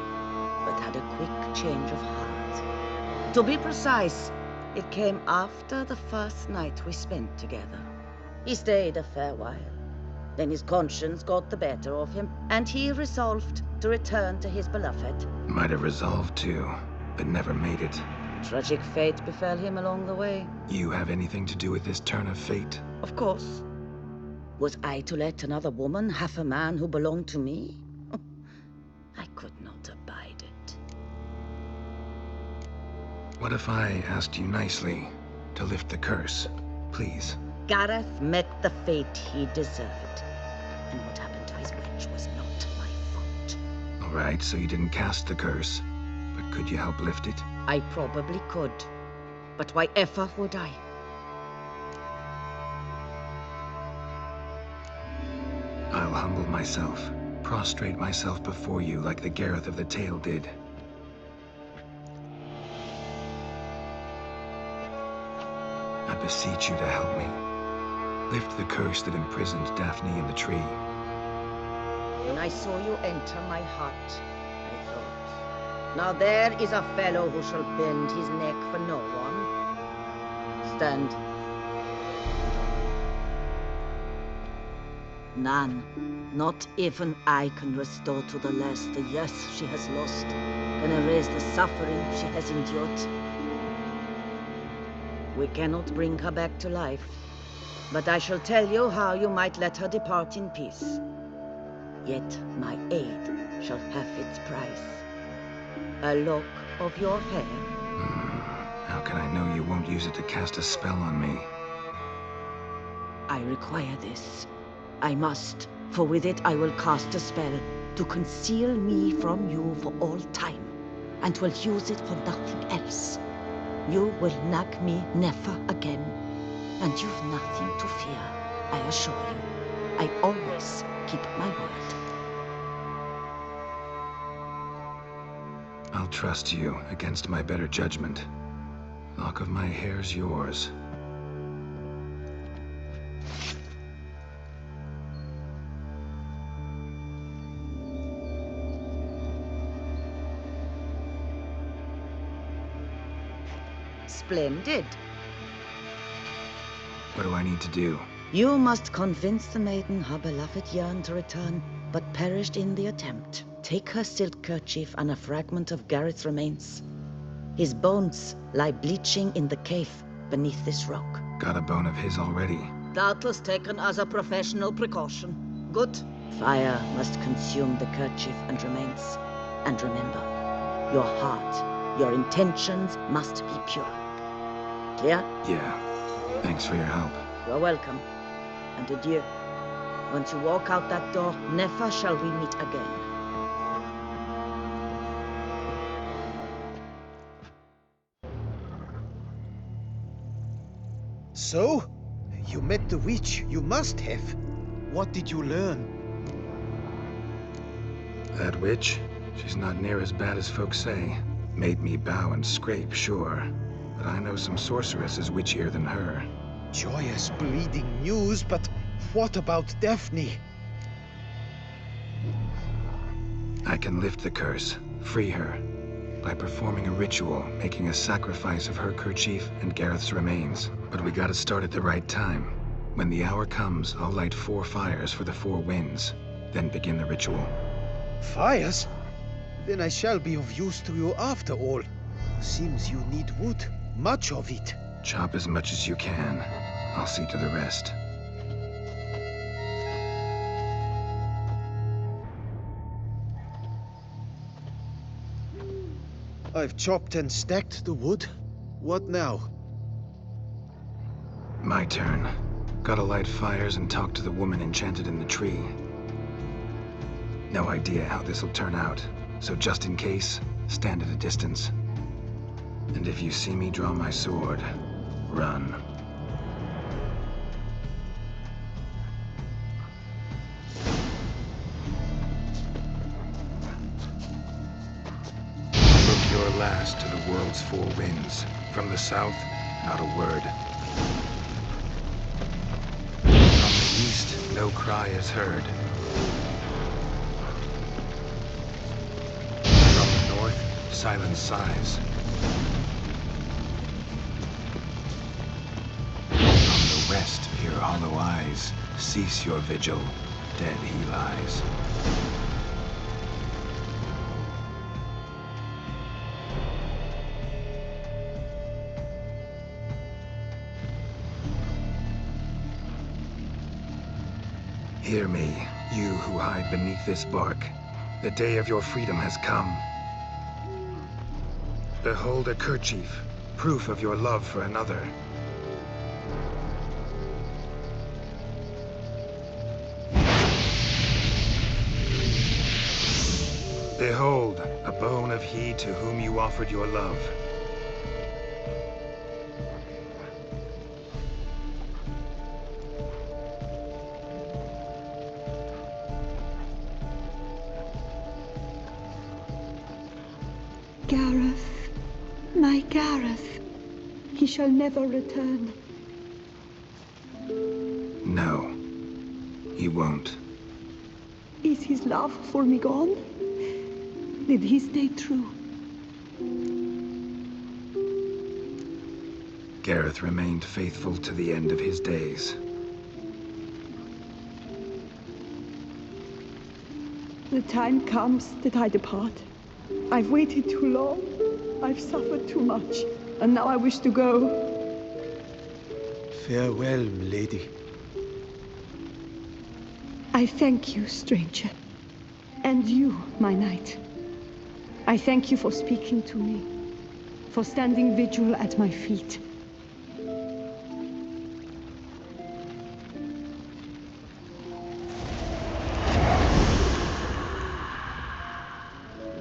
but had a quick change of heart. To be precise, it came after the first night we spent together. He stayed a fair while. Then his conscience got the better of him, and he resolved to return to his beloved. Might have resolved to, but never made it. Tragic fate befell him along the way. You have anything to do with this turn of fate? Of course. Was I to let another woman have a man who belonged to me? I could not abide it. What if I asked you nicely to lift the curse, please? Gareth met the fate he deserved. And what happened to his witch was not my fault. All right, so you didn't cast the curse, but could you help lift it? I probably could. But why ever would I? I'll humble myself, prostrate myself before you like the Gareth of the Tale did. I beseech you to help me. Lift the curse that imprisoned Daphne in the tree. When I saw you enter my heart, I thought, now there is a fellow who shall bend his neck for no one. Stand. None, not even I, can restore to the lass the years she has lost, can erase the suffering she has endured. We cannot bring her back to life, but I shall tell you how you might let her depart in peace. Yet my aid shall have its price. A lock of your hair. How can I know you won't use it to cast a spell on me? I require this. I must, for with it I will cast a spell to conceal me from you for all time, and will use it for nothing else. You will nag me never again, and you've nothing to fear, I assure you. I always keep my word. I'll trust you against my better judgment. Lock of my hair's yours. Splendid. What do I need to do? You must convince the maiden her beloved yearned to return, but perished in the attempt. Take her silk kerchief and a fragment of Gareth's remains. His bones lie bleaching in the cave beneath this rock. Got a bone of his already. Doubtless taken as a professional precaution. Good. Fire must consume the kerchief and remains. And remember, your heart, your intentions must be pure. Clear? Yeah. Thanks for your help. You're welcome. And adieu. Once you walk out that door, never shall we meet again. So? You met the witch. You must have. What did you learn? That witch? She's not near as bad as folks say. Made me bow and scrape, sure. But I know some sorceresses witchier than her. Joyous bleeding news, but what about Daphne? I can lift the curse, Free her. By performing a ritual, making a sacrifice of her kerchief and Gareth's remains. But we gotta start at the right time. When the hour comes, I'll light 4 fires for the 4 winds, then begin the ritual. Fires? Then I shall be of use to you after all. Seems you need wood. Much of it. Chop as much as you can. I'll see to the rest. I've chopped and stacked the wood. What now? My turn. Gotta light fires and talk to the woman enchanted in the tree. No idea how this'll turn out, so just in case, stand at a distance. And if you see me draw my sword, run. Look your last to the world's 4 winds. From the south, not a word. From the east, no cry is heard. From the north, silence sighs. From the west, hear hollow eyes. Cease your vigil, dead he lies. Hear me, you who hide beneath this bark. The day of your freedom has come. Behold a kerchief, proof of your love for another. Behold, a bone of he to whom you offered your love. Gareth, my Gareth, he shall never return. No, he won't. Is his love for me gone? Did he stay true? Gareth remained faithful to the end of his days. The time comes that I depart. I've waited too long. I've suffered too much. And now I wish to go. Farewell, milady. I thank you, stranger. And you, my knight. I thank you for speaking to me. For standing vigil at my feet.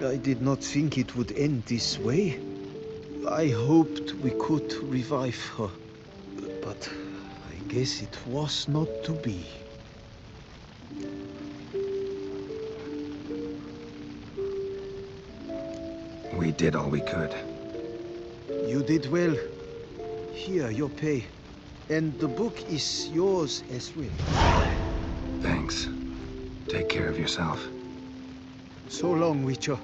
I did not think it would end this way. I hoped we could revive her. But I guess it was not to be. We did all we could. You did well. Here, your pay. And the book is yours as well. Thanks. Take care of yourself. So long, Witcher.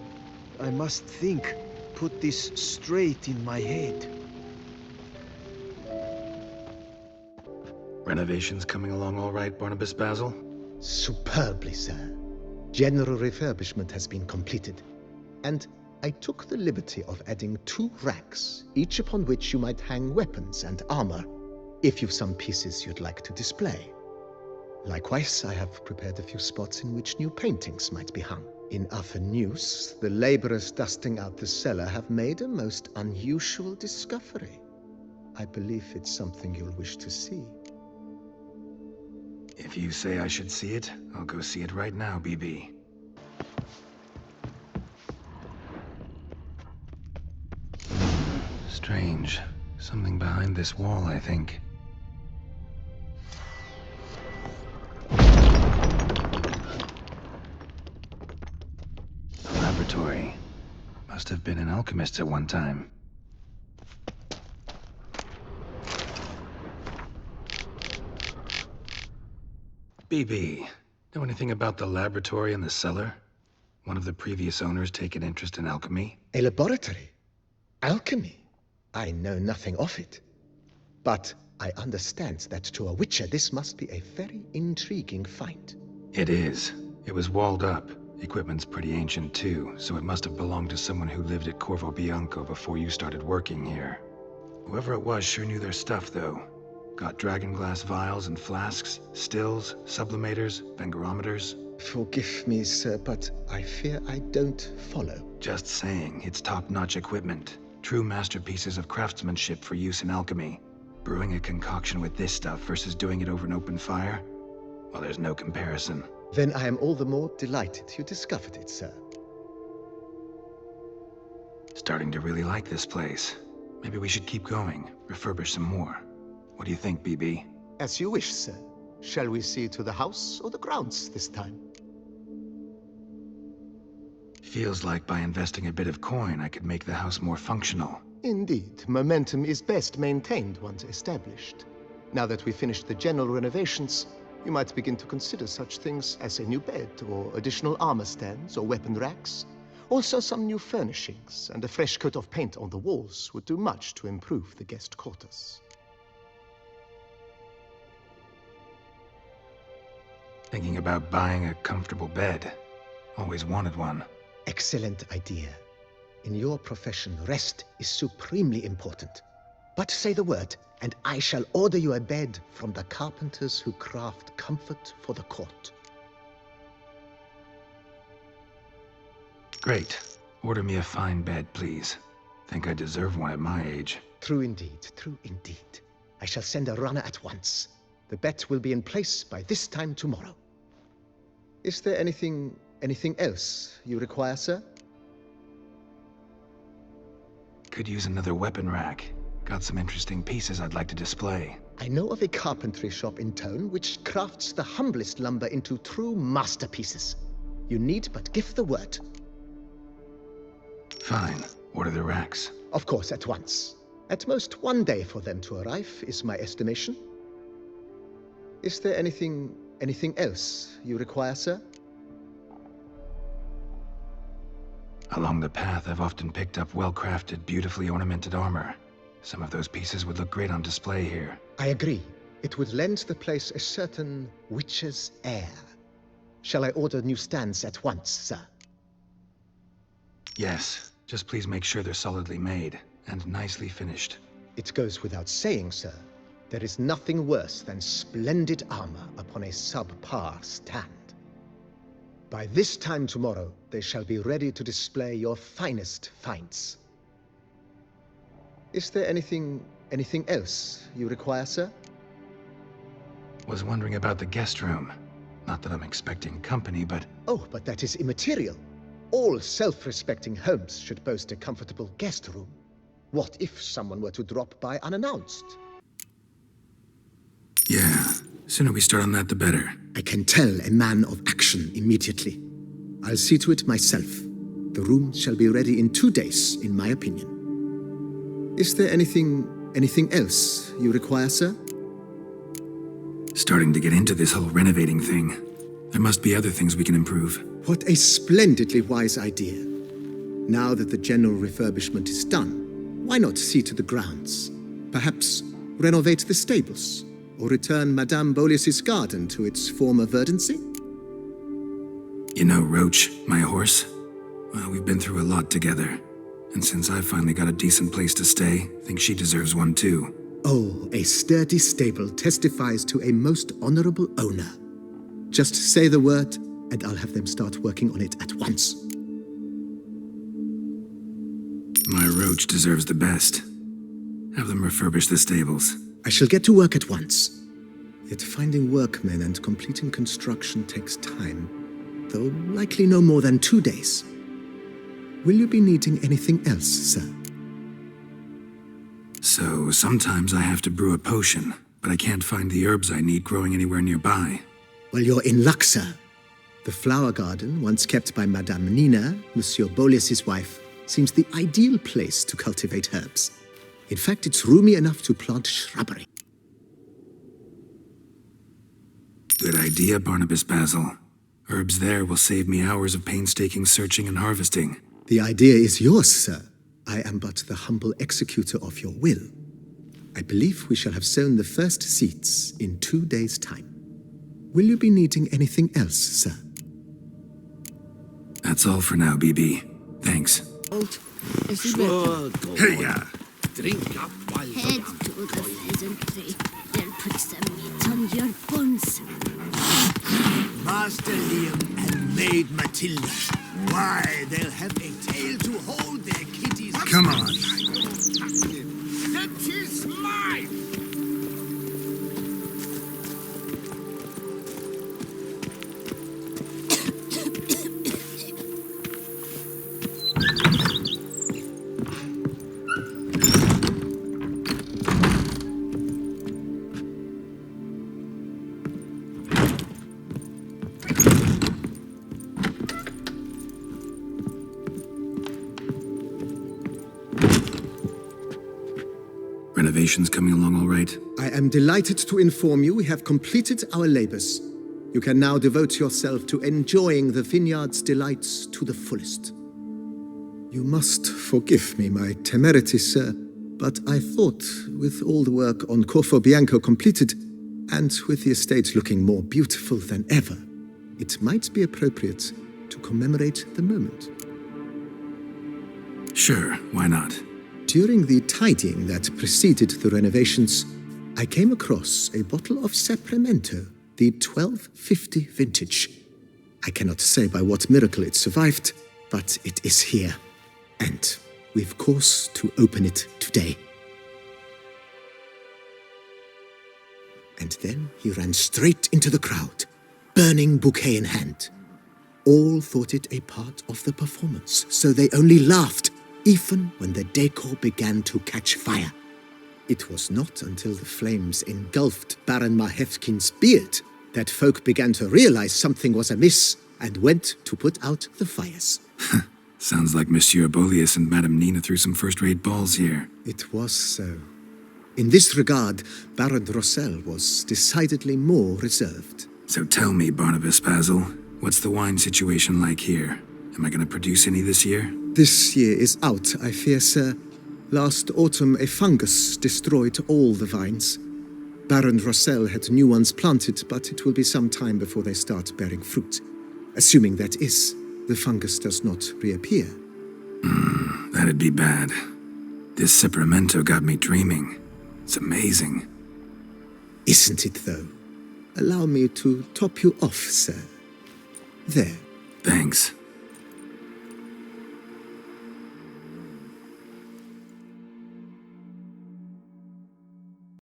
I must think. Put this straight in my head. Renovations coming along all right, Barnabas Basil? Superbly, sir. General refurbishment has been completed. And I took the liberty of adding 2 racks, each upon which you might hang weapons and armor, if you've some pieces you'd like to display. Likewise, I have prepared a few spots in which new paintings might be hung. In other news, the laborers dusting out the cellar have made a most unusual discovery. I believe it's something you'll wish to see. If you say I should see it, I'll go see it right now, BB. Strange. Something behind this wall, I think. A laboratory. Must have been an alchemist at one time. BB, know anything about the laboratory in the cellar? One of the previous owners take an interest in alchemy? A laboratory? Alchemy? I know nothing of it. But I understand that to a witcher this must be a very intriguing find. It is. It was walled up. Equipment's pretty ancient too, so it must have belonged to someone who lived at Corvo Bianco before you started working here. Whoever it was sure knew their stuff, though. Got dragonglass vials and flasks, stills, sublimators, vengerometers. Forgive me, sir, but I fear I don't follow. Just saying, it's top-notch equipment. True masterpieces of craftsmanship for use in alchemy. Brewing a concoction with this stuff versus doing it over an open fire? Well, there's no comparison. Then I am all the more delighted you discovered it, sir. Starting to really like this place. Maybe we should keep going, refurbish some more. What do you think, BB? As you wish, sir. Shall we see to the house or the grounds this time? Feels like by investing a bit of coin, I could make the house more functional. Indeed, momentum is best maintained once established. Now that we've finished the general renovations, you might begin to consider such things as a new bed, or additional armor stands, or weapon racks. Also some new furnishings, and a fresh coat of paint on the walls would do much to improve the guest quarters. Thinking about buying a comfortable bed. Always wanted one. Excellent idea. In your profession, rest is supremely important. But say the word, and I shall order you a bed from the carpenters who craft comfort for the court. Great. Order me a fine bed, please. Think I deserve one at my age. True indeed, true indeed. I shall send a runner at once. The bet will be in place by this time tomorrow. Is there anything else you require, sir? Could use another weapon rack. Got some interesting pieces I'd like to display. I know of a carpentry shop in town which crafts the humblest lumber into true masterpieces. You need but give the word. Fine. Order the racks. Of course, at once. At most 1 day for them to arrive, is my estimation. Is there anything else you require, sir? Along the path, I've often picked up well-crafted, beautifully ornamented armor. Some of those pieces would look great on display here. I agree. It would lend the place a certain witch's air. Shall I order new stands at once, sir? Yes. Just please make sure they're solidly made and nicely finished. It goes without saying, sir. There is nothing worse than splendid armor upon a subpar stand. By this time tomorrow, they shall be ready to display your finest finds. Is there anything else you require, sir? Was wondering about the guest room. Not that I'm expecting company, but... Oh, but that is immaterial. All self-respecting homes should boast a comfortable guest room. What if someone were to drop by unannounced? Yeah, sooner we start on that, the better. I can tell a man of action immediately. I'll see to it myself. The room shall be ready in 2 days, in my opinion. Is there anything else you require, sir? Starting to get into this whole renovating thing. There must be other things we can improve. What a splendidly wise idea. Now that the general refurbishment is done, why not see to the grounds? Perhaps renovate the stables, or return Madame Bolis's garden to its former verdancy? You know Roach, my horse? Well, we've been through a lot together. And since I've finally got a decent place to stay, I think she deserves one too. Oh, a sturdy stable testifies to a most honorable owner. Just say the word, and I'll have them start working on it at once. My Roach deserves the best. Have them refurbish the stables. I shall get to work at once. Yet finding workmen and completing construction takes time, though likely no more than 2 days. Will you be needing anything else, sir? So, sometimes I have to brew a potion, but I can't find the herbs I need growing anywhere nearby. Well, you're in luck, sir. The flower garden, once kept by Madame Nina, Monsieur Bolis's wife, seems the ideal place to cultivate herbs. In fact, it's roomy enough to plant shrubbery. Good idea, Barnabas Basil. Herbs there will save me hours of painstaking searching and harvesting. The idea is yours, sir. I am but the humble executor of your will. I believe we shall have sown the first seeds in 2 days' time. Will you be needing anything else, sir? That's all for now, BB. Thanks. Hey-ya! Drink up while Head to the pheasantry. They'll put some meat on your bones. Master Liam and Maid Matilda. Why, they'll have a tail to hold their kitties. Come on. That is mine! Renovations coming along all right? I am delighted to inform you we have completed our labors. You can now devote yourself to enjoying the vineyard's delights to the fullest. You must forgive me my temerity, sir, but I thought, with all the work on Corfo Bianco completed, and with the estate looking more beautiful than ever, it might be appropriate to commemorate the moment. Sure, why not? During the tidying that preceded the renovations, I came across a bottle of Sapramento, the 1250 vintage. I cannot say by what miracle it survived, but it is here. And we've course to open it today. And then he ran straight into the crowd, burning bouquet in hand. All thought it a part of the performance, so they only laughed, even when the decor began to catch fire. It was not until the flames engulfed Baron Mahevkin's beard that folk began to realize something was amiss and went to put out the fires. Sounds like Monsieur Bolius and Madame Nina threw some first-rate balls here. It was so. In this regard, Baron Rossel was decidedly more reserved. So tell me, Barnabas Basil, what's the wine situation like here? Am I going to produce any this year? This year is out, I fear, sir. Last autumn, a fungus destroyed all the vines. Baron Rossel had new ones planted, but it will be some time before they start bearing fruit. Assuming that is, the fungus does not reappear. That'd be bad. This Sapramento got me dreaming. It's amazing. Isn't it, though? Allow me to top you off, sir. There. Thanks.